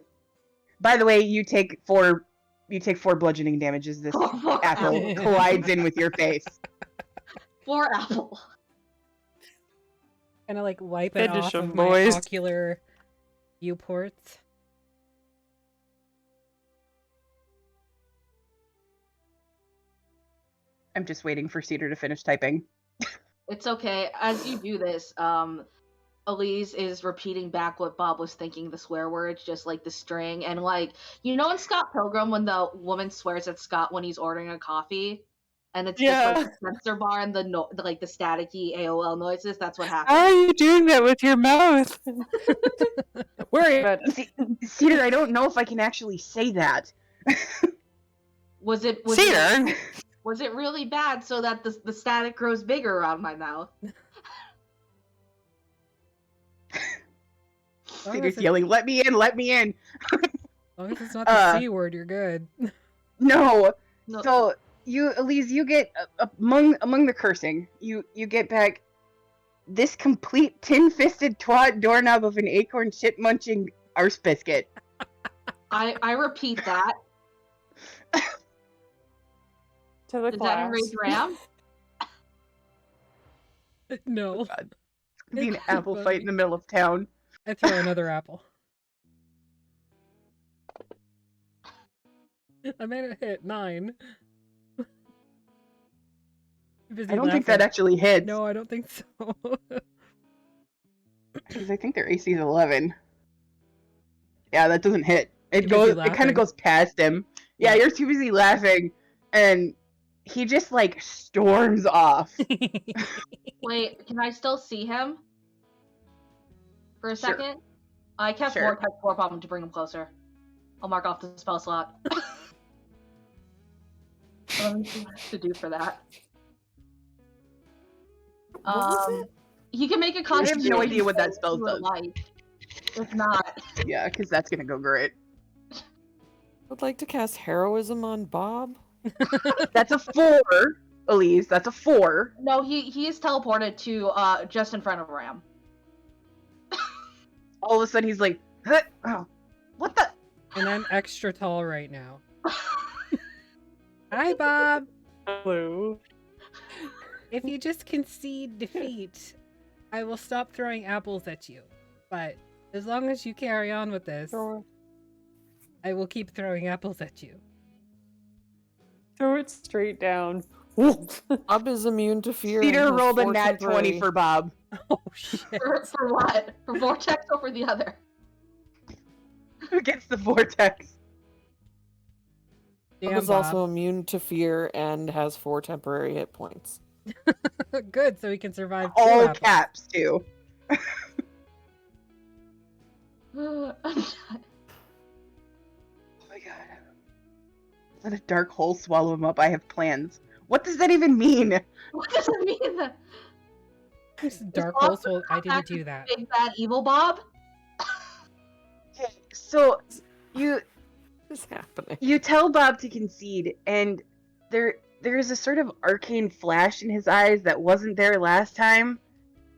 By the way, you take 4 bludgeoning damage as this apple collides in with your face. 4 apple. Kind of like wipe it Finish off 'em, of my boys. ocular viewports. I'm just waiting for Cedar to finish typing. It's okay. As you do this, Elise is repeating back what Bob was thinking, the swear words, just like the string. And like, you know in Scott Pilgrim when the woman swears at Scott when he's ordering a coffee? And it's just like the sensor bar and the staticky AOL noises. That's what happens. How are you doing that with your mouth? Worry about it. Cedar, I don't know if I can actually say that. Was it Cedar? Was it really bad so that the static grows bigger around my mouth? Cedar's yelling, "Let me in! Let me in!" As long as it's not the C word, you're good. No. So Elise, you get among the cursing, you get back this complete tin-fisted twat doorknob of an acorn shit-munching arse biscuit. I repeat that. To the Is class. that enraged Ram? No. Oh, God. It's gonna be an apple fight in the middle of town. I throw another apple. I made it hit 9. I don't think that actually hits. No, I don't think so. Because I think their AC is 11. Yeah, that doesn't hit. It kind of goes past him. Yeah, you're too busy laughing, and he just like storms off. Wait, can I still see him? For a second? Sure. I cast Vortex Warp on him to bring him closer. I'll mark off the spell slot. Let me see what I have to do for that. He can make a constitution. I have no idea what that spell does. If not. Yeah, because that's gonna go great. Would like to cast heroism on Bob. That's a 4, Elise. That's a 4. No, he is teleported to just in front of Ram. All of a sudden, he's like, huh? Oh, what the? And I'm extra tall right now. Hi, Bob. Hello. If you just concede defeat, I will stop throwing apples at you. But as long as you carry on with this, I will keep throwing apples at you. Throw it straight down. Bob is immune to fear. Cedar rolled a nat 20 for Bob. Oh, shit. For what? For Vortex or for the other? Who gets the Vortex? Bob is also immune to fear and has 4 temporary hit points. Good, so he can survive 2 All apples. caps, too. I'm Oh my god. Let a dark hole swallow him up. I have plans. What does that even mean? What does it mean? Dark hole, so I didn't do that. Big bad evil Bob? So, you What's happening? You tell Bob to concede, and there is a sort of arcane flash in his eyes that wasn't there last time.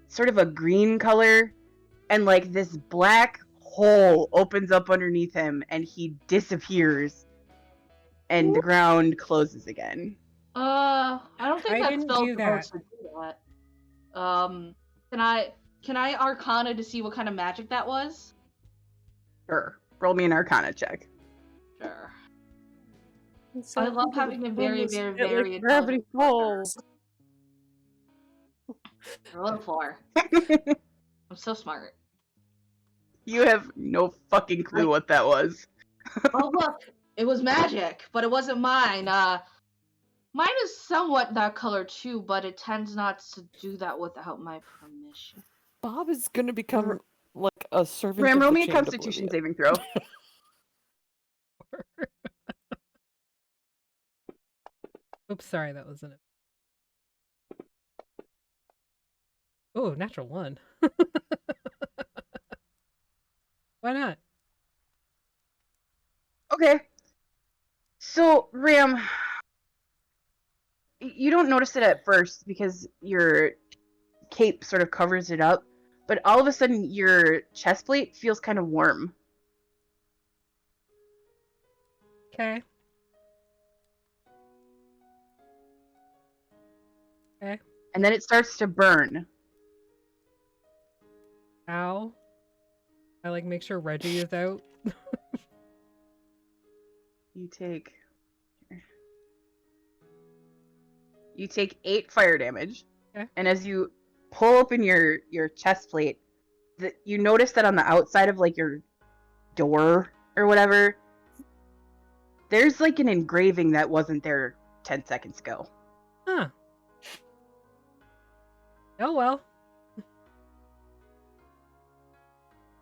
Sort of a green color, and like this black hole opens up underneath him, and he disappears, and the ground closes again. I don't think that spell's supposed to do that. Can I Arcana to see what kind of magic that was? Sure. Roll me an Arcana check. Sure. I love having a very, very, very like gravity falls. Roll 4. I'm so smart. You have no fucking clue what that was. Oh look, it was magic, but it wasn't mine. Mine is somewhat that color too, but it tends not to do that without my permission. Bob is gonna become like a servant. Ram, of roll the me a Chained Constitution Oblivion. saving throw. Oops, sorry, that wasn't it. Oh, natural 1. Why not? Okay. So, Ram, you don't notice it at first because your cape sort of covers it up, but all of a sudden your chest plate feels kind of warm. Okay. Okay. and then it starts to burn. Ow. I like make sure Reggie is out. You take 8 fire damage. Okay. And as you pull open your chest plate, you notice that on the outside of like your door or whatever, there's like an engraving that wasn't there 10 seconds ago. Huh. Oh well.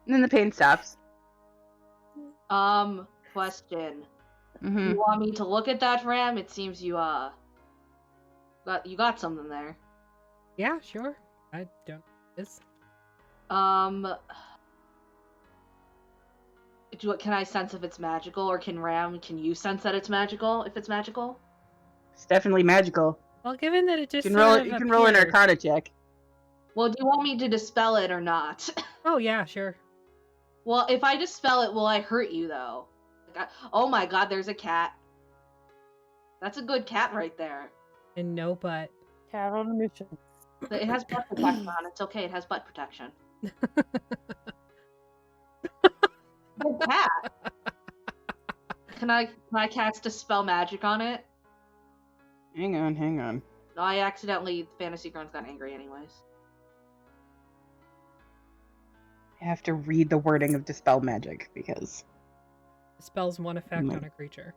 And then the pain stops. Question. Mm-hmm. You want me to look at that, Ram? It seems you got something there. Yeah, sure. I don't. This. Can I sense if it's magical, or can you sense that it's magical? If it's magical, It's definitely magical. Well, given that it just You can roll an Arcana check. Well, do you want me to dispel it or not? Oh yeah, sure. Well, if I dispel it, will I hurt you though? Oh my God, there's a cat. That's a good cat right there. And no butt. Cat on a mission. It has butt protection on. It's okay. It has butt protection. Good cat. Can I cast Dispel Magic on it? Hang on. No, I accidentally. Fantasy Grounds got angry anyways. I have to read the wording of Dispel Magic because Spells one effect on a creature.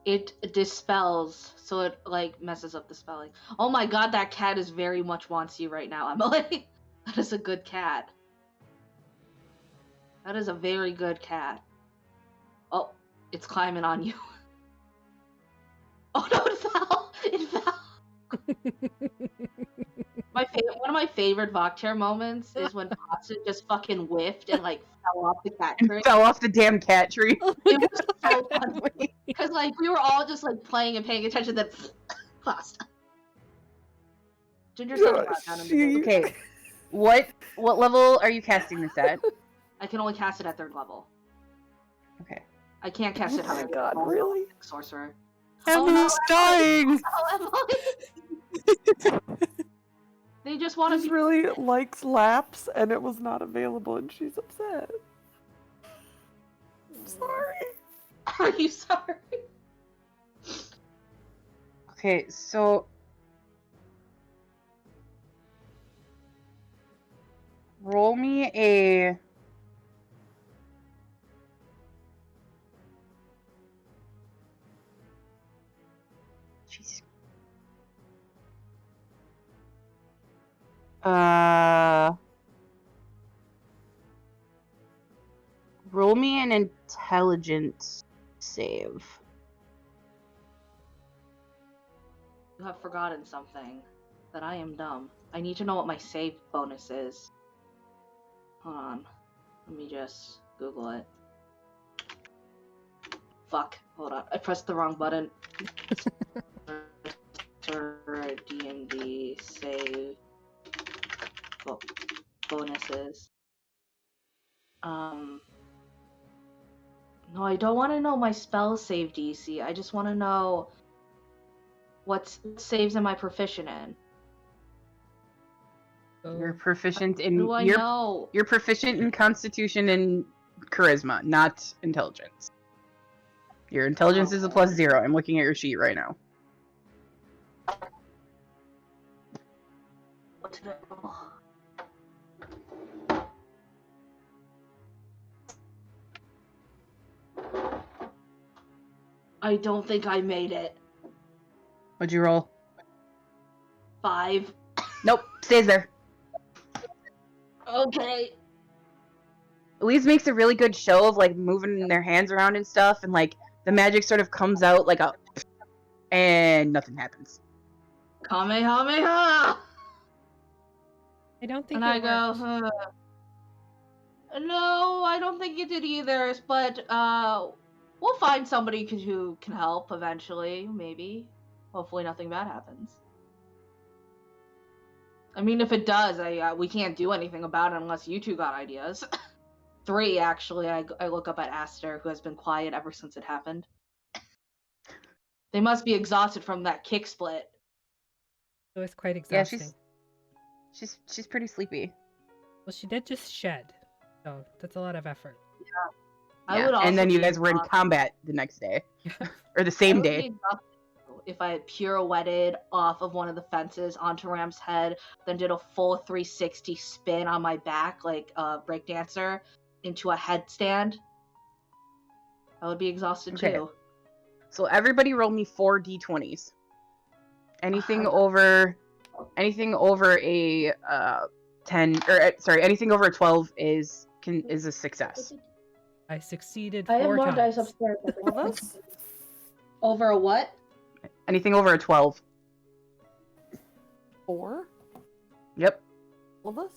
It dispels, so it like messes up the spelling. Oh my God, that cat is very much wants you right now, Emily. That is a good cat. That is a very good cat. Oh, it's climbing on you. Oh no, it fell! It fell! One of my favorite Vokter moments is when Pasta just fucking whiffed and like fell off the cat tree. fell off the damn cat tree. It was so funny because like we were all just like playing and paying attention. Then Pasta. Ginger's down in Okay, what level are you casting this at? I can only cast it at 3rd level. Okay. I can't cast it higher. Oh my God, really? Sorcerer. Emily's dying! Oh, Emily! They just want to She be... really likes laps, and it was not available, and she's upset. I'm sorry. Are you sorry? Okay, so roll me a Jesus. Roll me an intelligence save. You have forgotten something. That I am dumb. I need to know what my save bonus is. Hold on. Let me just Google it. Fuck. Hold on. I pressed the wrong button. D&D save bonuses. No, I don't want to know my spell save DC. I just want to know what saves am I proficient in. You're proficient in. Do I know? You're proficient in Constitution and Charisma, not Intelligence. Your Intelligence is a +0. I'm looking at your sheet right now. What did I roll? I don't think I made it. What'd you roll? 5. Nope, stays there. Okay. Elise makes a really good show of like moving their hands around and stuff, and like the magic sort of comes out like a, and nothing happens. Kamehameha! I don't think. And I go, no, I don't think it did either. But we'll find somebody who can help eventually. Maybe, hopefully, nothing bad happens. I mean, if it does, we can't do anything about it unless you two got ideas. 3, actually. I look up at Aster, who has been quiet ever since it happened. They must be exhausted from that kick split. So it's quite exhausting. Yeah, she's pretty sleepy. Well, she did just shed, so that's a lot of effort. I would also and then you guys were in combat the next day. Or the same day. If I had pirouetted off of one of the fences onto Ram's head, then did a full 360 spin on my back like a breakdancer into a headstand, I would be exhausted too. So everybody roll me 4 d20s. Anything over a 10 or sorry, anything over a 12 is a success. I succeeded 4 times. I have more times. dice upstairs. Over a what? Anything over a 12. 4? Yep. All of us?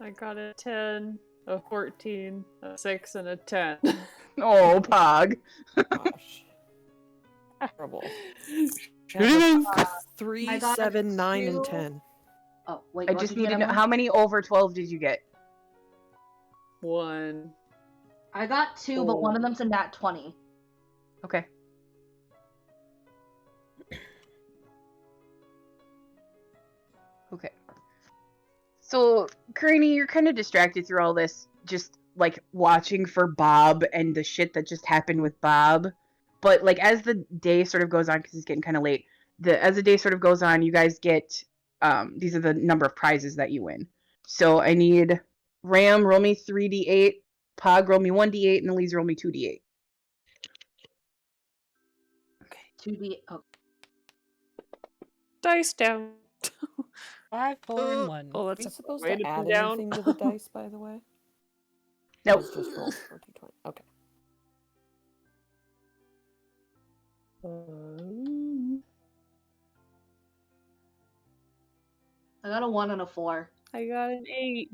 I got a 10, a 14, a 6, and a 10. Oh, Pog. Gosh. Trouble. Should've 3, 7, 9, and 10. Oh, wait. I just need to know how many over 12 did you get? 1. I got 2, but one of them's a nat 20. Okay. Okay. So, Karini, you're kind of distracted through all this, just like watching for Bob and the shit that just happened with Bob. But like as the day sort of goes on, because it's getting kind of late, as the day sort of goes on, you guys get these are the number of prizes that you win. So I need Ram roll me 3d8, Pog roll me 1d8, and Elise roll me 2d8. Okay. 2d. Oh. Dice down. 5, 4, and 1. Oh, Are that's we a supposed way to to add put down. anything to the dice, by the way? Nope. It's just roll 4d20. Okay. I got a 1 and a 4. I got an 8.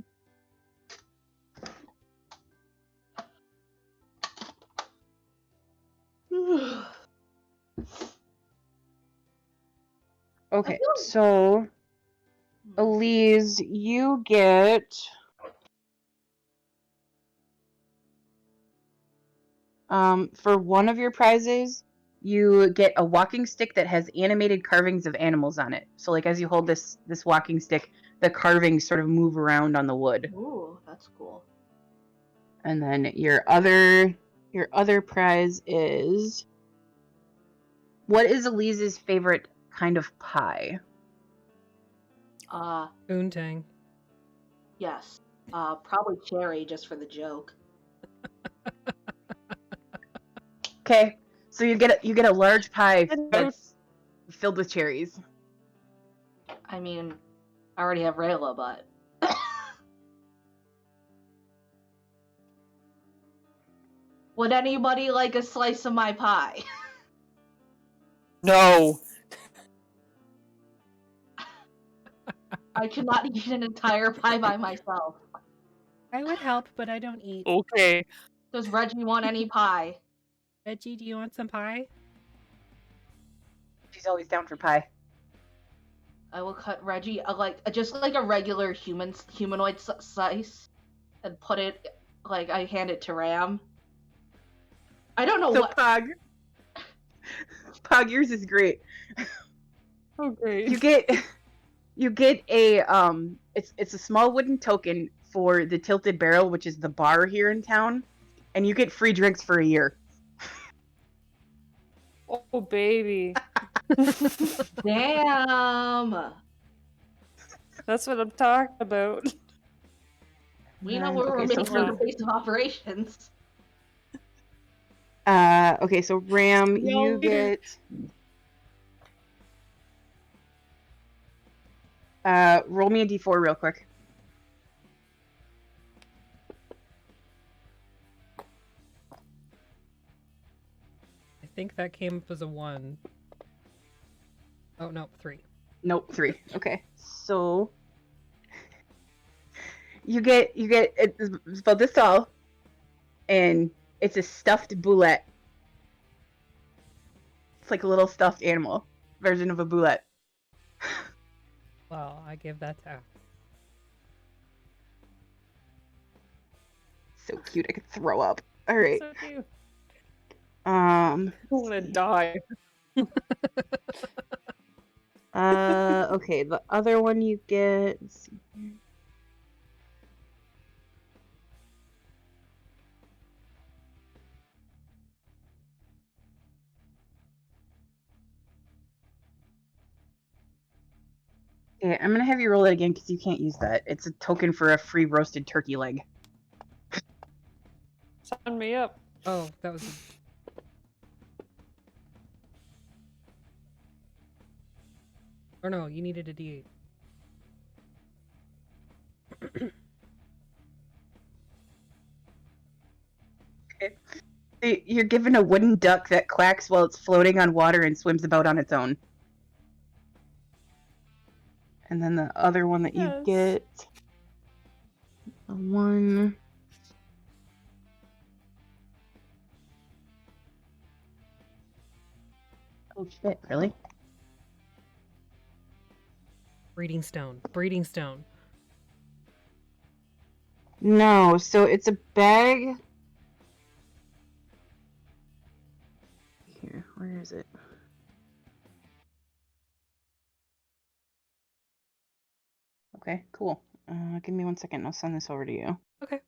Okay, so Elise, you get for one of your prizes, you get a walking stick that has animated carvings of animals on it. So like as you hold this walking stick, the carvings sort of move around on the wood. Ooh, that's cool. And then your other prize is, what is Elise's favorite kind of pie? Boontang. Yes. Probably cherry, just for the joke. Okay, so you get a large pie that's filled with cherries. I mean, I already have Rayla, but would anybody like a slice of my pie? No. I cannot eat an entire pie by myself. I would help, but I don't eat. Okay. Does Reggie want any pie? Reggie, do you want some pie? She's always down for pie. I will cut Reggie just like a regular humanoid slice and put it like I hand it to Ram. I don't know what. Pog, yours is great. Oh, great. You get a it's a small wooden token for the Tilted Barrel, which is the bar here in town, and you get free drinks for a year. Oh, baby. Damn. That's what I'm talking about. We know where we're making the base of operations. Okay, so Ram, you get roll me a d4 real quick. I think that came up as a 1. Oh, no, 3. Nope, 3. Okay, so you get it's about this tall, and it's a stuffed boulette. It's like a little stuffed animal version of a boulette. Well, I give that to. So cute, I could throw up. All right. So cute. I want to die. Okay, the other one you get. Let's see here. Okay, I'm gonna have you roll it again because you can't use that. It's a token for a free roasted turkey leg. Sign me up. Oh, that was. Or no, you needed a D8. Okay. You're given a wooden duck that quacks while it's floating on water and swims about on its own. And then the other one that you get, the one. Oh shit! Really? Breeding stone. Breeding stone. No, so it's a bag. Here, where is it? Okay, cool. Give me 1 second. I'll send this over to you. Okay.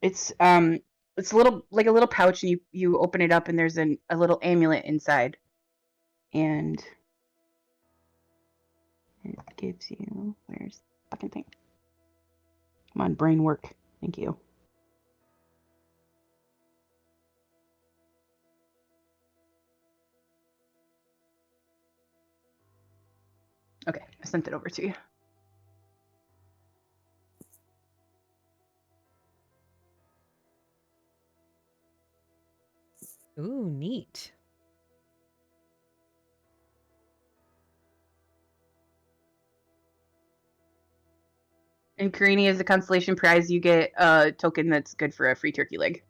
It's a little pouch, and you open it up, and there's a little amulet inside, and it gives you. Where's the fucking thing? Come on, brain work. Thank you. Okay, I sent it over to you. Ooh, neat. And Karini, as a consolation prize, you get a token that's good for a free turkey leg.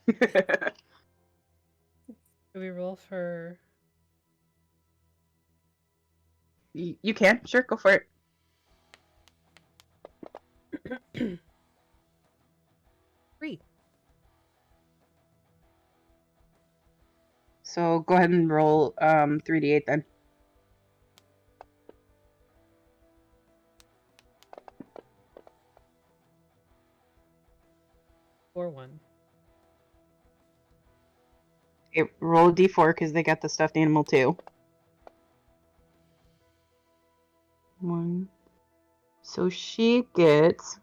Do we roll for... You can. Sure, go for it. 3. So go ahead and roll 3d8 then. 4-1. Okay, roll a d4 because they got the stuffed animal too. 1. So she gets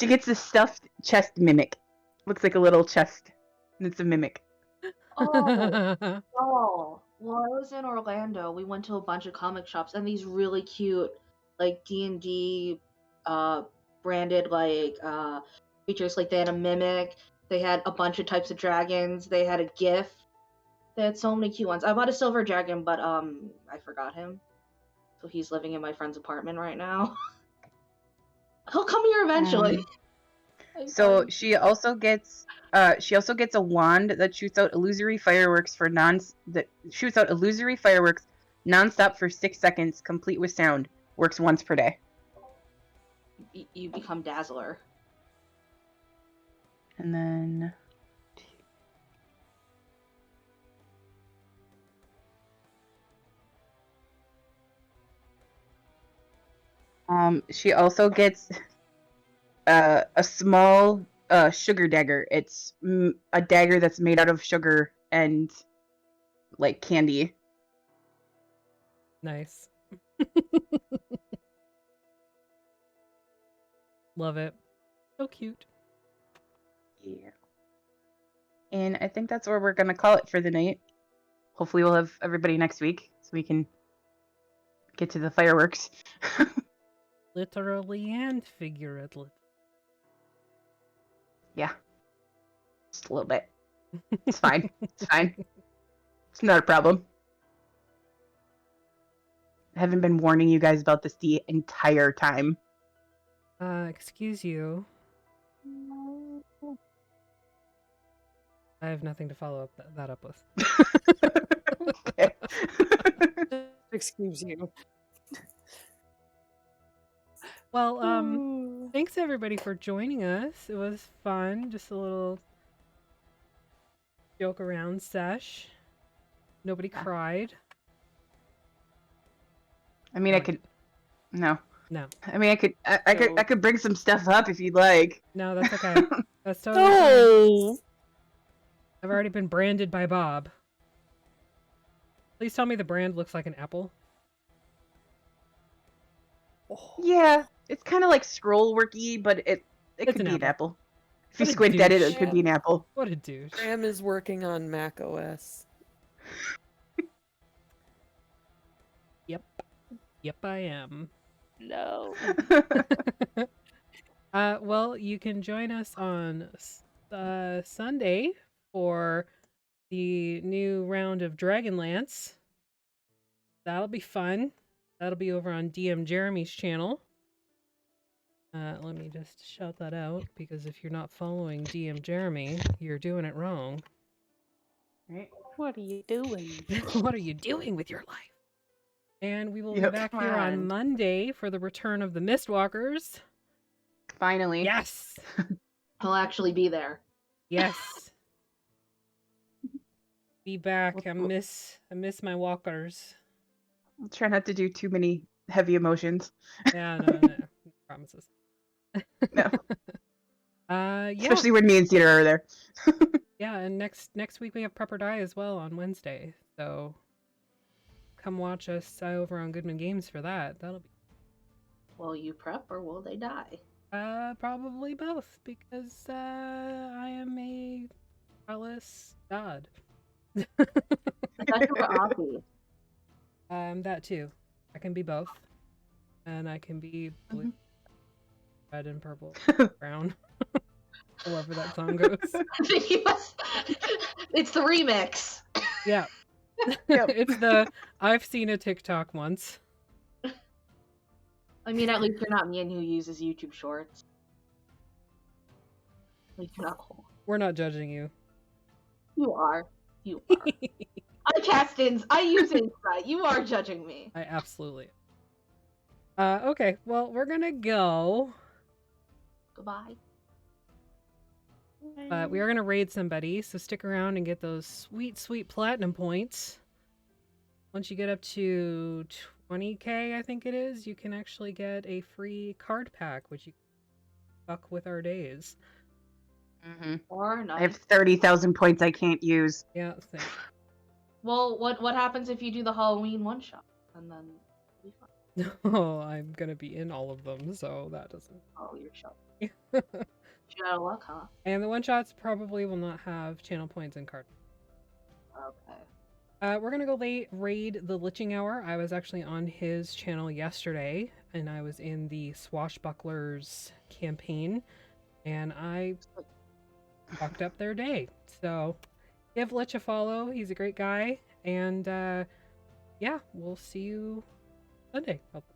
a stuffed chest mimic. Looks like a little chest. And it's a mimic. Oh, well, I was in Orlando. We went to a bunch of comic shops, and these really cute, like D&D, branded creatures. Like they had a mimic. They had a bunch of types of dragons. They had a GIF. They had so many cute ones. I bought a silver dragon, but I forgot him. So he's living in my friend's apartment right now. He'll come here eventually. So she also gets a wand that shoots out illusory fireworks nonstop for 6 seconds, complete with sound. Works once per day. You become Dazzler. And then she also gets a small sugar dagger. It's a dagger that's made out of sugar and like candy. Nice. Love it. So cute. Yeah. And I think that's where we're gonna call it for the night. Hopefully we'll have everybody next week so we can get to the fireworks. Literally and figuratively. Yeah. Just a little bit. It's fine. It's fine. It's not a problem. I haven't been warning you guys about this the entire time. Excuse you. I have nothing to follow up that up with. Okay. Excuse you. Well, thanks everybody for joining us. It was fun. Just a little joke around sesh. Nobody cried. I mean, No, I could. No. No. I mean, I could bring some stuff up if you'd like. No, that's okay. That's totally fine. I've already been branded by Bob. Please tell me the brand looks like an apple. Yeah, it's kind of like scroll worky, but it could be an apple. If you squint at it, it could be an apple. What a douche. Graham is working on Mac OS. Yep, I am. No. Well, you can join us on Sunday for the new round of Dragonlance. That'll be fun. That'll be over on DM Jeremy's channel. Let me just shout that out, because if you're not following DM Jeremy, you're doing it wrong. Right? What are you doing? What are you doing with your life? And we will be back here on Monday for the return of the Mistwalkers. Finally. Yes. I'll actually be there. Yes. Be back. I miss my walkers. I'll try not to do too many heavy emotions. Yeah, no promises. No. Yeah. Especially when me and Cedar are there. Yeah, and next week we have Prep or Die as well on Wednesday. So come watch us over on Goodman Games for that. That'll be. Will you prep or will they die? Probably both, because I am a prowess god. I thought you were Aussie. That too. I can be both, and I can be blue, red, and purple, brown. However that song goes. It's the remix. Yeah. Yep. It's the I've seen a TikTok once. I mean, at least you're not me and who uses YouTube Shorts. At least you're not cool. We're not judging you. You are. You are. I cast ins. I use Insight. You are judging me. I absolutely. Okay. Well, we're gonna go. Goodbye. We are gonna raid somebody, so stick around and get those sweet, sweet platinum points. Once you get up to 20k, I think it is, you can actually get a free card pack, which you can fuck with our days. Or not. I have 30,000 points I can't use. Yeah. Same. Well, what happens if you do the Halloween one shot and then it'll be fun? Oh, I'm gonna be in all of them, so that doesn't. Oh, you're shot. You're out of luck, huh? And the one shots probably will not have channel points and card. Okay. We're gonna go raid the Liching Hour. I was actually on his channel yesterday, and I was in the Swashbucklers campaign, and I fucked up their day. So give Lich a follow. He's a great guy, and yeah, we'll see you Sunday. Hopefully.